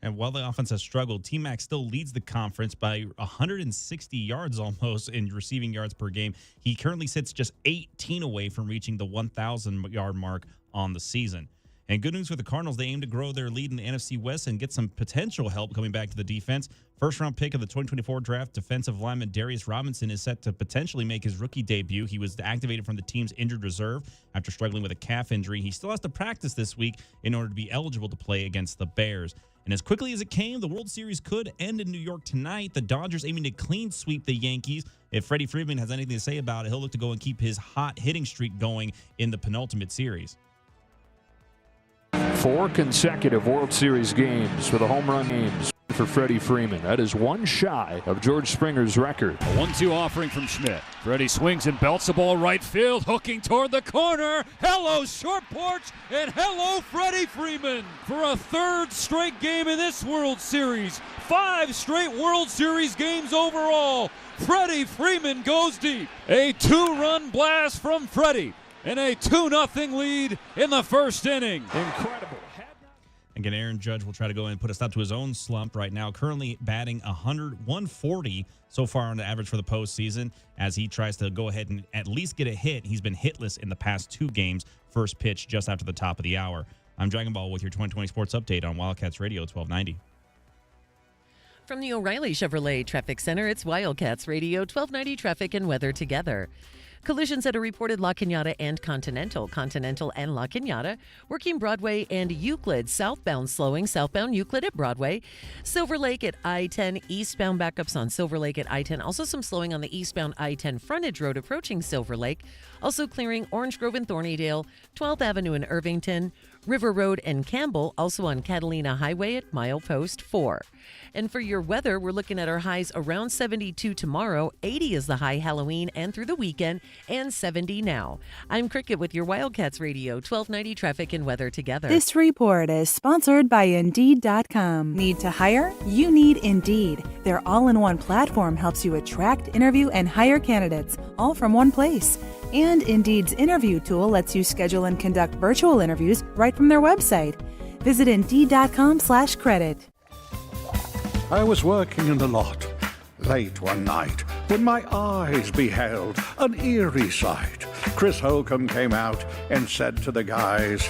And while the offense has struggled, T-Mac still leads the conference by 160 yards almost in receiving yards per game. He currently sits just 18 away from reaching the 1,000-yard mark on the season. And good news for the Cardinals, they aim to grow their lead in the NFC West and get some potential help coming back to the defense. First-round pick of the 2024 draft, defensive lineman Darius Robinson is set to potentially make his rookie debut. He was activated from the team's injured reserve after struggling with a calf injury. He still has to practice this week in order to be eligible to play against the Bears. And as quickly as it came, the World Series could end in New York tonight. The Dodgers aiming to clean sweep the Yankees. If Freddie Freeman has anything to say about it, he'll look to go and keep his hot hitting streak going in the penultimate series. 4 consecutive World Series games with a home run games for Freddie Freeman. That is one shy of George Springer's record. A 1-2 offering from Schmidt. Freddie swings and belts the ball right field, hooking toward the corner. Hello, short porch, and hello, Freddie Freeman. For a third straight game in this World Series. 5 straight World Series games overall. Freddie Freeman goes deep. A 2-run blast from Freddie. And a 2-0 lead in the first inning. Incredible. Again, Aaron Judge will try to go and put a stop to his own slump right now. Currently batting 140 so far on the average for the postseason as he tries to go ahead and at least get a hit. He's been hitless in the past 2 games. First pitch just after the top of the hour. I'm Dragon Ball with your 2020 Sports Update on Wildcats Radio 1290. From the O'Reilly Chevrolet Traffic Center, it's Wildcats Radio 1290 Traffic and Weather together. Collisions at a reported La Cañada and Continental and La Cañada, working Broadway and Euclid, southbound slowing, southbound Euclid at Broadway, Silver Lake at I-10, eastbound backups on Silver Lake at I-10, also some slowing on the eastbound I-10 frontage road approaching Silver Lake, also clearing Orange Grove and Thornydale, 12th Avenue in Irvington, River Road and Campbell, also on Catalina Highway at milepost 4. And for your weather, we're looking at our highs around 72 tomorrow, 80 is the high Halloween and through the weekend, and 70 now. I'm Cricket with your Wildcats Radio 1290 Traffic and Weather together. This report is sponsored by Indeed.com. Need to hire? You need Indeed. Their all-in-one platform helps you attract, interview, and hire candidates, all from one place. And Indeed's interview tool lets you schedule and conduct virtual interviews right from their website. Visit Indeed.com/credit. I was working in the lot late one night when my eyes beheld an eerie sight. Chris Holcomb came out and said to the guys,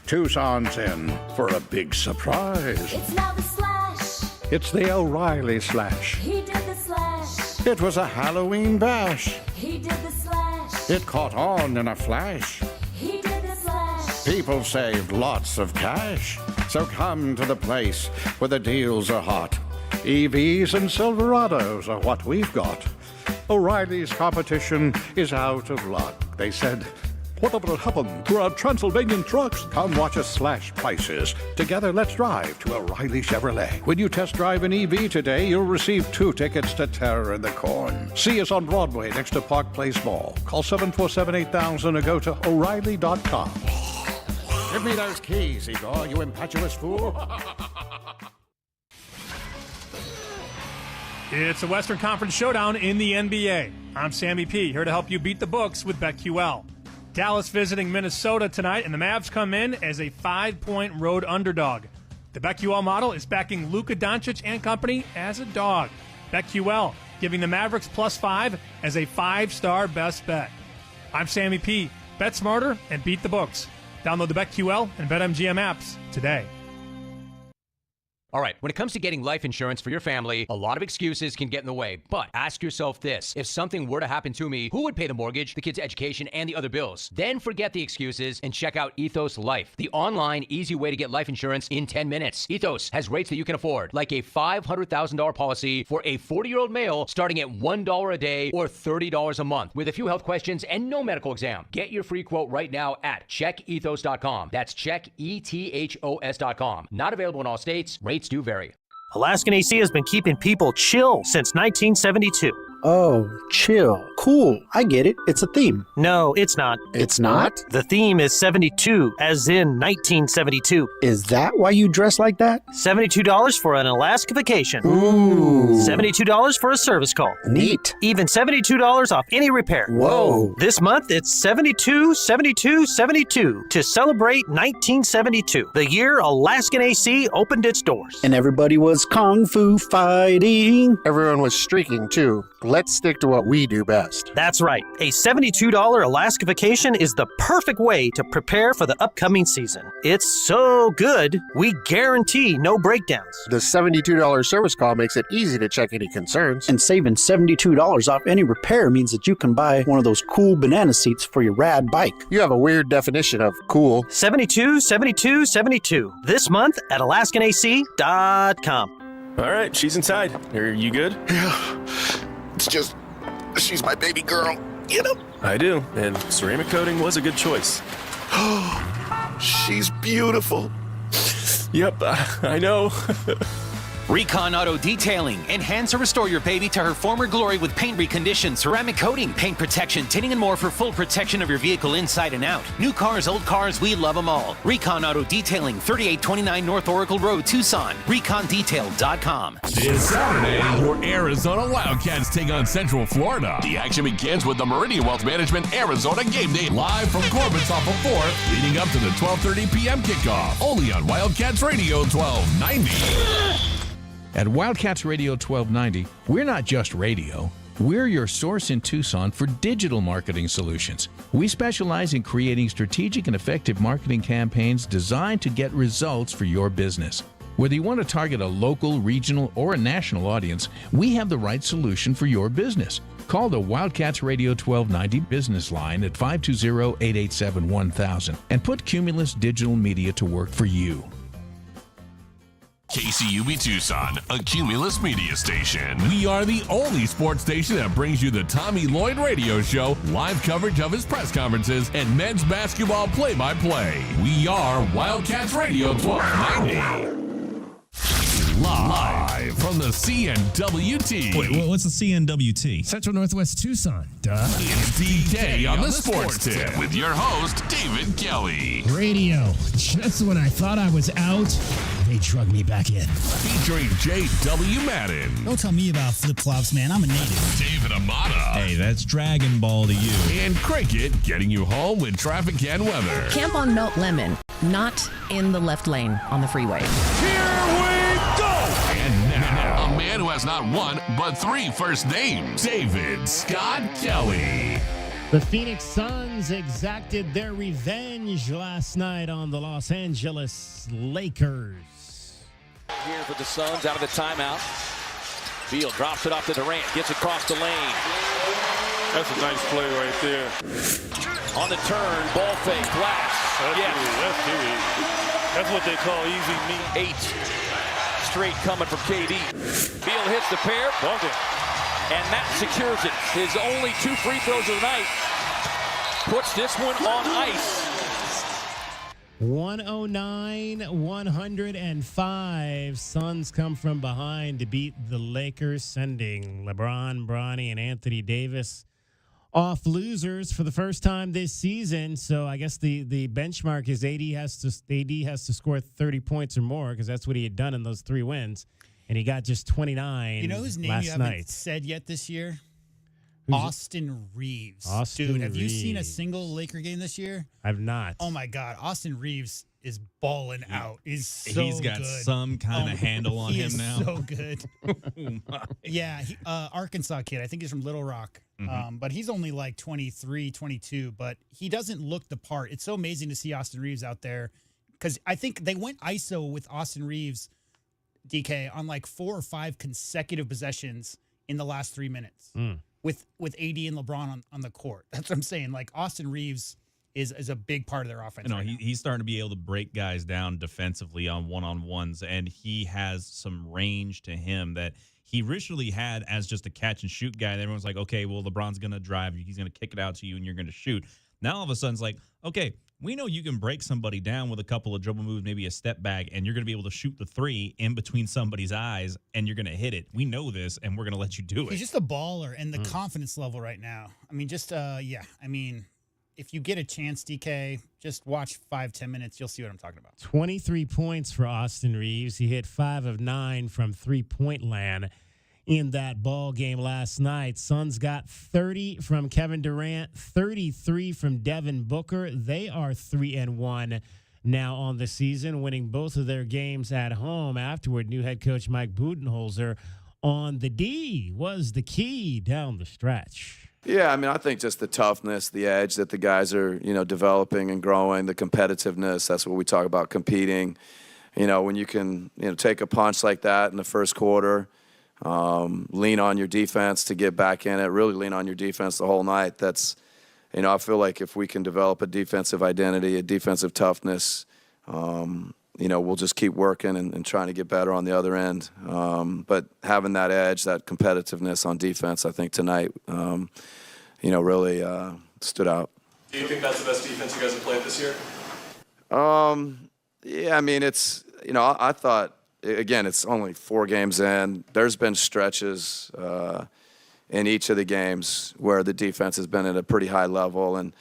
Tucson's in for a big surprise. It's now the Slash. It's the O'Reilly Slash. He did the slash. It was a Halloween bash. He did the slash. It caught on in a flash. He did the slash. People saved lots of cash. So come to the place where the deals are hot. EVs and Silverados are what we've got. O'Reilly's competition is out of luck. They said, whatever happened to our Transylvanian trucks? Come watch us slash prices. Together, let's drive to O'Reilly Chevrolet. When you test drive an EV today, you'll receive 2 tickets to Terror in the Corn. See us on Broadway next to Park Place Mall. Call 747-8000 or go to O'Reilly.com. Give me those keys, Igor, you impetuous fool. It's a Western Conference showdown in the NBA. I'm Sammy P, here to help you beat the books with BetQL. Dallas visiting Minnesota tonight, and the Mavs come in as a 5-point road underdog. The BetQL model is backing Luka Doncic and company as a dog. BetQL, giving the Mavericks +5 as a 5-star best bet. I'm Sammy P. Bet smarter and beat the books. Download the BetQL and BetMGM apps today. All right, when it comes to getting life insurance for your family, a lot of excuses can get in the way. But ask yourself this. If something were to happen to me, who would pay the mortgage, the kids' education, and the other bills? Then forget the excuses and check out Ethos Life, the online, easy way to get life insurance in 10 minutes. Ethos has rates that you can afford, like a $500,000 policy for a 40-year-old male starting at $1 a day or $30 a month, with a few health questions and no medical exam. Get your free quote right now at checkethos.com. That's checkethos.com. Not available in all states. Rates do vary. Alaskan AC has been keeping people chill since 1972. Oh, chill. Cool. I get it. It's a theme. No, it's not. It's not? The theme is 72, as in 1972. Is that why you dress like that? $72 for an Alaska vacation. Ooh. $72 for a service call. Neat. Even $72 off any repair. Whoa. This month, it's 72, 72, 72 to celebrate 1972, the year Alaskan AC opened its doors. And everybody was kung fu fighting. Everyone was streaking, too. Let's stick to what we do best. That's right. A $72 Alaska vacation is the perfect way to prepare for the upcoming season. It's so good, we guarantee no breakdowns. The $72 service call makes it easy to check any concerns. And saving $72 off any repair means that you can buy one of those cool banana seats for your rad bike. You have a weird definition of cool. 72, 72, 72. This month at AlaskanAC.com. All right, she's inside. Are you good? Yeah. It's just, she's my baby girl, you know? I do, and ceramic coating was a good choice. Oh, she's beautiful. Yep, I know. Recon Auto Detailing. Enhance or restore your baby to her former glory with paint recondition, ceramic coating, paint protection, tinting, and more for full protection of your vehicle inside and out. New cars, old cars, we love them all. Recon Auto Detailing, 3829 North Oracle Road, Tucson. ReconDetail.com. This Saturday, your Arizona Wildcats take on Central Florida. The action begins with the Meridian Wealth Management Arizona Game Day live from Corbett's off of 4th, leading up to the 12:30 p.m. kickoff. Only on Wildcats Radio 1290. At Wildcats Radio 1290, we're not just radio. We're your source in Tucson for digital marketing solutions. We specialize in creating strategic and effective marketing campaigns designed to get results for your business. Whether you want to target a local, regional, or a national audience, we have the right solution for your business. Call the Wildcats Radio 1290 business line at 520-887-1000 and put Cumulus Digital Media to work for you. KCUB Tucson, a Cumulus media station. We are the only sports station that brings you the Tommy Lloyd Radio Show, live coverage of his press conferences, and men's basketball play-by-play. We are Wildcats Radio 1290. Live from the CNWT. Wait, what's the CNWT? Central Northwest Tucson. Duh. It's DK on the Sports Tip with your host, David Kelly. Radio. Just when I thought I was out, they drug me back in. Featuring J.W. Madden. Don't tell me about flip-flops, man. I'm a native. David Amata. Hey, that's Dragon Ball to you. And Cricket getting you home with traffic and weather. Camp on Melt Lemon, not in the left lane on the freeway. Here we go! And now, a man who has not one, but three first names, David Scott Kelly. The Phoenix Suns exacted their revenge last night on the Los Angeles Lakers. Here for the Suns out of the timeout. Beal drops it off to Durant, gets across the lane. That's a nice play right there. On the turn, ball fake, flash. That's easy. That's what they call easy meat. 8 straight coming from KD. Beal hits the pair. And that secures it. His only 2 free throws of the night. Puts this one on ice. 109-105. Suns come from behind to beat the Lakers, sending LeBron, Bronny, and Anthony Davis off losers for the first time this season. So I guess the benchmark is AD has to score 30 points or more, because that's what he had done in those 3 wins. And he got just 29. You know whose name last you haven't night. said yet this year? Who's Austin Reeves. Austin Dude, have you seen a Reeves. single Laker game this year? I've not. Oh my God, Austin Reeves is balling out. He's He's got good. some kind of handle on he him is now. So good. Yeah, Arkansas kid. I think he's from Little Rock. But he's only like 23, 22, but he doesn't look the part. It's so amazing to see Austin Reeves out there, because I think they went ISO with Austin Reeves, DK, on like 4 or 5 consecutive possessions in the last 3 minutes with AD and LeBron on the court. That's what I'm saying. Like, Austin Reeves is a big part of their offense. You know, he's starting to be able to break guys down defensively on one-on-ones, and he has some range to him that he originally had as just a catch-and-shoot guy. And everyone's like, okay, well, LeBron's going to drive you. He's going to kick it out to you, and you're going to shoot. Now, all of a sudden, it's like, okay, we know you can break somebody down with a couple of dribble moves, maybe a step back, and you're going to be able to shoot the 3 in between somebody's eyes, and you're going to hit it. We know this, and we're going to let you do it. He's just a baller, and the confidence level right now. I mean, just, yeah. I mean, if you get a chance, DK, just watch 5-10 minutes. You'll see what I'm talking about. 23 points for Austin Reeves. He hit 5 of 9 from three-point land in that ball game last night. Suns got 30 from Kevin Durant, 33 from Devin Booker. They are 3-1 now on the season, winning both of their games at home. Afterward, new head coach Mike Budenholzer on the D was the key down the stretch. Yeah, I mean, I think just the toughness, the edge that the guys are, developing and growing, the competitiveness. That's what we talk about, competing. When you can, take a punch like that in the first quarter, lean on your defense to get back in it, really lean on your defense the whole night. That's, I feel like if we can develop a defensive identity, a defensive toughness, we'll just keep working and trying to get better on the other end. But having that edge, that competitiveness on defense, I think tonight, really stood out. Do you think that's the best defense you guys have played this year? Yeah, I mean, it's, I thought, again, it's only 4 games in. There's been stretches in each of the games where the defense has been at a pretty high level. And,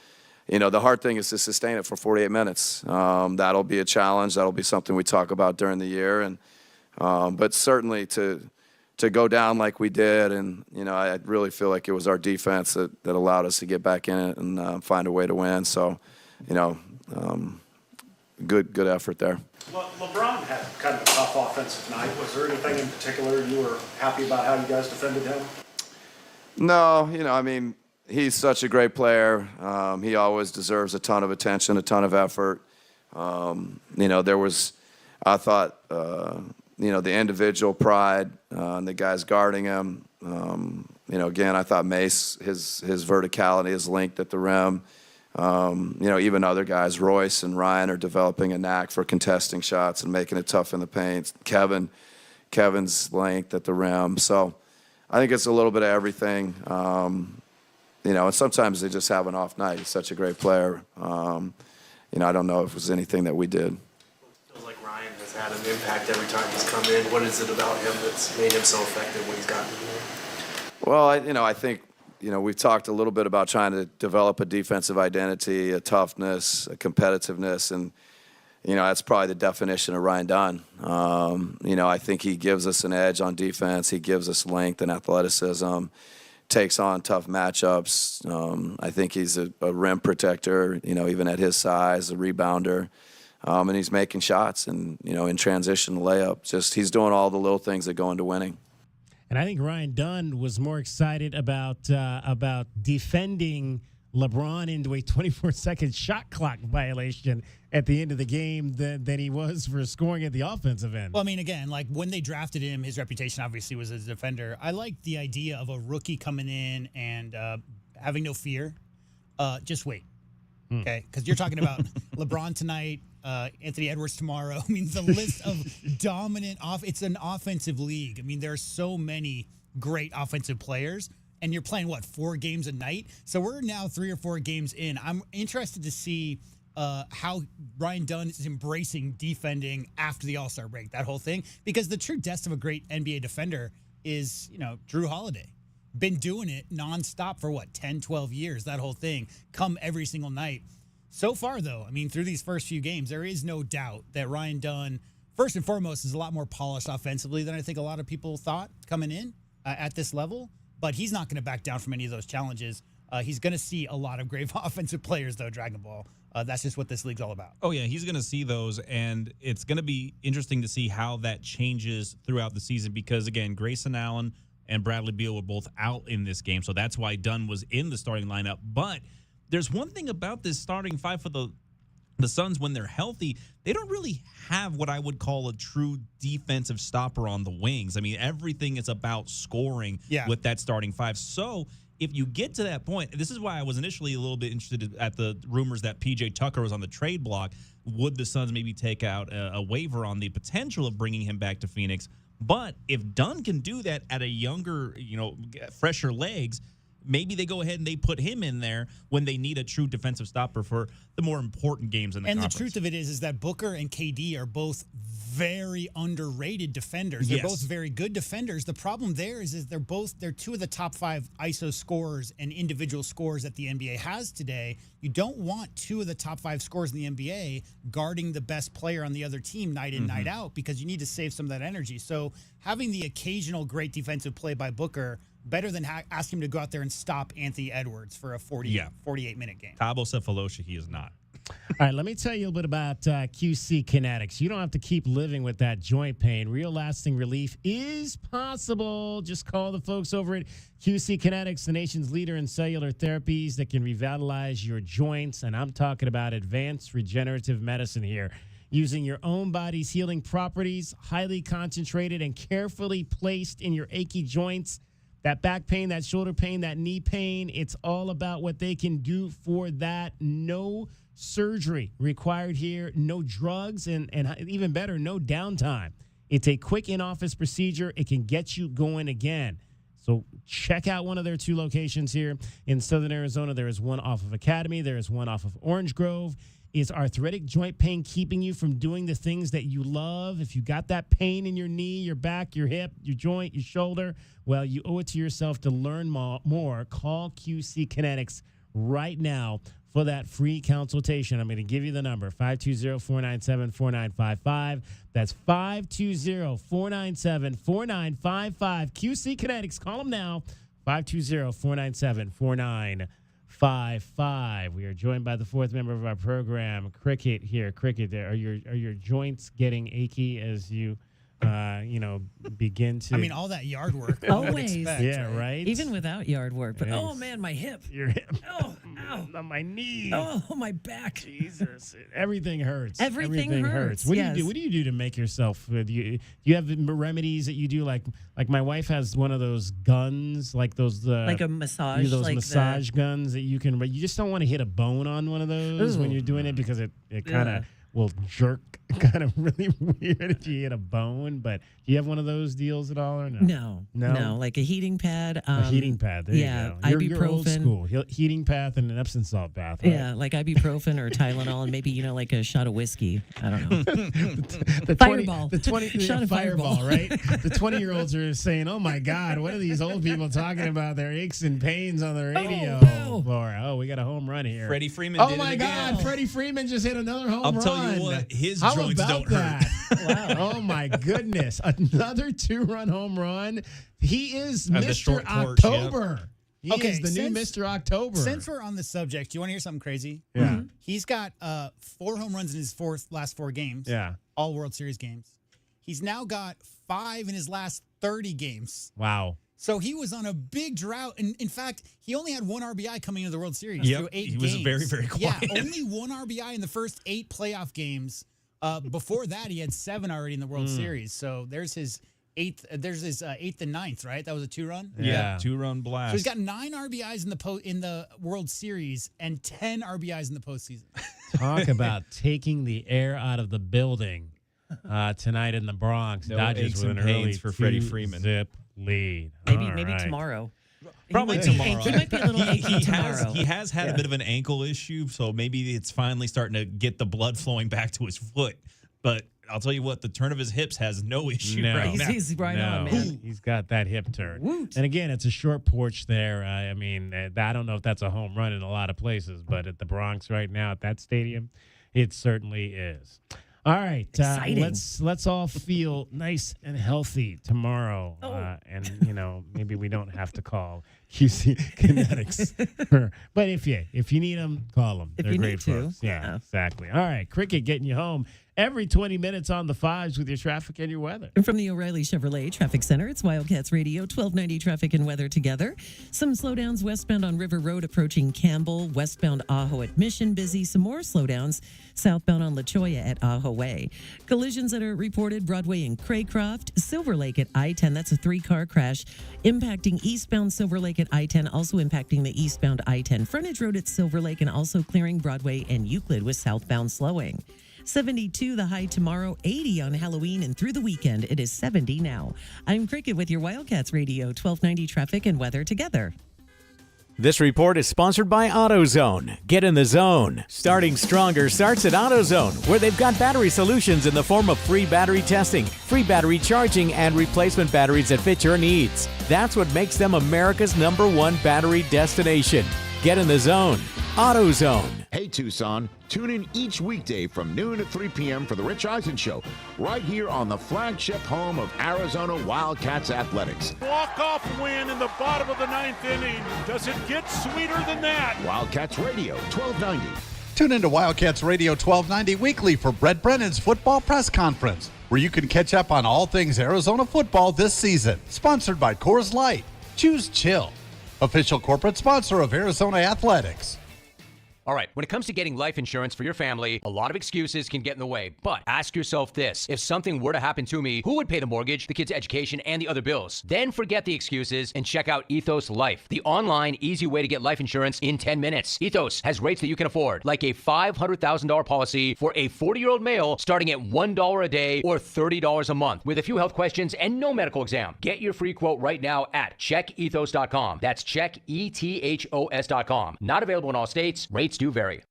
the hard thing is to sustain it for 48 minutes. That'll be a challenge. That'll be something we talk about during the year. And but certainly to go down like we did, and, I really feel like it was our defense that allowed us to get back in it and find a way to win. So, good effort there. Well, LeBron had kind of a tough offensive night. Was there anything in particular you were happy about how you guys defended him? No, I mean, he's such a great player. He always deserves a ton of attention, a ton of effort. There was, I thought, the individual pride, and the guys guarding him. Again, I thought Mace, his verticality, his length at the rim. Even other guys, Royce and Ryan, are developing a knack for contesting shots and making it tough in the paint. Kevin's length at the rim. So I think it's a little bit of everything. And sometimes they just have an off night. He's such a great player. I don't know if it was anything that we did. It feels like Ryan has had an impact every time he's come in. What is it about him that's made him so effective when he's gotten in here? Well, I think, we've talked a little bit about trying to develop a defensive identity, a toughness, a competitiveness, and, that's probably the definition of Ryan Dunn. I think he gives us an edge on defense. He gives us length and athleticism, takes on tough matchups. I think he's a rim protector, even at his size, a rebounder. And he's making shots and, in transition layup. He's doing all the little things that go into winning. And I think Ryan Dunn was more excited about defending LeBron into a 24-second shot clock violation at the end of the game than he was for scoring at the offensive end. Well, I mean, again, like when they drafted him, his reputation obviously was as a defender. I like the idea of a rookie coming in and having no fear. Just wait, okay? Because you're talking about LeBron tonight, Anthony Edwards tomorrow. I mean, the list of dominant it's an offensive league. I mean, there are so many great offensive players, and you're playing, 4 games a night? So we're now 3 or 4 games in. I'm interested to see how Ryan Dunn is embracing defending after the All-Star break, that whole thing. Because the true test of a great NBA defender is, Drew Holiday. Been doing it nonstop for 10, 12 years, that whole thing, come every single night. So far, though, I mean, through these first few games, there is no doubt that Ryan Dunn, first and foremost, is a lot more polished offensively than I think a lot of people thought coming in at this level. But he's not going to back down from any of those challenges. He's going to see a lot of great offensive players, though, Dragon Ball. That's just what this league's all about. Oh, yeah, he's going to see those, and it's going to be interesting to see how that changes throughout the season because, again, Grayson Allen and Bradley Beal were both out in this game, so that's why Dunn was in the starting lineup. But there's one thing about this starting 5 for the Suns when they're healthy, they don't really have what I would call a true defensive stopper on the wings. I mean, everything is about scoring with that starting 5. So if you get to that point, and this is why I was initially a little bit interested at the rumors that P.J. Tucker was on the trade block. Would the Suns maybe take out a waiver on the potential of bringing him back to Phoenix? But if Dunn can do that at a younger, fresher legs, maybe they go ahead and they put him in there when they need a true defensive stopper for the more important games in the conference. And the truth of it is that Booker and KD are both very underrated defenders. They're both very good defenders. The problem there is they're 2 of the top 5 ISO scorers and individual scorers that the NBA has today. You don't want 2 of the top 5 scorers in the NBA guarding the best player on the other team night in, night out, because you need to save some of that energy. So having the occasional great defensive play by Booker, better than ask him to go out there and stop Anthony Edwards for a 48-minute game. Thabo Sefolosha, he is not. All right, let me tell you a little bit about QC Kinetics. You don't have to keep living with that joint pain. Real lasting relief is possible. Just call the folks over at QC Kinetics, the nation's leader in cellular therapies that can revitalize your joints. And I'm talking about advanced regenerative medicine here. Using your own body's healing properties, highly concentrated and carefully placed in your achy joints. That back pain, that shoulder pain, that knee pain, it's all about what they can do for that. No surgery required here, no drugs, and even better, no downtime. It's a quick in-office procedure. It can get you going again. So check out one of their 2 locations here in Southern Arizona. There is one off of Academy. There is one off of Orange Grove. Is arthritic joint pain keeping you from doing the things that you love? If you got that pain in your knee, your back, your hip, your joint, your shoulder, well, you owe it to yourself to learn more. Call QC Kinetics right now for that free consultation. I'm going to give you the number, 520-497-4955. That's 520-497-4955. QC Kinetics. Call them now, 520-497-4955. We are joined by the 4th member of our program, Cricket here. Cricket, are your joints getting achy as you begin to... I mean, all that yard work. Always. Yeah, right? Even without yard work. But, Yes. oh, man, my hip. Your hip. Oh, ow. On my knee. Oh, my back. Jesus. Everything hurts. Everything hurts. What yes. do you do? What do you do to make yourself? Do you have remedies that you do? Like my wife has one of those guns, like those like a massage, those like massage guns that you can. But you just don't want to hit a bone on one of those when you're doing it because it kind of will jerk kind of really weird if you hit a bone. But do you have one of those deals at all or no? No. Like a heating pad. A heating pad. There you go. You're old school. Heating pad and an Epsom salt bath. Right? Yeah, like ibuprofen or Tylenol and maybe, like a shot of whiskey. I don't know. the Fireball. 20 Shot of fireball, Fireball. right? The 20-year-olds are saying, oh, my God, what are these old people talking about? Their aches and pains on the radio. Oh, we got a home run here. Freddie Freeman Oh, did my it God, again. Freddie Freeman just hit another home run. I'll tell you what, his How joints about don't that? hurt. Wow. Oh, my goodness. Another 2-run home run. He is At the Mr. short porch, October. He is the new Mr. October. Since we're on the subject, do you want to hear something crazy? Yeah. He's got 4 home runs in his last 4 games. Yeah. All World Series games. He's now got 5 in his last 30 games. Wow. So he was on a big drought. And in fact, he only had 1 RBI coming into the World Series Yep, through 8 he games. was very, very quiet. Yeah, only 1 RBI in the first 8 playoff games. Before that, he had 7 already in the World Series. So there's his 8th. There's his 8th and 9th, right? That was a 2-run. Yeah, 2-run blast. So he's got 9 RBIs in the World Series and 10 RBIs in the postseason. Talk about taking the air out of the building tonight in the Bronx. No Dodgers aches with and an early pains for Freddie Freeman. 2-zip lead. Maybe All right. tomorrow. Probably He tomorrow. might be a little achy tomorrow. He has had a bit of an ankle issue, so maybe it's finally starting to get the blood flowing back to his foot. But I'll tell you what, the turn of his hips has no issue right now. He's right on, man. He's got that hip turn. And again, it's a short porch there. I don't know if that's a home run in a lot of places, but at the Bronx right now, at that stadium, it certainly is. All right, let's all feel nice and healthy tomorrow, and maybe we don't have to call QC Kinetics, but if you need them, call them. They're great folks. Yeah, exactly. All right, Cricket getting you home every 20 minutes on the 5s with your traffic and your weather. From the O'Reilly Chevrolet Traffic Center, it's Wildcats Radio 1290 traffic and weather together. Some slowdowns westbound on River Road approaching Campbell, westbound Ajo at Mission busy. Some more slowdowns southbound on La Cholla at Ajo Way. Collisions that are reported Broadway and Craycroft, Silver Lake at I-10. That's a 3-car crash impacting eastbound Silver Lake at I-10, also impacting the eastbound I-10 frontage road at Silver Lake and also clearing Broadway and Euclid with southbound slowing. 72 the high tomorrow, 80 on Halloween, and through the weekend, it is 70 now. I'm Cricket with your Wildcats Radio 1290 traffic and weather together. This report is sponsored by AutoZone. Get in the zone. Starting stronger starts at AutoZone, where they've got battery solutions in the form of free battery testing, free battery charging, and replacement batteries that fit your needs. That's what makes them America's #1 battery destination. Get in the zone. AutoZone. Hey, Tucson, tune in each weekday from noon to 3 p.m. for The Rich Eisen Show, right here on the flagship home of Arizona Wildcats Athletics. Walk-off win in the bottom of the 9th inning. Does it get sweeter than that? Wildcats Radio, 1290. Tune into Wildcats Radio 1290 weekly for Brett Brennan's football press conference, where you can catch up on all things Arizona football this season. Sponsored by Coors Light. Choose chill. Official corporate sponsor of Arizona Athletics. All right, when it comes to getting life insurance for your family, a lot of excuses can get in the way. But ask yourself this. If something were to happen to me, who would pay the mortgage, the kids' education, and the other bills? Then forget the excuses and check out Ethos Life, the online, easy way to get life insurance in 10 minutes. Ethos has rates that you can afford, like a $500,000 policy for a 40-year-old male starting at $1 a day or $30 a month, with a few health questions and no medical exam. Get your free quote right now at checkethos.com. That's checkethos.com. Not available in all states. Rates do vary.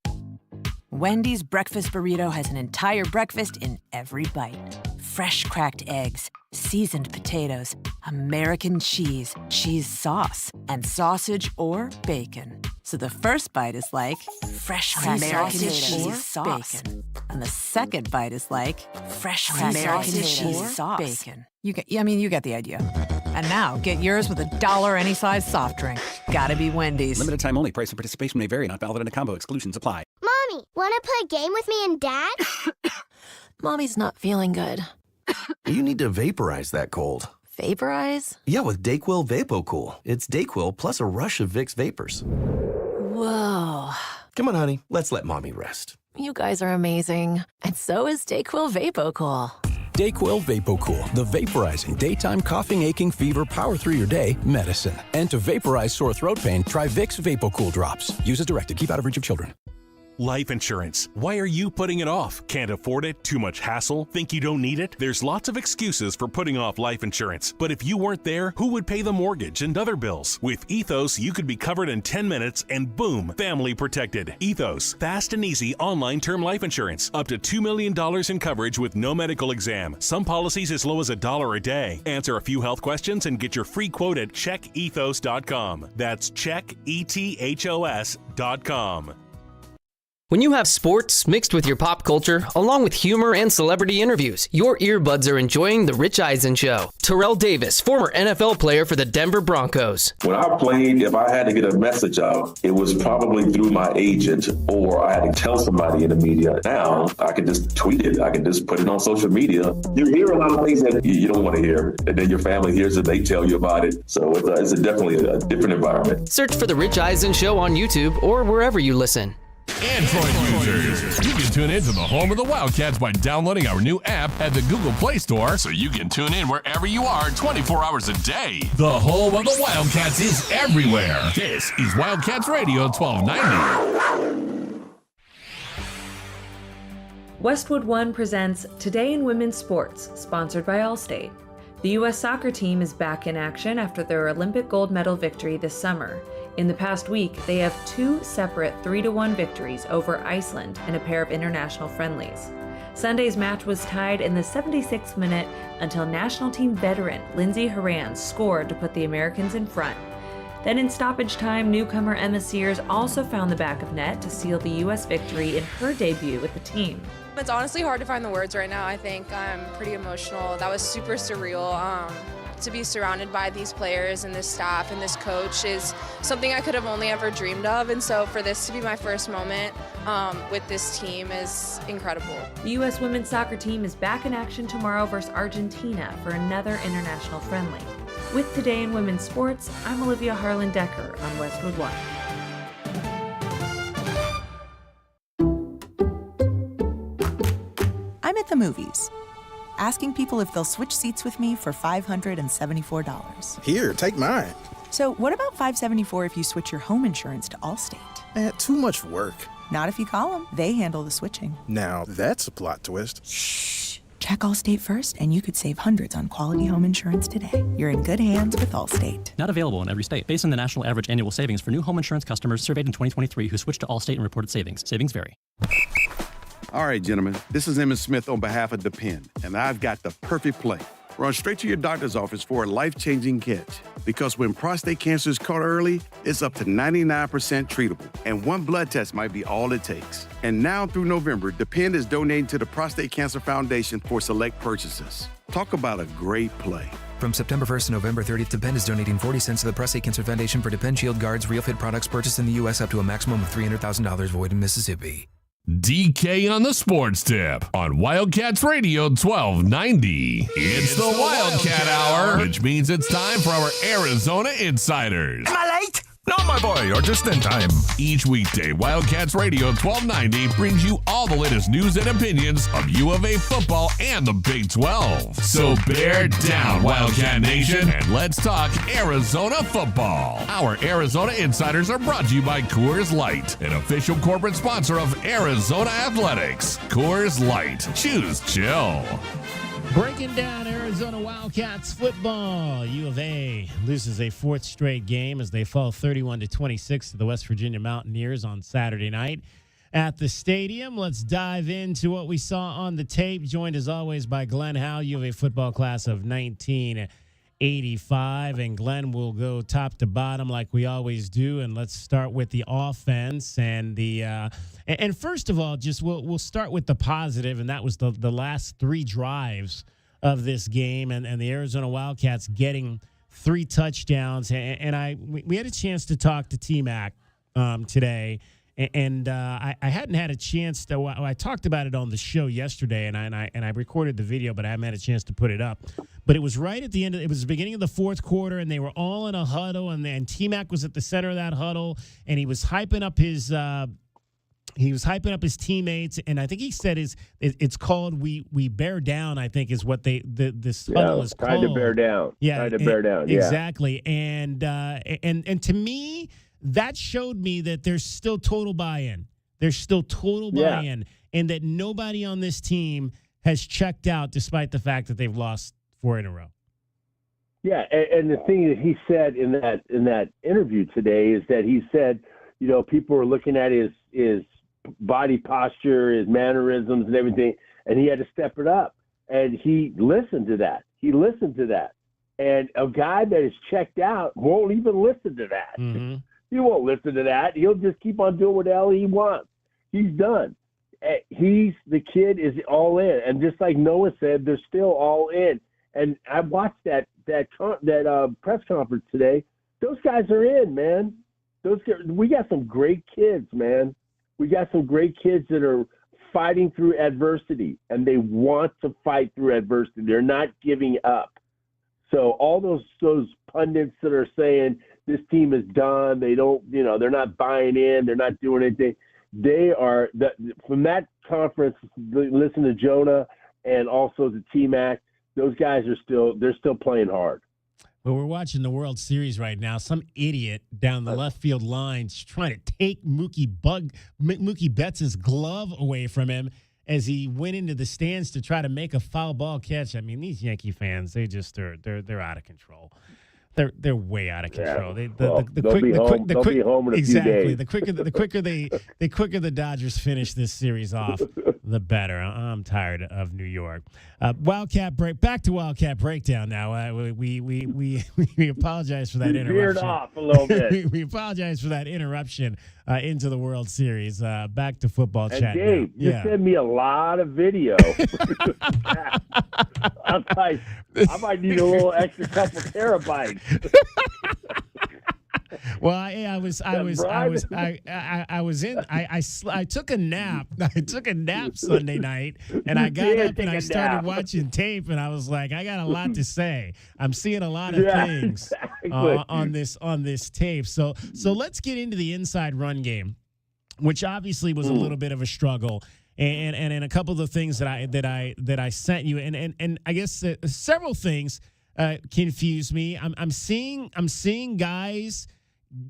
Wendy's breakfast burrito has an entire breakfast in every bite. Fresh cracked eggs, seasoned potatoes, American cheese, cheese sauce, and sausage or bacon. So the first bite is like fresh cracked American cheese sauce. Bacon. And the second bite is like fresh American cheese sauce. Bacon. You get the idea. And now, get yours with $1 any size soft drink. Gotta be Wendy's. Limited time only. Price and participation may vary. Not valid in a combo. Exclusions apply. Mommy, want to play a game with me and Dad? Mommy's not feeling good. You need to vaporize that cold. Vaporize? Yeah, with DayQuil VapoCool. It's DayQuil plus a rush of Vicks vapors. Whoa. Come on, honey. Let's let Mommy rest. You guys are amazing. And so is DayQuil VapoCool. DayQuil VapoCool, the vaporizing daytime coughing, aching, fever, power through your day medicine. And to vaporize sore throat pain, try Vicks VapoCool drops. Use as directed. Keep out of reach of children. Life insurance. Why are you putting it off? Can't afford it? Too much hassle? Think you don't need it? There's lots of excuses for putting off life insurance. But if you weren't there, who would pay the mortgage and other bills? With Ethos, you could be covered in 10 minutes and boom, family protected. Ethos, fast and easy online term life insurance. Up to $2 million in coverage with no medical exam. Some policies as low as $1 a day. Answer a few health questions and get your free quote at checkethos.com. That's checkethos.com. When you have sports mixed with your pop culture, along with humor and celebrity interviews, your earbuds are enjoying The Rich Eisen Show. Terrell Davis, former NFL player for the Denver Broncos. When I played, if I had to get a message out, it was probably through my agent, or I had to tell somebody in the media. Now, I can just tweet it. I can just put it on social media. You hear a lot of things that you don't want to hear, and then your family hears it, they tell you about it. So it's definitely a different environment. Search for The Rich Eisen Show on YouTube or wherever you listen. Android users, you can tune in to the home of the Wildcats by downloading our new app at the Google Play Store, so you can tune in wherever you are 24 hours a day. The home of the Wildcats is everywhere. This is Wildcats Radio 1290. Westwood One presents Today in Women's Sports, sponsored by Allstate. The U.S. soccer team is back in action after their Olympic gold medal victory this summer. In the past week, they have 2 separate 3-1 victories over Iceland in a pair of international friendlies. Sunday's match was tied in the 76th minute until national team veteran Lindsey Horan scored to put the Americans in front. Then in stoppage time, newcomer Emma Sears also found the back of net to seal the U.S. victory in her debut with the team. It's honestly hard to find the words right now. I think I'm pretty emotional. That was super surreal. To be surrounded by these players and this staff and this coach is something I could have only ever dreamed of. And so for this to be my first moment with this team is incredible. The U.S. women's soccer team is back in action tomorrow versus Argentina for another international friendly. With Today in Women's Sports, I'm Olivia Harlan-Decker on Westwood One. I'm at the movies, asking people if they'll switch seats with me for $574. Here, take mine. So what about $574 if you switch your home insurance to Allstate? Too much work. Not if you call them. They handle the switching. Now, that's a plot twist. Shh. Check Allstate first, and you could save hundreds on quality home insurance today. You're in good hands with Allstate. Not available in every state. Based on the national average annual savings for new home insurance customers surveyed in 2023 who switched to Allstate and reported savings. Savings vary. All right, gentlemen, this is Emmett Smith on behalf of Depend, and I've got the perfect play. Run straight to your doctor's office for a life-changing catch. Because when prostate cancer is caught early, it's up to 99% treatable, and one blood test might be all it takes. And now through November, Depend is donating to the Prostate Cancer Foundation for select purchases. Talk about a great play. From September 1st to November 30th, Depend is donating 40 cents to the Prostate Cancer Foundation for Depend Shield Guards Real Fit products purchased in the U.S. up to a maximum of $300,000 void in Mississippi. DK on the Sports Tip on Wildcats Radio 1290. It's the Wildcat Hour, which means it's time for our Arizona Insiders. Am I late? No, my boy, you're just in time. Each weekday, Wildcats Radio 1290 brings you all the latest news and opinions of U of A football and the Big 12. So bear down, Wildcat Nation, and let's talk Arizona football. Our Arizona Insiders are brought to you by Coors Light, an official corporate sponsor of Arizona Athletics. Coors Light. Choose chill. Breaking down Arizona Wildcats football. U of A loses a fourth straight game as they fall 31-26 to the West Virginia Mountaineers on Saturday night at the stadium. Let's dive into what we saw on the tape. Joined as always by Glenn Howe, U of A football class of 1985. And Glenn will go top to bottom like we always do. And let's start with the offense and and first of all, just we'll start with the positive, and that was the last three drives of this game, and the Arizona Wildcats getting 3 touchdowns. And we had a chance to talk to T-Mac today, and I hadn't had a chance to. I talked about it on the show yesterday, and I recorded the video, but I haven't had a chance to put it up. But it was right at the end. It was the beginning of the fourth quarter, and they were all in a huddle, and T-Mac was at the center of that huddle, and he was hyping up his. He was hyping up his teammates, and I think he said it's called "We Bear Down." I think is what this huddle is called. Tried to bear down. Yeah, tried to bear down. Yeah. Exactly. And to me, that showed me that there's still total buy-in. There's still total buy-in, and that nobody on this team has checked out, despite the fact that they've lost 4 in a row. Yeah, and the thing that he said in that interview today is that he said, people were looking at his body posture, his mannerisms and everything, and he had to step it up. And he listened to that. And a guy that is checked out won't even listen to that. Mm-hmm. He won't listen to that. He'll just keep on doing what the hell he wants. He's done. The kid is all in. And just like Noah said, they're still all in. And I watched that press conference today. Those guys are in, man. We got some great kids, man. We got some great kids that are fighting through adversity, and they want to fight through adversity. They're not giving up. So all those pundits that are saying this team is done, they don't, they're not buying in, they're not doing anything. They are from that conference. Listen to Jonah and also to T-Mac. Those guys are still playing hard. Well, we're watching the World Series right now. Some idiot down the left field line trying to take Mookie Betts' glove away from him as he went into the stands to try to make a foul ball catch. I mean, these Yankee fans, they're out of control. They're way out of control. Yeah. They'll be home in a few days. The quicker the Dodgers finish this series off, the better. I'm tired of New York. Wildcat break. Back to Wildcat breakdown now. We apologize for that interruption. Veered off a little bit. We apologize for that interruption into the World Series. Back to football and chat. Dave, now. you send me a lot of video. I might need a little extra couple terabytes. Well, I took a nap. I took a nap Sunday night, and I got up and I started watching tape, and I was like, I got a lot to say. I'm seeing a lot of things on this tape. So let's get into the inside run game, which obviously was a little bit of a struggle. And a couple of the things that I sent you, and I guess several things confuse me. I'm seeing guys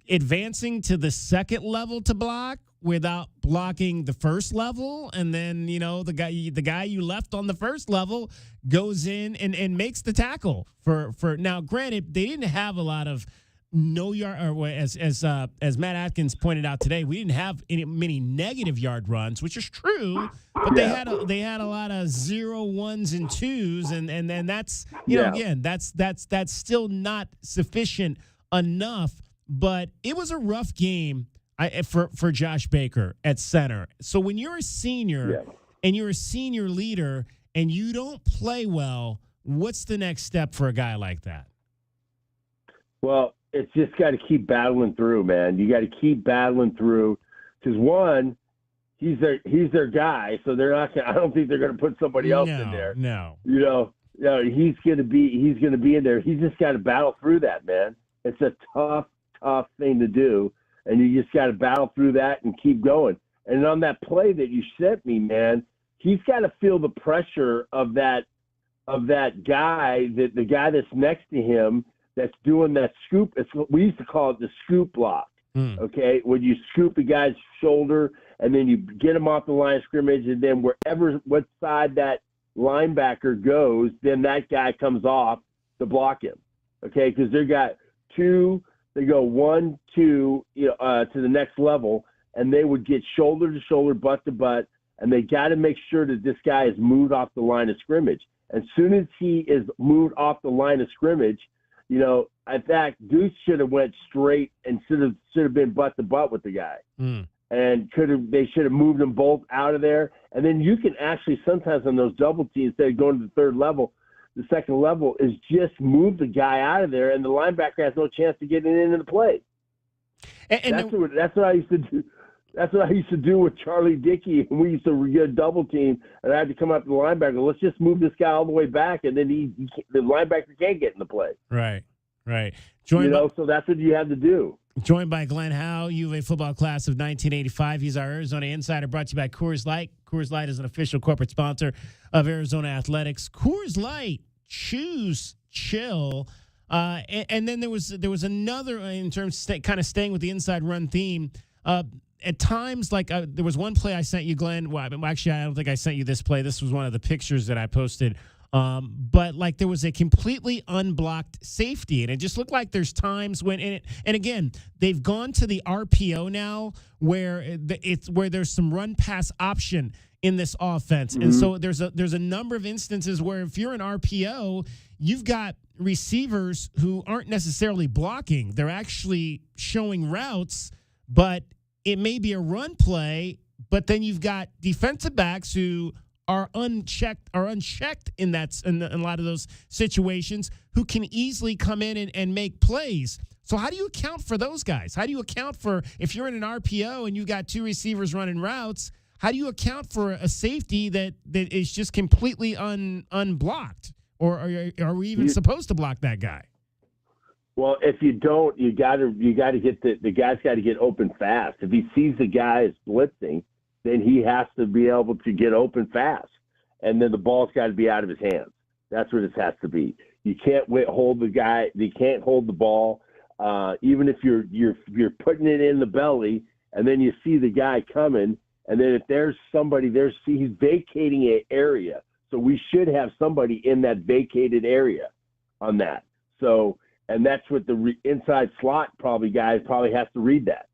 advancing to the second level to block without blocking the first level, and then the guy you left on the first level goes in and makes the tackle for now. Granted, they didn't have a lot of no yard, or as Matt Atkins pointed out today, we didn't have many negative yard runs, which is true, but they had a lot of 0, 1s, and 2s, and then that's again that's still not sufficient enough. But it was a rough game for Josh Baker at center. So when you're a senior and you're a senior leader and you don't play well, what's the next step for a guy like that? Well, it's just got to keep battling through, man. You got to keep battling through because, one, he's their guy, so they're not. I don't think they're going to put somebody else in there. No. He's going to be in there. He's just got to battle through that, man. It's a tough thing to do, and you just got to battle through that and keep going. And on that play that you sent me, man, he's got to feel the pressure of that guy, the guy that's next to him that's doing that scoop. We used to call it the scoop block. Okay, when you scoop a guy's shoulder and then you get him off the line of scrimmage, and then what side that linebacker goes, then that guy comes off to block him. Okay, because they got two, they go 1, 2, to the next level, and they would get shoulder to shoulder, butt to butt, and they got to make sure that this guy is moved off the line of scrimmage. As soon as he is moved off the line of scrimmage, in fact, Goose should have went straight and should have been butt to butt with the guy, and they should have moved them both out of there. And then you can actually sometimes on those double teams, instead of going to the third level, the second level is just move the guy out of there, and the linebacker has no chance to get into the play. And that's what I used to do. That's what I used to do with Charlie Dickey, and we used to get a double team, and I had to come up to the linebacker. Let's just move this guy all the way back, and then the linebacker can't get in the play. Right. So that's what you had to do. Joined by Glenn Howe, UVA football class of 1985. He's our Arizona Insider, brought to you by Coors Light. Coors Light is an official corporate sponsor of Arizona Athletics. Coors Light, choose chill. And then there was another, in terms of kind of staying with the inside run theme, at times, there was one play I sent you, Glenn. Well, actually, I don't think I sent you this play. This was one of the pictures that I posted. But there was a completely unblocked safety, and it just looked like there's times when and again, they've gone to the RPO now where there's some run pass option in this offense. And so there's a number of instances where if you're an RPO, you've got receivers who aren't necessarily blocking. They're actually showing routes, but it may be a run play, but then you've got defensive backs who are unchecked in a lot of those situations, who can easily come in and make plays. So how do you account for those guys? How do you account for, if you're in an RPO and you've got two receivers running routes, how do you account for a safety that is just completely unblocked? Or are we even supposed to block that guy? Well, if you don't, you got to get the guy's got to get open fast. If he sees the guy is blitzing, then he has to be able to get open fast, and then the ball's got to be out of his hands. That's what it has to be. You can't hold the guy. You can't hold the ball, even if you're putting it in the belly, and then you see the guy coming, and then if there's somebody there, he's vacating an area. So we should have somebody in that vacated area on that. So. And that's what the inside slot guy has to read that.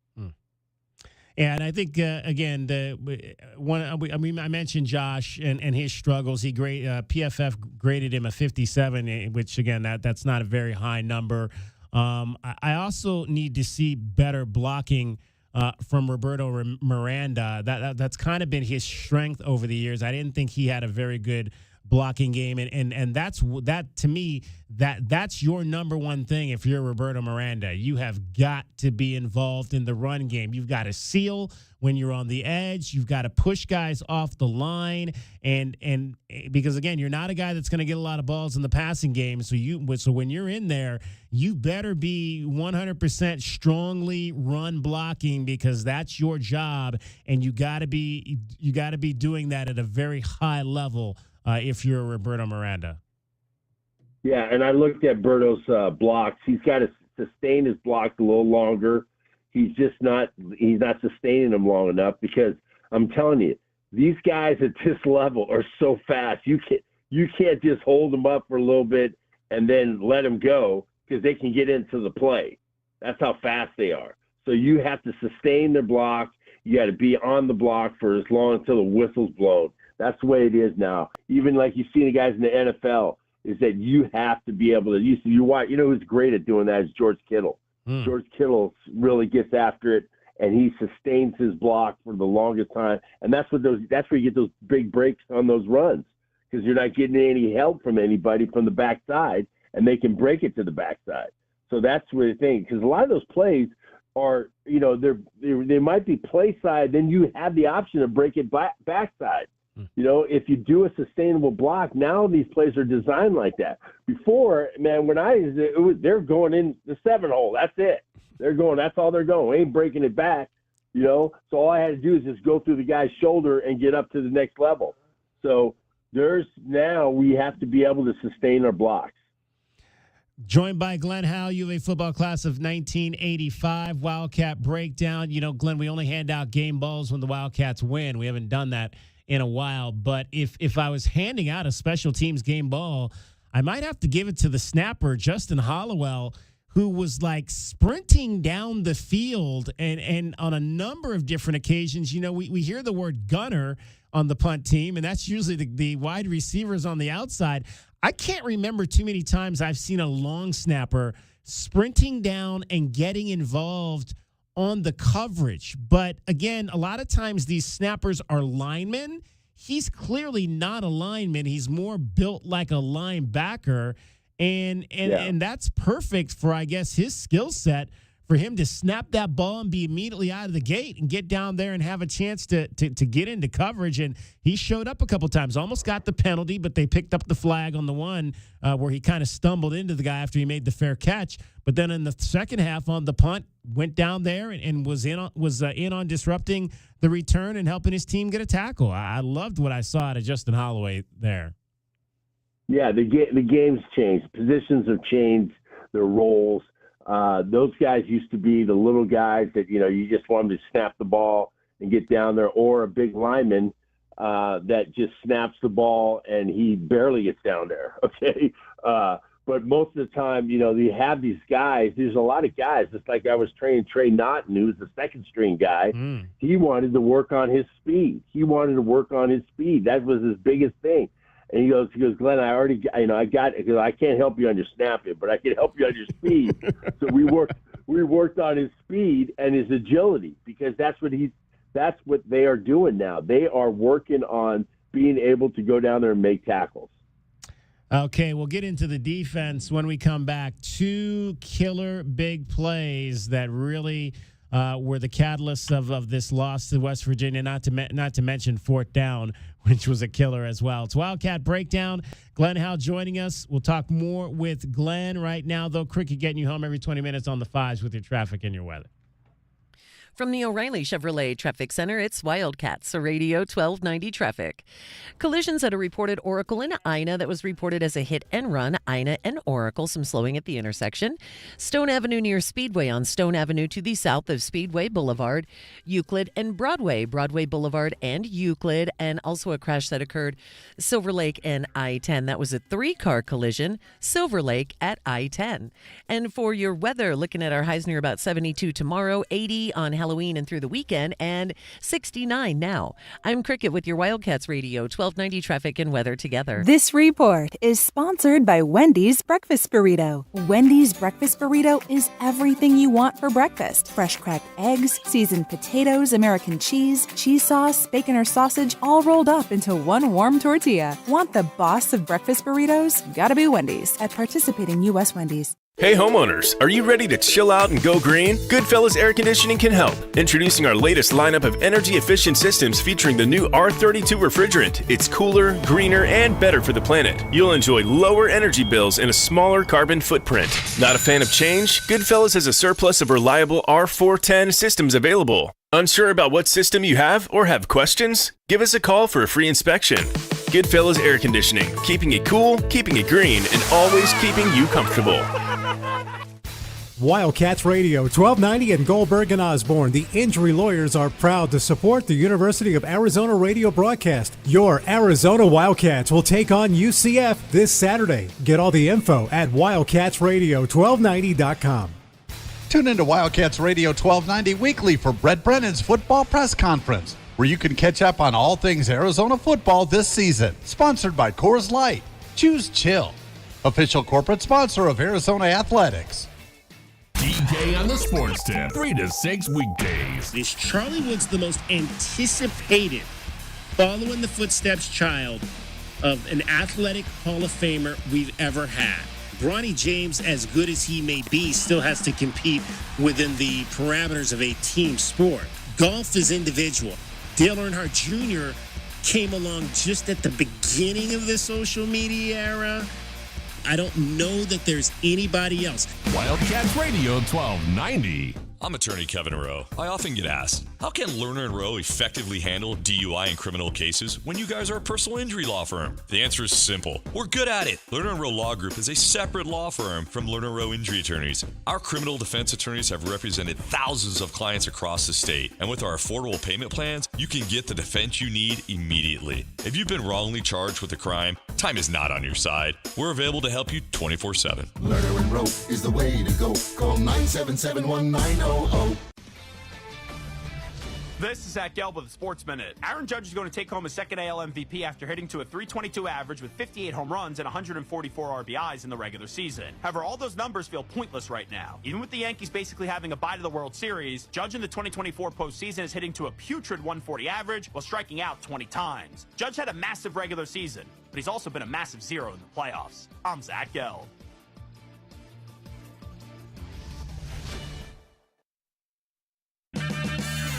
And I think again, I mentioned Josh and his struggles. PFF graded him a 57, which again that's not a very high number. I also need to see better blocking from Roberto Miranda. That's kind of been his strength over the years. I didn't think he had a very good blocking game, and that's to me that's your number one thing. If you're Roberto Miranda, you have got to be involved in the run game. You've got to seal when you're on the edge. You've got to push guys off the line, and because again, you're not a guy that's going to get a lot of balls in the passing game. So when you're in there, you better be 100% strongly run blocking, because that's your job, and you got to be doing that at a very high level. If you're Roberto Miranda. Yeah, and I looked at Berto's blocks. He's got to sustain his blocks a little longer. He's not sustaining them long enough, because I'm telling you, these guys at this level are so fast. You can't just hold them up for a little bit and then let them go, because they can get into the play. That's how fast they are. So you have to sustain their block. You got to be on the block for as long until the whistle's blown. That's the way it is now. Even like you see the guys in the NFL, is that you have to be able to. You watch. You know who's great at doing that is George Kittle. George Kittle really gets after it, and he sustains his block for the longest time. And that's where you get those big breaks on those runs, because you're not getting any help from anybody from the backside, and they can break it to the backside. So that's where the thing. Because a lot of those plays, are, they might be play side, then you have the option to break it backside. If you do a sustainable block, now these plays are designed like that. Before, man, they're going in the 7-hole. That's it. That's all they're going. We ain't breaking it back, So all I had to do is just go through the guy's shoulder and get up to the next level. So we have to be able to sustain our blocks. Joined by Glenn Howell, UVA football class of 1985, Wildcat breakdown. Glenn, we only hand out game balls when the Wildcats win. We haven't done that in a while. But if I was handing out a special teams game ball, I might have to give it to the snapper, Justin Hollowell, who was like sprinting down the field and on a number of different occasions. We hear the word gunner on the punt team, and that's usually the wide receivers on the outside. I can't remember too many times I've seen a long snapper sprinting down and getting involved on the coverage. But again, a lot of times these snappers are linemen. He's clearly not a lineman. He's more built like a linebacker. And that's perfect for, I guess, his skill set, for him to snap that ball and be immediately out of the gate and get down there and have a chance to get into coverage. And he showed up a couple times, almost got the penalty, but they picked up the flag on the one where he kind of stumbled into the guy after he made the fair catch. But then in the second half on the punt, went down there and was in on disrupting the return and helping his team get a tackle. I loved what I saw out of Justin Holloway there. Yeah, the game's changed. Positions have changed, their roles. Those guys used to be the little guys that, you just want them to snap the ball and get down there, or a big lineman that just snaps the ball and he barely gets down there, okay? But most of the time, you have these guys. There's a lot of guys. It's like I was training Trey Naughton, who's the second-string guy. He wanted to work on his speed. That was his biggest thing. And he goes, Glenn, I already, I got it, because I can't help you on your snapping, but I can help you on your speed. So we worked on his speed and his agility, because that's what they are doing now. They are working on being able to go down there and make tackles. Okay, we'll get into the defense when we come back. 2 killer big plays that really were the catalysts of this loss to West Virginia, not to mention fourth down, which was a killer as well. It's Wildcat Breakdown. Glenn Howell joining us. We'll talk more with Glenn right now, though. Cricket getting you home every 20 minutes on the 5s with your traffic and your weather. From the O'Reilly Chevrolet Traffic Center, it's Wildcats, a Radio 1290 traffic. Collisions at a reported Oracle and Ina that was reported as a hit and run. Ina and Oracle, some slowing at the intersection. Stone Avenue near Speedway on Stone Avenue to the south of Speedway Boulevard. Euclid and Broadway Boulevard and Euclid. And also a crash that occurred Silver Lake and I-10. That was a 3-car collision, Silver Lake at I-10. And for your weather, looking at our highs near about 72 tomorrow, 80 on Halloween and through the weekend, and 69 now. I'm Cricket with your Wildcats Radio 1290 traffic and weather together. This report is sponsored by Wendy's Breakfast Burrito. Wendy's Breakfast Burrito is everything you want for breakfast. Fresh cracked eggs, seasoned potatoes, American cheese sauce, bacon or sausage, all rolled up into one warm tortilla. Want the boss of breakfast burritos? Gotta be Wendy's at participating U.S. Wendy's. Hey homeowners, are you ready to chill out and go green? Goodfellas Air Conditioning can help. Introducing our latest lineup of energy-efficient systems featuring the new R32 refrigerant. It's cooler, greener, and better for the planet. You'll enjoy lower energy bills and a smaller carbon footprint. Not a fan of change? Goodfellas has a surplus of reliable R410 systems available. Unsure about what system you have or have questions? Give us a call for a free inspection. Goodfellas Air Conditioning, keeping it cool, keeping it green, and always keeping you comfortable. Wildcats Radio 1290 and Goldberg and Osborne. The injury lawyers are proud to support the University of Arizona radio broadcast. Your Arizona Wildcats will take on UCF this Saturday. Get all the info at wildcatsradio1290.com. Tune into Wildcats Radio 1290 weekly for Brett Brennan's football press conference, where you can catch up on all things Arizona football this season. Sponsored by Coors Light. Choose chill. Official corporate sponsor of Arizona Athletics. DJ on the Sports Tip, 3 to 6 weekdays. Is Charlie Woods the most anticipated, follow in the footsteps child of an athletic Hall of Famer we've ever had? Bronny James, as good as he may be, still has to compete within the parameters of a team sport. Golf is individual. Dale Earnhardt Jr. came along just at the beginning of the social media era. I don't know that there's anybody else. Wildcats Radio 1290. I'm attorney Kevin Rowe. I often get asked, how can Lerner & Rowe effectively handle DUI and criminal cases when you guys are a personal injury law firm? The answer is simple. We're good at it. Lerner & Rowe Law Group is a separate law firm from Lerner & Rowe Injury Attorneys. Our criminal defense attorneys have represented thousands of clients across the state, and with our affordable payment plans, you can get the defense you need immediately. If you've been wrongly charged with a crime, time is not on your side. We're available to help you 24/7. Lerner & Rowe is the way to go. Call 977-1900. This is Zach Gelb with the Sports Minute. Aaron Judge is going to take home his second AL MVP after hitting to a .322 average with 58 home runs and 144 RBIs in the regular season. However, all those numbers feel pointless right now. Even with the Yankees basically having a bye to the World Series, Judge in the 2024 postseason is hitting to a putrid 140 average while striking out 20 times. Judge had a massive regular season, but he's also been a massive zero in the playoffs. I'm Zach Gelb.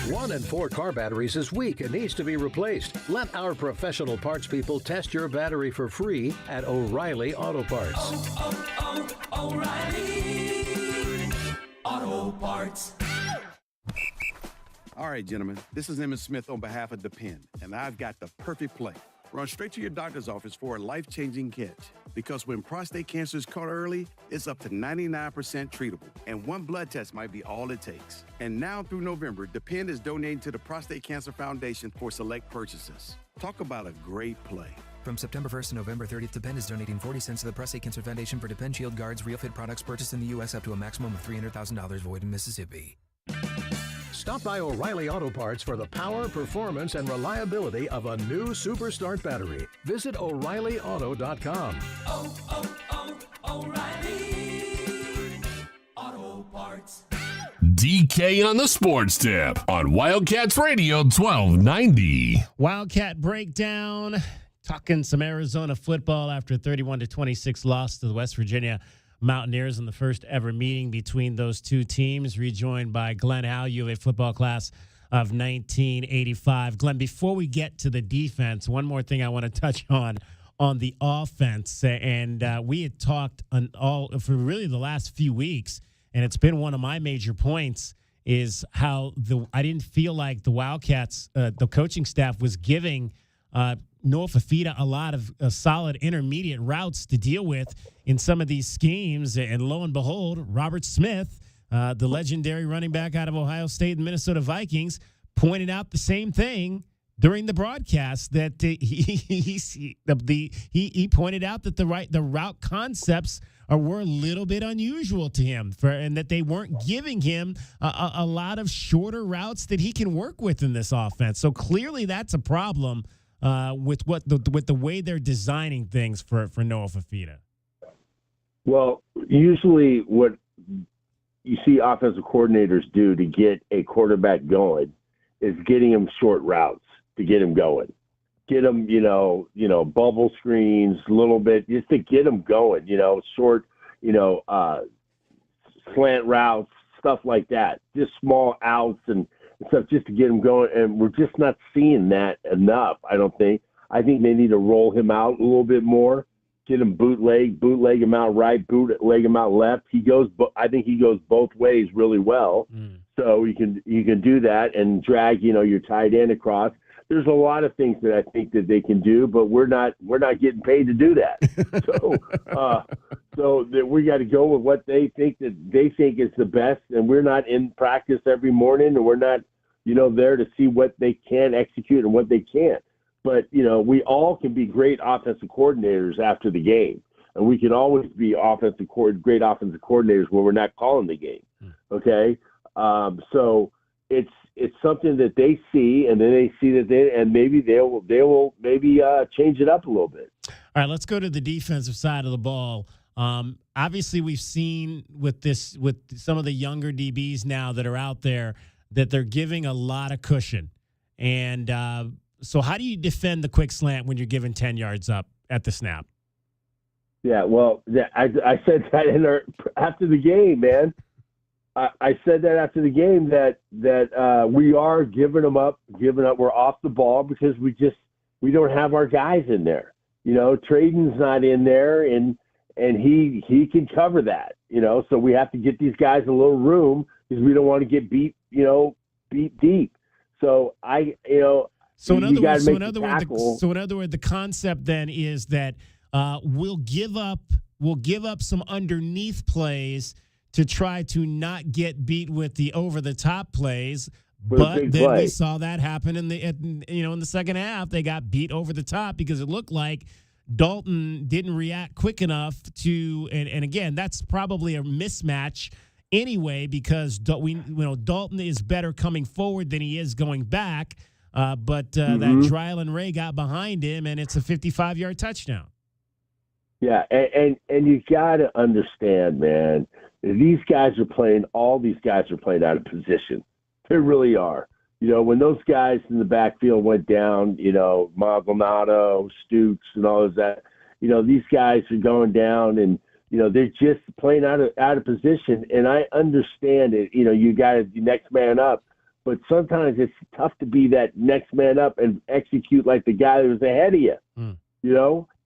1 in 4 car batteries is weak and needs to be replaced. Let our professional parts people test your battery for free at O'Reilly Auto Parts. O'Reilly Auto Parts. All right, gentlemen, this is Emmitt Smith on behalf of Depend, and I've got the perfect play. Run straight to your doctor's office for a life-changing catch. Because when prostate cancer is caught early, it's up to 99% treatable, and one blood test might be all it takes. And now through November, Depend is donating to the Prostate Cancer Foundation for select purchases. Talk about a great play. From September 1st to November 30th, Depend is donating 40 cents to the Prostate Cancer Foundation for Depend Shield Guards Real Fit products purchased in the U.S. up to a maximum of $300,000 void in Mississippi. Stop by O'Reilly Auto Parts for the power, performance, and reliability of a new Super Start battery. Visit O'ReillyAuto.com. O'Reilly Auto Parts. DK on the Sports Tip on Wildcats Radio 1290. Wildcat breakdown. Talking some Arizona football after a 31-26 loss to the West Virginia Mountaineers in the first ever meeting between those two teams, rejoined by Glenn Howe, U of A football class of 1985. Glenn, before we get to the defense, one more thing I want to touch on the offense. And we had talked for really the last few weeks, and it's been one of my major points, is how I didn't feel like the Wildcats, the coaching staff was giving Noah Fafita a lot of solid intermediate routes to deal with in some of these schemes. And lo and behold, Robert Smith, the legendary running back out of Ohio State and Minnesota Vikings, pointed out the same thing during the broadcast, that he pointed out that the route concepts were a little bit unusual to him, and that they weren't giving him a lot of shorter routes that he can work with in this offense. So clearly that's a problem with the way they're designing things for Noah Fafita. Well, usually what you see offensive coordinators do to get a quarterback going is getting him short routes to get him going. Get him, bubble screens a little bit just to get him going, short, slant routes, stuff like that. Just small outs and stuff just to get him going. And we're just not seeing that enough, I don't think. I think they need to roll him out a little bit more. Get him bootleg him out right, bootleg him out left. I think he goes both ways really well. So you can do that and drag, your tight end across. There's a lot of things that I think that they can do, but we're not getting paid to do that. So that we got to go with what they think is the best, and we're not in practice every morning, and we're not, there to see what they can execute and what they can't. But, we all can be great offensive coordinators after the game, and we can always be great offensive coordinators when we're not calling the game. Okay. So it's something that they see, and then they see that maybe they will change it up a little bit. All right, let's go to the defensive side of the ball. Obviously, we've seen with some of the younger DBs now that are out there that they're giving a lot of cushion. And so how do you defend the quick slant when you're giving 10 yards up at the snap? Yeah, well, I said that after the game, man. I said that after the game that we are giving up. We're off the ball because we don't have our guys in there. You know, Traden's not in there, and he can cover that. You know, so we have to get these guys a little room because we don't want to get beat deep. So So in other words, the concept then is that we'll give up some underneath plays to try to not get beat with the over the top plays. But then we saw that happen in the second half. They got beat over the top because it looked like Dalton didn't react quick enough to. And again, that's probably a mismatch anyway because Dalton is better coming forward than he is going back. But that Dryland Ray got behind him, and it's a 55-yard touchdown. Yeah, and you got to understand, man, all these guys are playing out of position. They really are. You know, when those guys in the backfield went down, Maldonado, Stoops, and all of that, these guys are going down and, they're just playing out of position. And I understand it. You got to be next man up. But sometimes it's tough to be that next man up and execute like the guy that was ahead of you.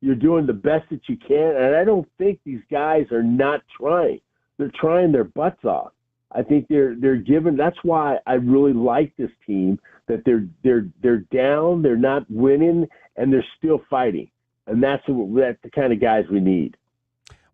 You're doing the best that you can. And I don't think these guys are not trying. They're trying their butts off. I think they're given. That's why I really like this team, that they're down, they're not winning, and they're still fighting. And that's the kind of guys we need.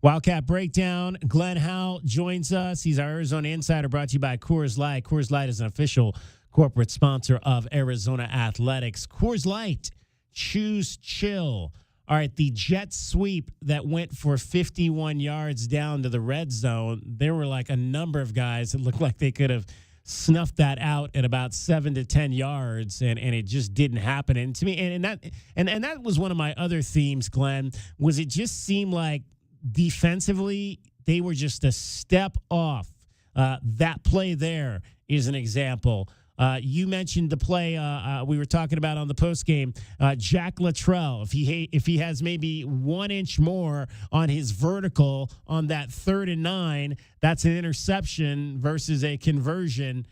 Wildcat Breakdown. Glenn Howe joins us. He's our Arizona Insider, brought to you by Coors Light. Coors Light is an official corporate sponsor of Arizona Athletics. Coors Light, choose chill. All right, the jet sweep that went for 51 yards down to the red zone, there were like a number of guys that looked like they could have snuffed that out at about 7 to 10 yards, and it just didn't happen. And to me, and that was one of my other themes, Glenn, was it just seemed like defensively they were just a step off. That play there is an example. You mentioned the play we were talking about on the postgame. Jack Luttrell, if he has maybe 1 inch more on his vertical on that 3rd and 9, that's an interception versus a conversion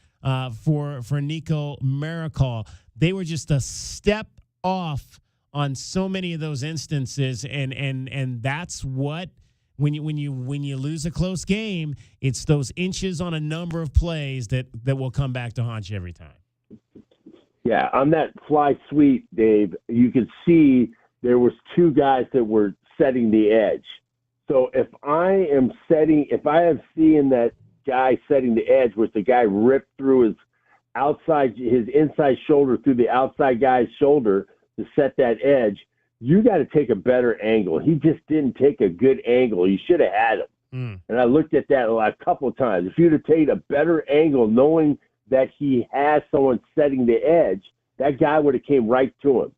for Nico Maricol. They were just a step off on so many of those instances, and that's what. When you lose a close game, it's those inches on a number of plays that will come back to haunt you every time. Yeah, on that fly sweep, Dave, you could see there was 2 guys that were setting the edge. So if I have seen that guy setting the edge, which the guy ripped through his inside shoulder through the outside guy's shoulder to set that edge, you got to take a better angle. He just didn't take a good angle. You should have had him. And I looked at that a couple of times. If you'd have taken a better angle, knowing that he has someone setting the edge, that guy would have came right to him.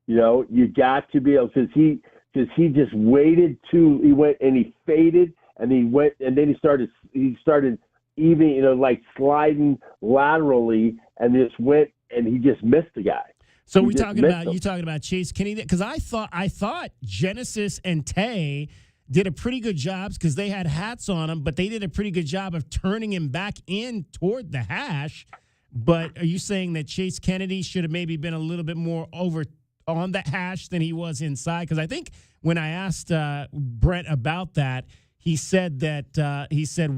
You got to be able, because he just waited he went and he faded and he went, and then he started even, like sliding laterally and just went and he just missed the guy. So you talking about Chase Kennedy? Because I thought Genesis and Tay did a pretty good job because they had hats on him, but they did a pretty good job of turning him back in toward the hash. But are you saying that Chase Kennedy should have maybe been a little bit more over on the hash than he was inside? Because I think when I asked Brent about that, he said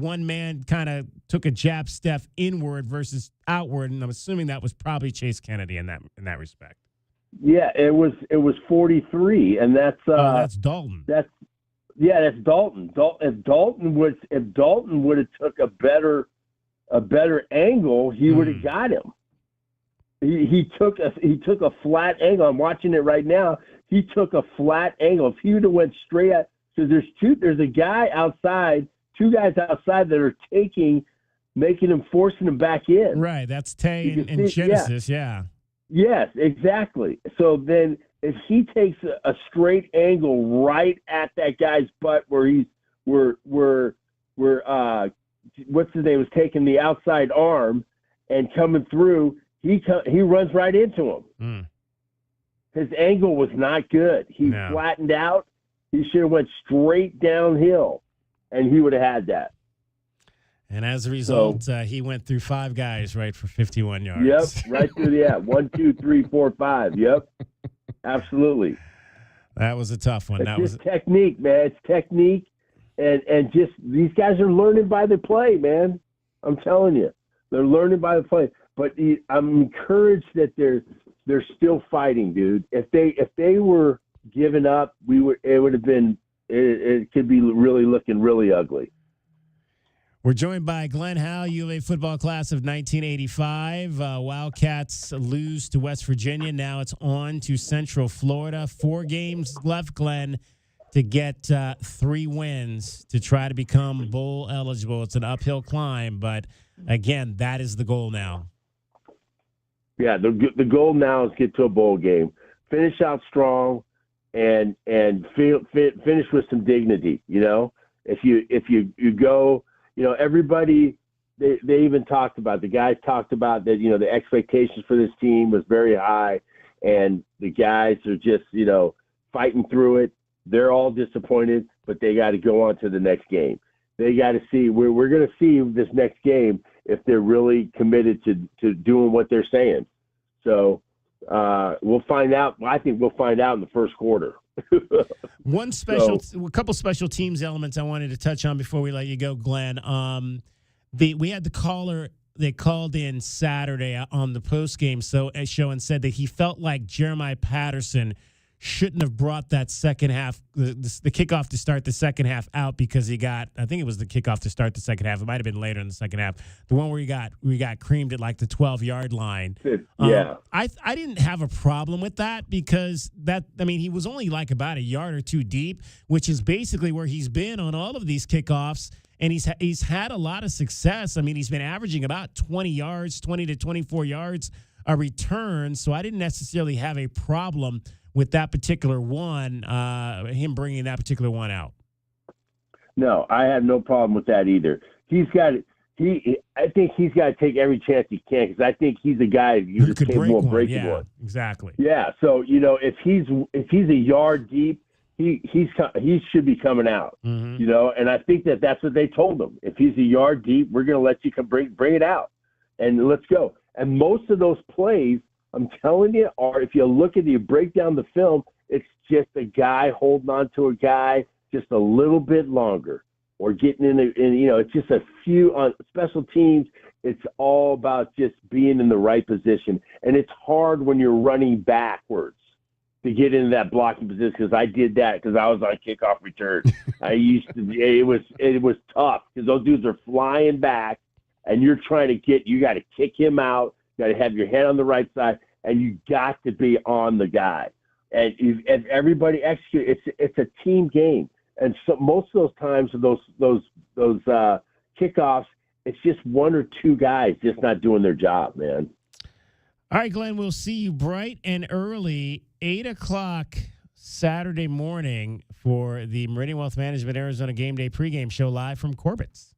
one man kind of took a jab step inward versus outward, and I'm assuming that was probably Chase Kennedy in that respect. Yeah, it was 43, and that's Dalton. That's Dalton. If Dalton would have took a better angle, he would have got him. He took a flat angle. I'm watching it right now. He took a flat angle. If he would have went straight at, so there's a guy outside, 2 guys outside that are forcing him back in. Right, that's Tay and Genesis, yeah. Yes, exactly. So then if he takes a straight angle right at that guy's butt where what's his name was taking the outside arm and coming through, he runs right into him. His angle was not good. He flattened out, He should have went straight downhill, and he would have had that. And as a result, he went through 5 guys, right, for 51 yards. Yep, right through the 1, 2, 3, 4, 5. Yep, absolutely. That was a tough one. It's That just was technique, man. It's technique, and just these guys are learning by the play, man. I'm telling you, they're learning by the play. But I'm encouraged that they're still fighting, dude. If they were giving up, it could be really looking really ugly. We're joined by Glenn Howe, U of A football class of 1985. Wildcats lose to West Virginia. Now it's on to Central Florida. 4 games left, Glenn, to get 3 wins to try to become bowl eligible. It's an uphill climb, but again, that is the goal now. Yeah, the goal now is get to a bowl game, finish out strong, and finish with some dignity. You know, if you go. You know, everybody, they even talked about, the guys talked about that, you know, the expectations for this team was very high, and the guys are just, you know, fighting through it. They're all disappointed, but they got to go on to the next game. They got to see, we're going to see this next game if they're really committed to doing what they're saying. So we'll find out. I think we'll find out in the first quarter. A couple special teams elements I wanted to touch on before we let you go, Glenn. We had the caller that called in Saturday on the postgame show and said that he felt like Jeremiah Patterson shouldn't have brought that second half, the kickoff to start the second half out because he got, I think it was the kickoff to start the second half. It might have been later in the second half. The one where we got creamed at like the 12-yard line. Yeah. I didn't have a problem with that because he was only like about a yard or 2 deep, which is basically where he's been on all of these kickoffs. And he's had a lot of success. I mean, he's been averaging about 20 to 24 yards a return. So I didn't necessarily have a problem with that particular one, him bringing that particular one out. No, I have no problem with that either. I think he's got to take every chance he can because I think he's a guy who's capable of breaking one. Exactly. Yeah. So you know, if he's a yard deep, he should be coming out. Mm-hmm. You know, and I think that's what they told him. If he's a yard deep, we're going to let you bring it out, and let's go. And most of those plays, I'm telling you, if you break down the film, it's just a guy holding on to a guy just a little bit longer or getting it's just a few on special teams. It's all about just being in the right position. And it's hard when you're running backwards to get into that blocking position because I did that because I was on kickoff return. It was tough because those dudes are flying back and you're trying to you got to kick him out. You got to have your head on the right side, and you got to be on the guy. And if everybody executes, it's a team game. And so most of those times, those kickoffs, it's just 1 or 2 guys just not doing their job, man. All right, Glenn, we'll see you bright and early, 8 o'clock Saturday morning for the Meridian Wealth Management Arizona Game Day pregame show live from Corbett's.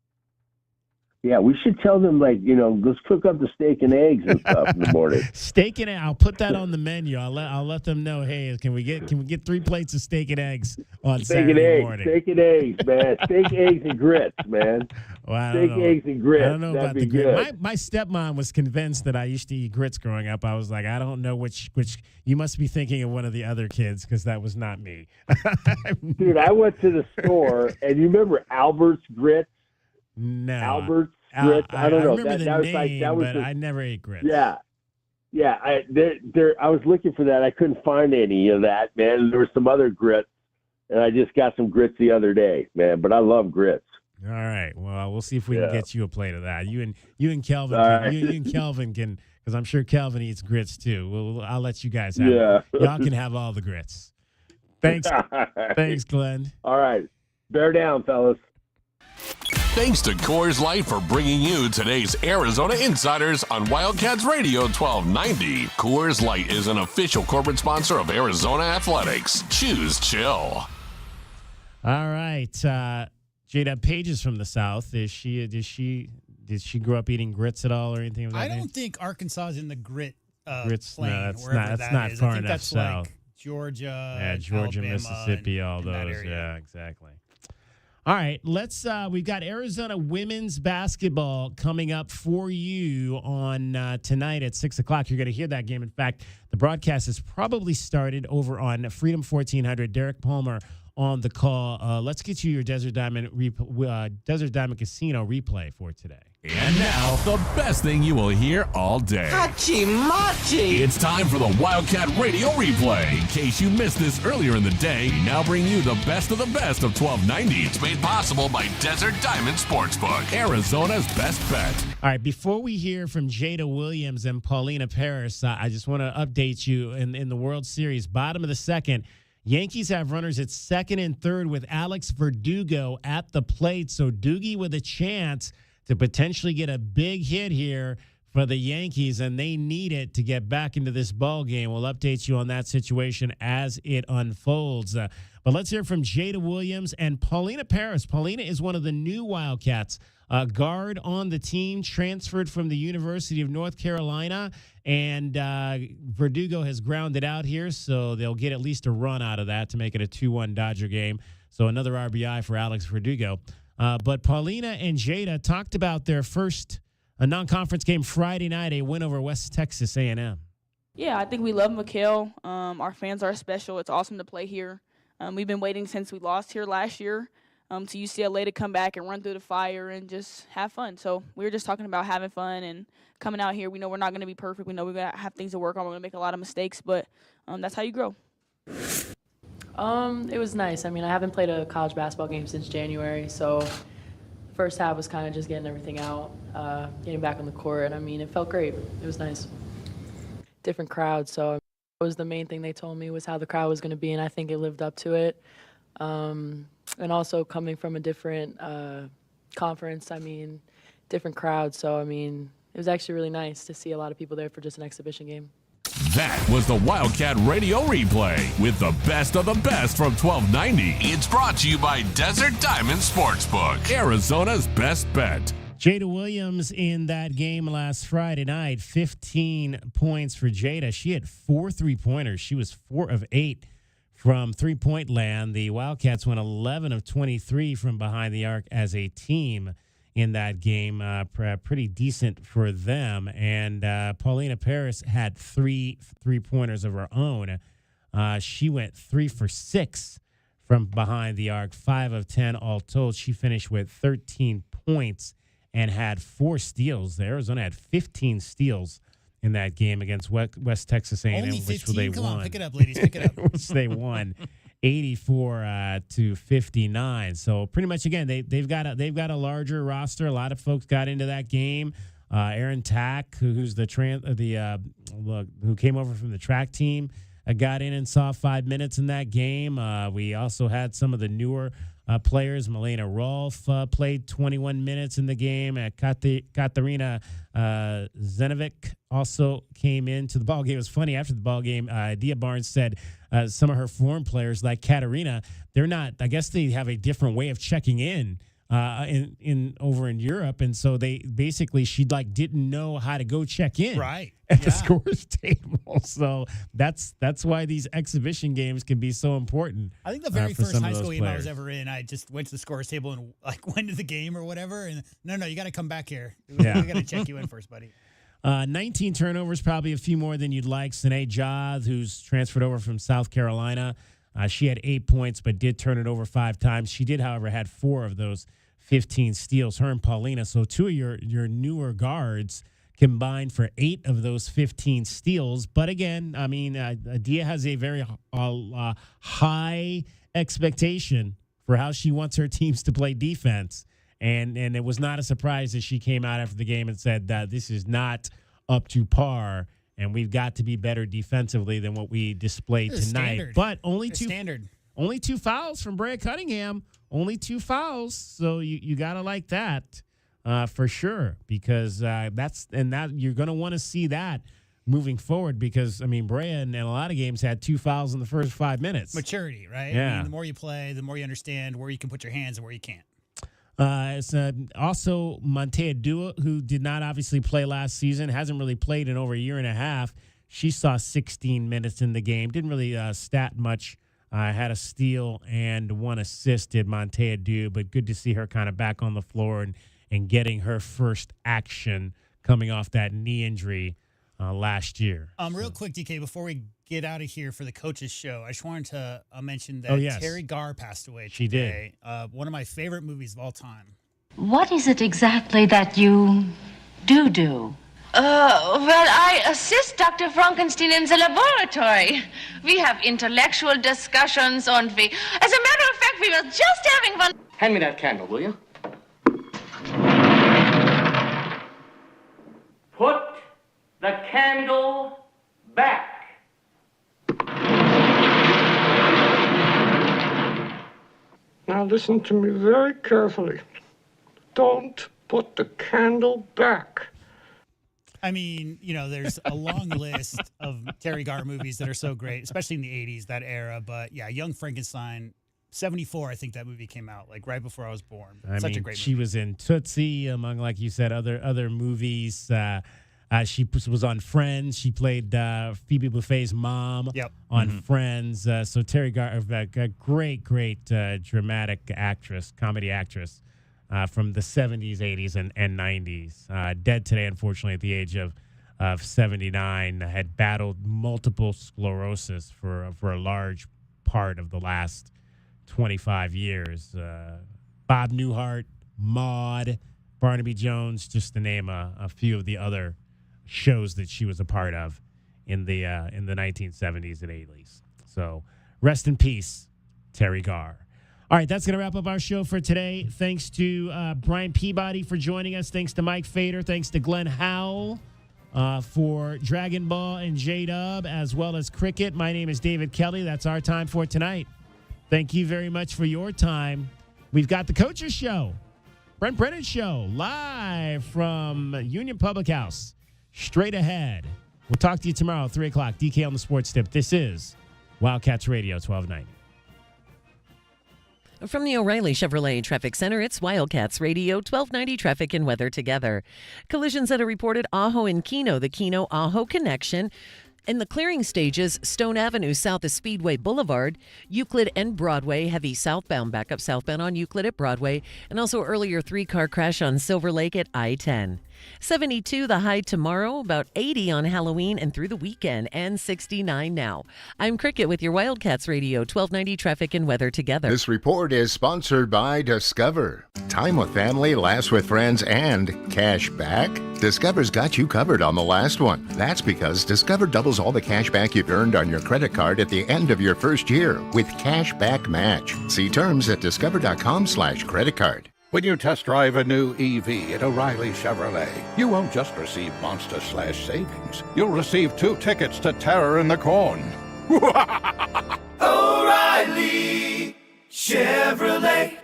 Yeah, we should tell them, let's cook up the steak and eggs and stuff in the morning. Steak and eggs. I'll put that on the menu. I'll let them know. Hey, can we get 3 plates of steak and eggs on Saturday morning? Steak and eggs, man. Steak, eggs, and grits, man. Well, steak, eggs, and grits. I don't know That'd about the good. grits. My stepmom was convinced that I used to eat grits growing up. I was like, I don't know which. You must be thinking of one of the other kids because that was not me. Dude, I went to the store, and you remember Albert's grits? No. Albert's grits. I don't know. I remember the name, but I never ate grits. Yeah. Yeah. I was looking for that. I couldn't find any of that, man. There were some other grits, and I just got some grits the other day, man. But I love grits. All right. Well, we'll see if we can get you a plate of that. You and Kelvin. You and Kelvin can, because I'm sure Kelvin eats grits too. I'll let you guys have it. Y'all can have all the grits. Thanks. Thanks, Glenn. All right. Bear down, fellas. Thanks to Coors Light for bringing you today's Arizona Insiders on Wildcats Radio 1290. Coors Light is an official corporate sponsor of Arizona Athletics. Choose chill. All right. J-Dub Page is from the South. Did she grow up eating grits at all or anything of that I don't think Arkansas is in the grits plane. No, that's not far I think enough that's south. like Georgia, Georgia, Alabama, Mississippi, all in that those. area. Yeah, exactly. All right, we've got Arizona women's basketball coming up for you on tonight at 6 o'clock. You're going to hear that game. In fact, the broadcast has probably started over on Freedom 1400. Derek Palmer on the call. Let's get you your Desert Diamond Casino replay for today. And now, the best thing you will hear all day. Hachi-machi! It's time for the Wildcat Radio Replay. In case you missed this earlier in the day, we now bring you the best of 1290. It's made possible by Desert Diamond Sportsbook, Arizona's best bet. All right, before we hear from Jada Williams and Paulina Paris, I just want to update you in the World Series. Bottom of the second, Yankees have runners at second and third with Alex Verdugo at the plate. So Doogie with a chance to potentially get a big hit here for the Yankees, and they need it to get back into this ball game. We'll update you on that situation as it unfolds. But let's hear from Jada Williams and Paulina Paris. Paulina is one of the new Wildcats, guard on the team, transferred from the University of North Carolina, and Verdugo has grounded out here, so they'll get at least a run out of that to make it a 2-1 Dodger game. So another RBI for Alex Verdugo. But Paulina and Jada talked about their first non-conference game Friday night, a win over West Texas A&M. Yeah, I think we love McHale. Our fans are special. It's awesome to play here. We've been waiting since we lost here last year to UCLA to come back and run through the fire and just have fun. So we were just talking about having fun and coming out here. We know we're not going to be perfect. We know we're going to have things to work on. We're going to make a lot of mistakes, but that's how you grow. It was nice. I mean, I haven't played a college basketball game since January, so first half was kind of just getting everything out, getting back on the court. I mean, it felt great. It was nice. Different crowd, so that was the main thing they told me was how the crowd was going to be, and I think it lived up to it. And also coming from a different conference, I mean, different crowd, so, I mean, it was actually really nice to see a lot of people there for just an exhibition game. That was the Wildcat Radio Replay with the best of 1290. It's brought to you by Desert Diamond Sportsbook, Arizona's best bet. Jada Williams in that game last Friday night, 15 points for Jada. She had 4 3-pointers. She was 4 of 8 from three-point land. The Wildcats went 11 of 23 from behind the arc as a team in that game. Pretty decent for them. And Paulina Paris had 3 3-pointers of her own. She went 3 for 6 from behind the arc, 5 of 10 all told. She finished with 13 points and had 4 steals. Arizona had 15 steals in that game against West Texas A&M, which they won. Come on, pick it up, ladies. Pick it up. Which they won 84 to 59. So pretty much again, they've got a larger roster. A lot of folks got into that game. Aaron Tack, who's who came over from the track team, got in and saw 5 minutes in that game. We also had some of the newer players. Milena Rolfe played 21 minutes in the game. Katarina Zenovic also came into the ball game. It was funny after the ball game. Dia Barnes said some of her foreign players, like Katarina, they're not. I guess they have a different way of checking in over in Europe, and so she didn't know how to go check in at the scores table. So that's why these exhibition games can be so important. I think the very first high school game I was players. ever in, I just went to the scores table and went to the game or whatever. And no, you got to come back here. Yeah. We got to check you in first, buddy. 19 turnovers, probably a few more than you'd like. Sine Jath, who's transferred over from South Carolina, she had 8 points, but did turn it over 5 times. She did, however, had 4 of those 15 steals, her and Paulina. So 2 of your newer guards combined for 8 of those 15 steals. But again, I mean, Dia has a very high expectation for how she wants her teams to play defense. And it was not a surprise that she came out after the game and said that this is not up to par, and we've got to be better defensively than what we displayed tonight. Standard. But only two fouls from Brea Cunningham. Only 2 fouls, so you gotta like that for sure, because you're gonna want to see that moving forward, because I mean Brea in a lot of games had 2 fouls in the first 5 minutes. Maturity, right? Yeah. I mean, the more you play, the more you understand where you can put your hands and where you can't. It's also Montea Dua, who did not obviously play last season, hasn't really played in over a year and a half. She saw 16 minutes in the game. Didn't really stat much. Had a steal and 1 assist, did Montea do, but good to see her kind of back on the floor and getting her first action coming off that knee injury last year. Real quick, DK, before we get out of here for the coaches show, I just wanted to mention that Terry Garr passed away today. She did. One of my favorite movies of all time. What is it exactly that you do? Well, I assist Dr. Frankenstein in the laboratory. We have intellectual discussions, and we... As a matter of fact, we were just having one... Hand me that candle, will you? Put the candle back. Now listen to me very carefully. Don't put the candle back. I mean, there's a long list of Terry Garr movies that are so great, especially in the 80s, that era. But yeah, Young Frankenstein, 74, I think that movie came out, like right before I was born. Such a great movie. She was in Tootsie, among, like you said, other movies. She was on Friends. She played Phoebe Buffay's mom on Friends. So Terry Garr, a great dramatic actress, comedy actress. From the 70s, 80s, and 90s. Dead today, unfortunately, at the age of 79. Had battled multiple sclerosis for a large part of the last 25 years. Bob Newhart, Maude, Barnaby Jones, just to name a few of the other shows that she was a part of in the 1970s and 80s. So rest in peace, Terry Garr. All right, that's going to wrap up our show for today. Thanks to Brian Peabody for joining us. Thanks to Mike Fader. Thanks to Glenn Howell for Dragon Ball and J-Dub, as well as cricket. My name is David Kelly. That's our time for tonight. Thank you very much for your time. We've got the Coaches Show, Brent Brennan Show, live from Union Public House. Straight ahead. We'll talk to you tomorrow, 3 o'clock. DK on the Sports Tip. This is Wildcats Radio 1290. From the O'Reilly Chevrolet Traffic Center, it's Wildcats Radio 1290 Traffic and Weather together. Collisions that are reported Ajo and Keno, the Keno-Ajo connection. In the clearing stages, Stone Avenue south of Speedway Boulevard, Euclid and Broadway, heavy southbound backup southbound on Euclid at Broadway, and also earlier 3-car crash on Silver Lake at I-10. 72 the high tomorrow, about 80 on Halloween and through the weekend, and 69 now. I'm Cricket with your Wildcats Radio 1290 Traffic and Weather together. This report is sponsored by Discover. Time with family, laughs with friends, and cash back. Discover's got you covered on the last one. That's because Discover doubles all the cash back you've earned on your credit card at the end of your first year with Cash Back Match. See terms at discover.com/creditcard. When you test drive a new EV at O'Reilly Chevrolet, you won't just receive monster slash savings. You'll receive 2 tickets to Terror in the Corn. O'Reilly Chevrolet.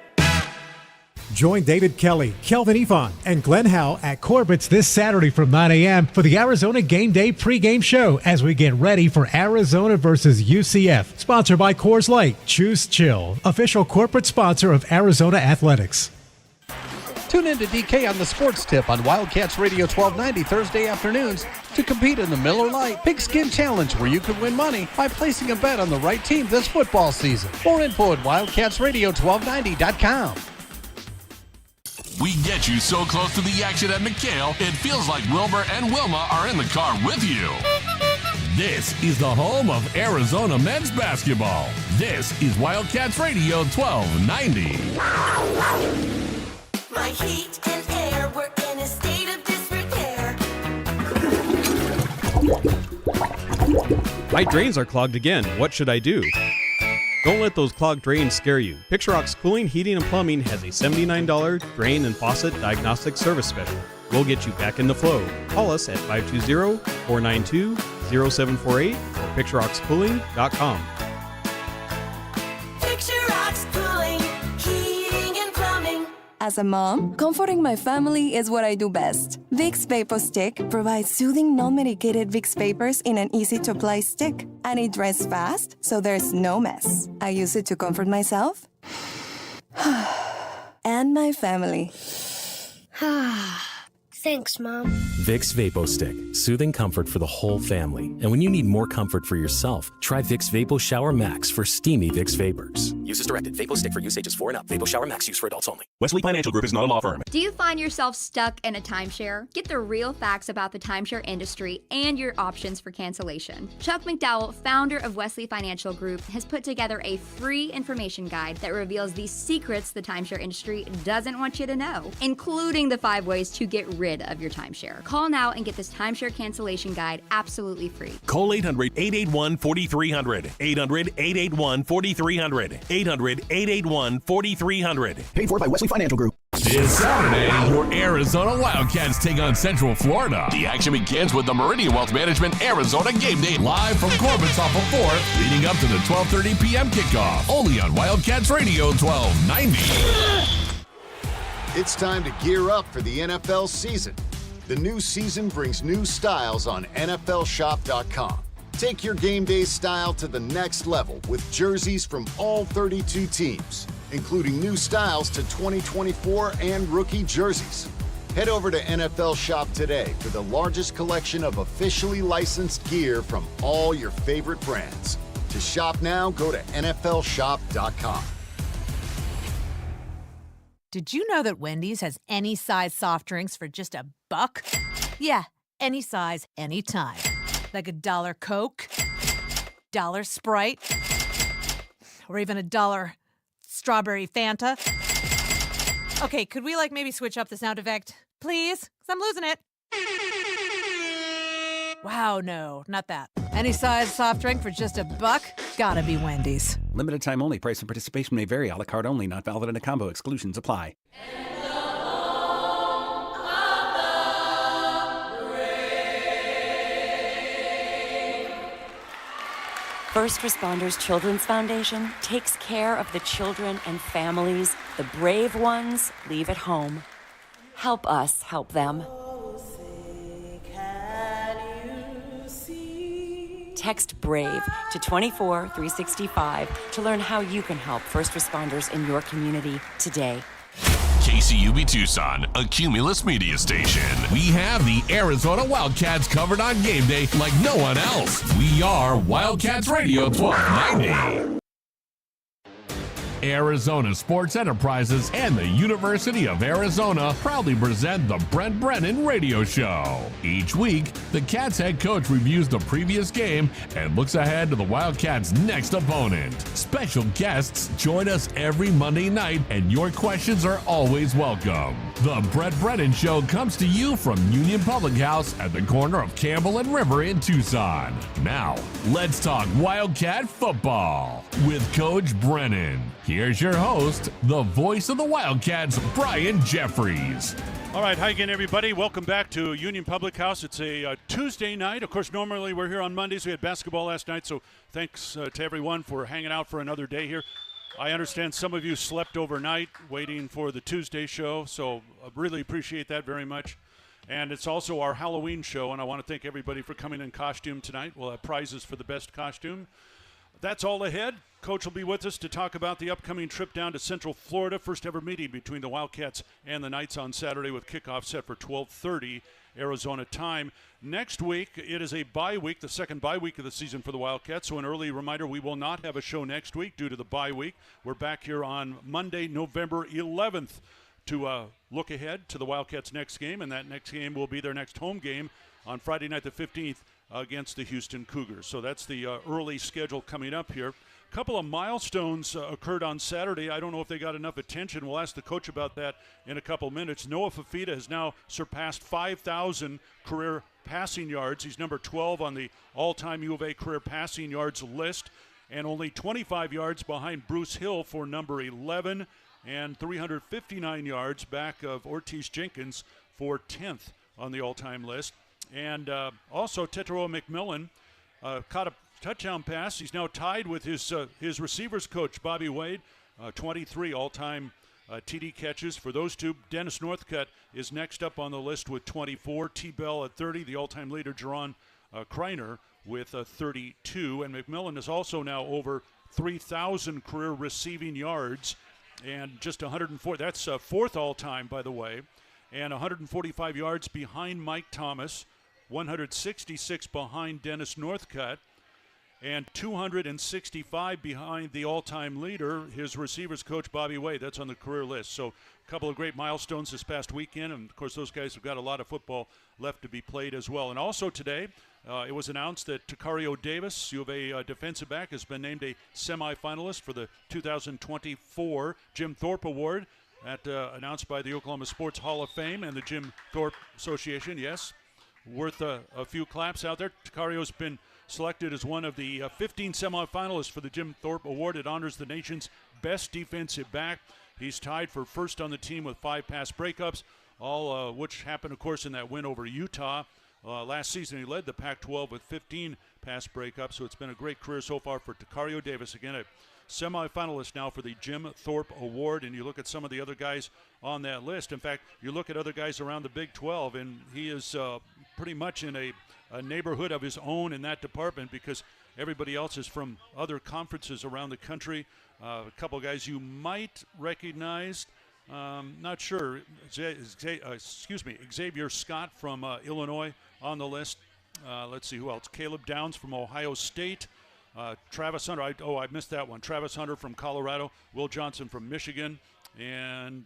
Join David Kelly, Kelvin Yvonne, and Glenn Howe at Corbett's this Saturday from 9 a.m. for the Arizona Game Day pregame show as we get ready for Arizona versus UCF. Sponsored by Coors Light. Choose Chill, official corporate sponsor of Arizona Athletics. Tune in to DK on the Sports Tip on Wildcats Radio 1290 Thursday afternoons to compete in the Miller Lite Pigskin Challenge, where you can win money by placing a bet on the right team this football season. More info at wildcatsradio1290.com. We get you so close to the action at McHale, it feels like Wilbur and Wilma are in the car with you. This is the home of Arizona men's basketball. This is Wildcats Radio 1290. My heat and air were in a state of disrepair. My drains are clogged again. What should I do? Don't let those clogged drains scare you. Picturox Cooling, Heating, and Plumbing has a $79 drain and faucet diagnostic service special. We'll get you back in the flow. Call us at 520-492-0748 or picturoxcooling.com. As a mom, comforting my family is what I do best. Vicks Vapor Stick provides soothing, non-medicated Vicks vapors in an easy-to-apply stick. And it dries fast, so there's no mess. I use it to comfort myself and my family. Thanks, Mom. Vicks VapoStick, soothing comfort for the whole family. And when you need more comfort for yourself, try Vicks Vapo Shower Max for steamy Vicks vapors. Use as directed. VapoStick for use ages 4 and up. Vapo Shower Max use for adults only. Wesley Financial Group is not a law firm. Do you find yourself stuck in a timeshare? Get the real facts about the timeshare industry and your options for cancellation. Chuck McDowell, founder of Wesley Financial Group, has put together a free information guide that reveals the secrets the timeshare industry doesn't want you to know, including the 5 ways to get rid of your timeshare. Call now and get this timeshare cancellation guide absolutely free. Call 800-881-4300. 800-881-4300. 800-881-4300. Paid for by Wesley Financial Group. This Saturday, your Arizona Wildcats take on Central Florida. The action begins with the Meridian Wealth Management Arizona Game Day live from Corbin's off of 4th, leading up to the 12:30 p.m. kickoff. Only on Wildcats Radio 1290. It's time to gear up for the NFL season. The new season brings new styles on NFLshop.com. Take your game day style to the next level with jerseys from all 32 teams, including new styles to 2024 and rookie jerseys. Head over to NFL Shop today for the largest collection of officially licensed gear from all your favorite brands. To shop now, go to NFLshop.com. Did you know that Wendy's has any size soft drinks for just $1? Yeah, any size, anytime. Like $1 Coke, $1 Sprite, or even $1 Strawberry Fanta. Okay, could we maybe switch up the sound effect, please? Because I'm losing it. Wow, no, not that. Any size soft drink for just $1? Gotta be Wendy's. Limited time only. Price and participation may vary. A la carte only. Not valid in a combo. Exclusions apply. First Responders Children's Foundation takes care of the children and families the brave ones leave at home. Help us help them. Text BRAVE to 24365 to learn how you can help first responders in your community today. KCUB Tucson, a Cumulus media station. We have the Arizona Wildcats covered on game day like no one else. We are Wildcats Radio 1290. Arizona Sports Enterprises and the University of Arizona proudly present the Brent Brennan Radio Show. Each week, the Cats head coach reviews the previous game and looks ahead to the Wildcats' next opponent. Special guests join us every Monday night, and your questions are always welcome. The Brent Brennan Show comes to you from Union Public House at the corner of Campbell and River in Tucson. Now, let's talk Wildcat football with Coach Brennan. Here's your host, the voice of the Wildcats, Brian Jeffries. All right, hi again, everybody. Welcome back to Union Public House. It's a Tuesday night. Of course, normally we're here on Mondays. We had basketball last night, so thanks to everyone for hanging out for another day here. I understand some of you slept overnight waiting for the Tuesday show, so I really appreciate that very much. And it's also our Halloween show, and I want to thank everybody for coming in costume tonight. We'll have prizes for the best costume. That's all ahead. Coach will be with us to talk about the upcoming trip down to Central Florida. First ever meeting between the Wildcats and the Knights on Saturday with kickoff set for 12:30 Arizona time. Next week, it is a bye week, the second bye week of the season for the Wildcats. So an early reminder, we will not have a show next week due to the bye week. We're back here on Monday, November 11th to look ahead to the Wildcats' next game. And that next game will be their next home game on Friday night the 15th against the Houston Cougars. So that's the early schedule coming up here. A couple of milestones occurred on Saturday. I don't know if they got enough attention. We'll ask the coach about that in a couple minutes. Noah Fafita has now surpassed 5,000 career passing yards. He's number 12 on the all-time U of A career passing yards list, and only 25 yards behind Bruce Hill for number 11, and 359 yards back of Ortiz Jenkins for 10th on the all-time list. And also Tetero McMillan caught a touchdown pass. He's now tied with his receivers coach, Bobby Wade, 23 all-time TD catches for those two. Dennis Northcutt is next up on the list with 24. T-Bell at 30. The all-time leader, Jerron Kreiner, with 32. And McMillan is also now over 3,000 career receiving yards and just 104. That's fourth all-time, by the way. and 145 yards behind Mike Thomas, 166 behind Dennis Northcutt, and 265 behind the all-time leader, his receivers coach Bobby Wade. That's on the career list. So a couple of great milestones this past weekend, and of course those guys have got a lot of football left to be played as well. And also today, it was announced that Tacario Davis, U of A defensive back, has been named a semifinalist for the 2024 Jim Thorpe Award. That announced by the Oklahoma Sports Hall of Fame and the Jim Thorpe Association. Yes, worth a few claps out there. Tacario's been selected as one of the 15 semifinalists for the Jim Thorpe Award. It honors the nation's best defensive back. He's tied for first on the team with 5 pass breakups, all which happened, of course, in that win over Utah. Last season, he led the Pac-12 with 15 pass breakups, so it's been a great career so far for Tacario Davis. Again, a semifinalist now for the Jim Thorpe Award, and you look at some of the other guys on that list. In fact, you look at other guys around the Big 12, and he is pretty much in a neighborhood of his own in that department because everybody else is from other conferences around the country. A couple of guys you might recognize. Not sure. Xavier Scott from Illinois on the list. Let's see who else. Caleb Downs from Ohio State. Travis Hunter. I missed that one. Travis Hunter from Colorado. Will Johnson from Michigan. And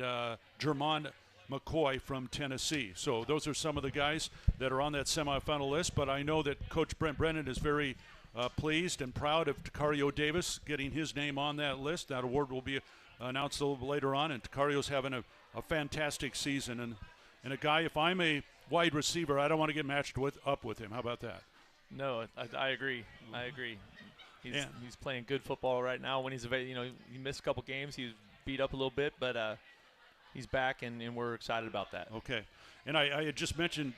Jermon McCoy from Tennessee. So those are some of the guys that are on that semifinal list. But I know that Coach Brent Brennan is very pleased and proud of Tacario Davis getting his name on that list. That award will be announced a little later on, and Tacario's having a fantastic season. And a guy, if I'm a wide receiver, I don't want to get matched up with him. How about that? No, I agree. I agree. He's playing good football right now. When he missed a couple games, he was beat up a little bit, but he's back, and we're excited about that. Okay. And I had just mentioned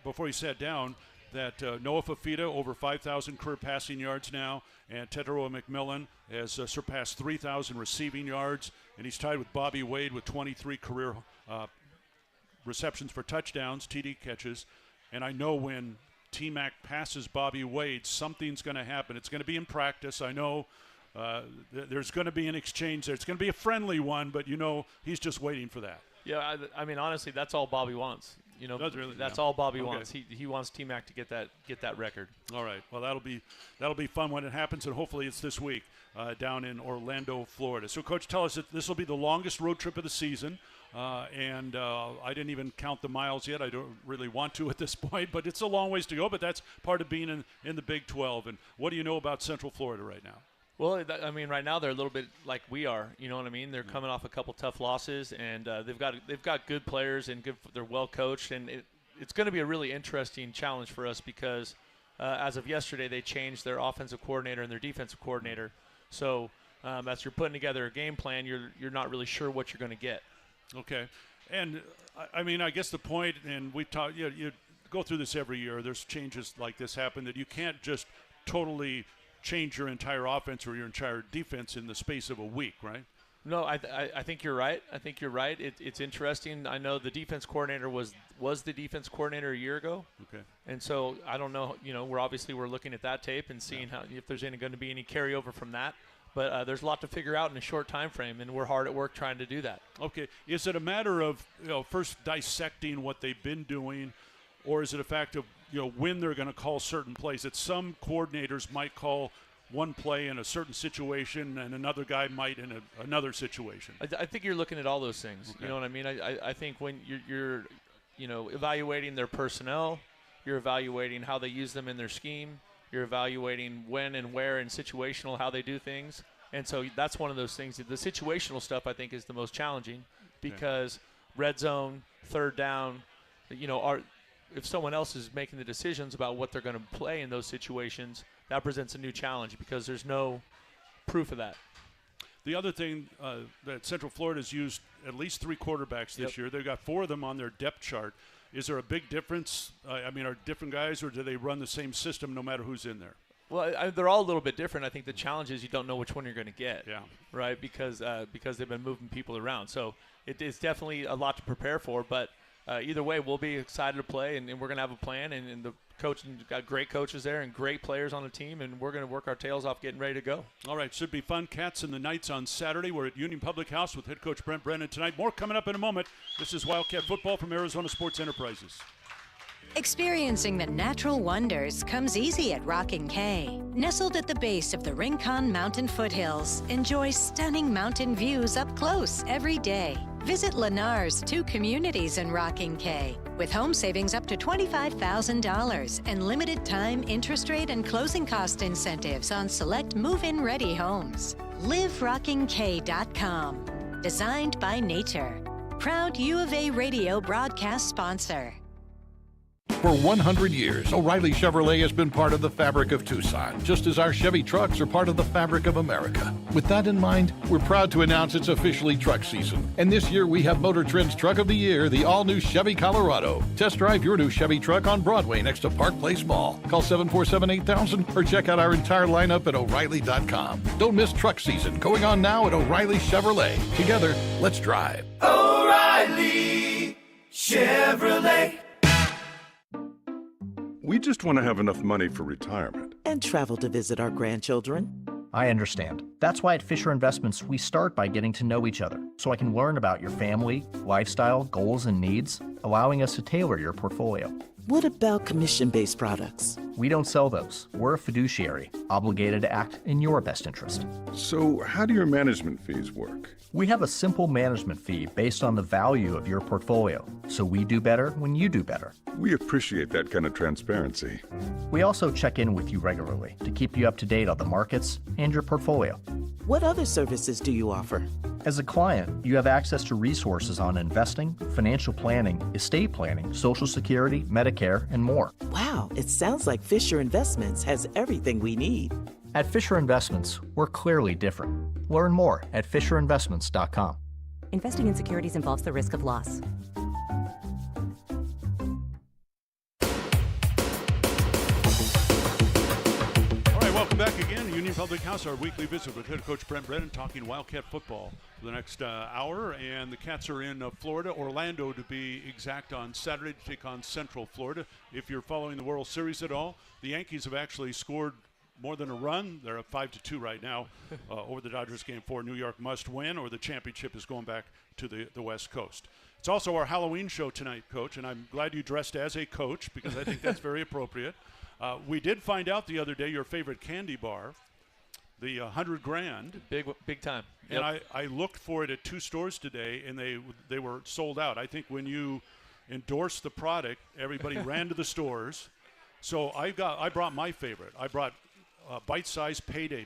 before he sat down that Noah Fafita over 5,000 career passing yards now, and Teteroa McMillan has surpassed 3,000 receiving yards, and he's tied with Bobby Wade with 23 career receptions for touchdowns, TD catches. And I know when T-Mac passes Bobby Wade, something's going to happen. It's going to be in practice. I know there's going to be an exchange there. It's going to be a friendly one, but he's just waiting for that. Yeah, I mean, honestly, that's all Bobby wants. That's all Bobby wants. He wants T-Mac to get that record. All right. Well, that'll be fun when it happens, and hopefully it's this week down in Orlando, Florida. So, Coach, tell us that this will be the longest road trip of the season, and I didn't even count the miles yet. I don't really want to at this point, but it's a long ways to go. But that's part of being in the Big 12. And what do you know about Central Florida right now? Well, I mean, right now they're a little bit like we are. You know what I mean? They're coming off a couple tough losses, and they've got good players and they're well coached, and it's going to be a really interesting challenge for us because as of yesterday they changed their offensive coordinator and their defensive coordinator. So as you're putting together a game plan, you're not really sure what you're going to get. Okay, and I mean, I guess the point, and we've talked. You go through this every year. There's changes like this happen that you can't just totally change your entire offense or your entire defense in the space of a week, right? No, I think you're right. I think you're right. It's interesting. I know the defense coordinator was the defense coordinator a year ago. Okay. And so I don't know. We're looking at that tape and seeing if there's going to be any carryover from that. But there's a lot to figure out in a short time frame, and we're hard at work trying to do that. Okay. Is it a matter of first dissecting what they've been doing, or is it a fact of when they're going to call certain plays? That some coordinators might call one play in a certain situation and another guy might in another situation. I think you're looking at all those things. Okay. You know what I mean? I think when you're evaluating their personnel, you're evaluating how they use them in their scheme, you're evaluating when and where and situational how they do things. And so that's one of those things. The situational stuff I think is the most challenging because red zone, third down, if someone else is making the decisions about what they're going to play in those situations, that presents a new challenge because there's no proof of that. The other thing that Central Florida has used at least 3 quarterbacks this year. They've got 4 of them on their depth chart. Is there a big difference? Are different guys, or do they run the same system no matter who's in there? Well, they're all a little bit different. I think the challenge is you don't know which one you're going to get. Yeah. Right? Because they've been moving people around. So it's definitely a lot to prepare for, but either way, we'll be excited to play, and we're going to have a plan, and the coaching, got great coaches there and great players on the team, and we're going to work our tails off getting ready to go. All right, should be fun. Cats and the Knights on Saturday. We're at Union Public House with head coach Brent Brennan tonight. More coming up in a moment. This is Wildcat Football from Arizona Sports Enterprises. Experiencing the natural wonders comes easy at Rockin' Cay. Nestled at the base of the Rincon Mountain foothills, enjoy stunning mountain views up close every day. Visit Lennar's 2 communities in Rockin' Cay with home savings up to $25,000 and limited time interest rate and closing cost incentives on select move-in ready homes. LiveRockingCay.com. Designed by nature. Proud U of A radio broadcast sponsor. For 100 years, O'Reilly Chevrolet has been part of the fabric of Tucson, just as our Chevy trucks are part of the fabric of America. With that in mind, we're proud to announce it's officially truck season. And this year we have Motor Trend's Truck of the Year, the all-new Chevy Colorado. Test drive your new Chevy truck on Broadway next to Park Place Mall. Call 747-8000 or check out our entire lineup at O'Reilly.com. Don't miss truck season, going on now at O'Reilly Chevrolet. Together, let's drive. O'Reilly Chevrolet. We just want to have enough money for retirement. And travel to visit our grandchildren. I understand. That's why at Fisher Investments, we start by getting to know each other, so I can learn about your family, lifestyle, goals, and needs, allowing us to tailor your portfolio. What about commission-based products? We don't sell those. We're a fiduciary, obligated to act in your best interest. So how do your management fees work? We have a simple management fee based on the value of your portfolio, so we do better when you do better. We appreciate that kind of transparency. We also check in with you regularly to keep you up to date on the markets and your portfolio. What other services do you offer? As a client, you have access to resources on investing, financial planning, estate planning, Social Security, Medicare, and more. Wow, it sounds like Fisher Investments has everything we need. At Fisher Investments, we're clearly different. Learn more at FisherInvestments.com. Investing in securities involves the risk of loss. Welcome back again, Union Public House, our weekly visit with head coach Brent Brennan, talking Wildcat football for the next hour. And the Cats are in Florida, Orlando to be exact, on Saturday to take on Central Florida. If you're following the World Series at all, the Yankees have actually scored more than a run. They're up 5-2 right now over the Dodgers. Game 4. New York must win, or the championship is going back to the West Coast. It's also our Halloween show tonight, Coach, and I'm glad you dressed as a coach because I think that's very appropriate. We did find out the other day your favorite candy bar, the 100 Grand. Big time. Yep. And I looked for it at 2 stores today, and they were sold out. I think when you endorsed the product, everybody ran to the stores. So I brought my favorite. I brought bite-sized Payday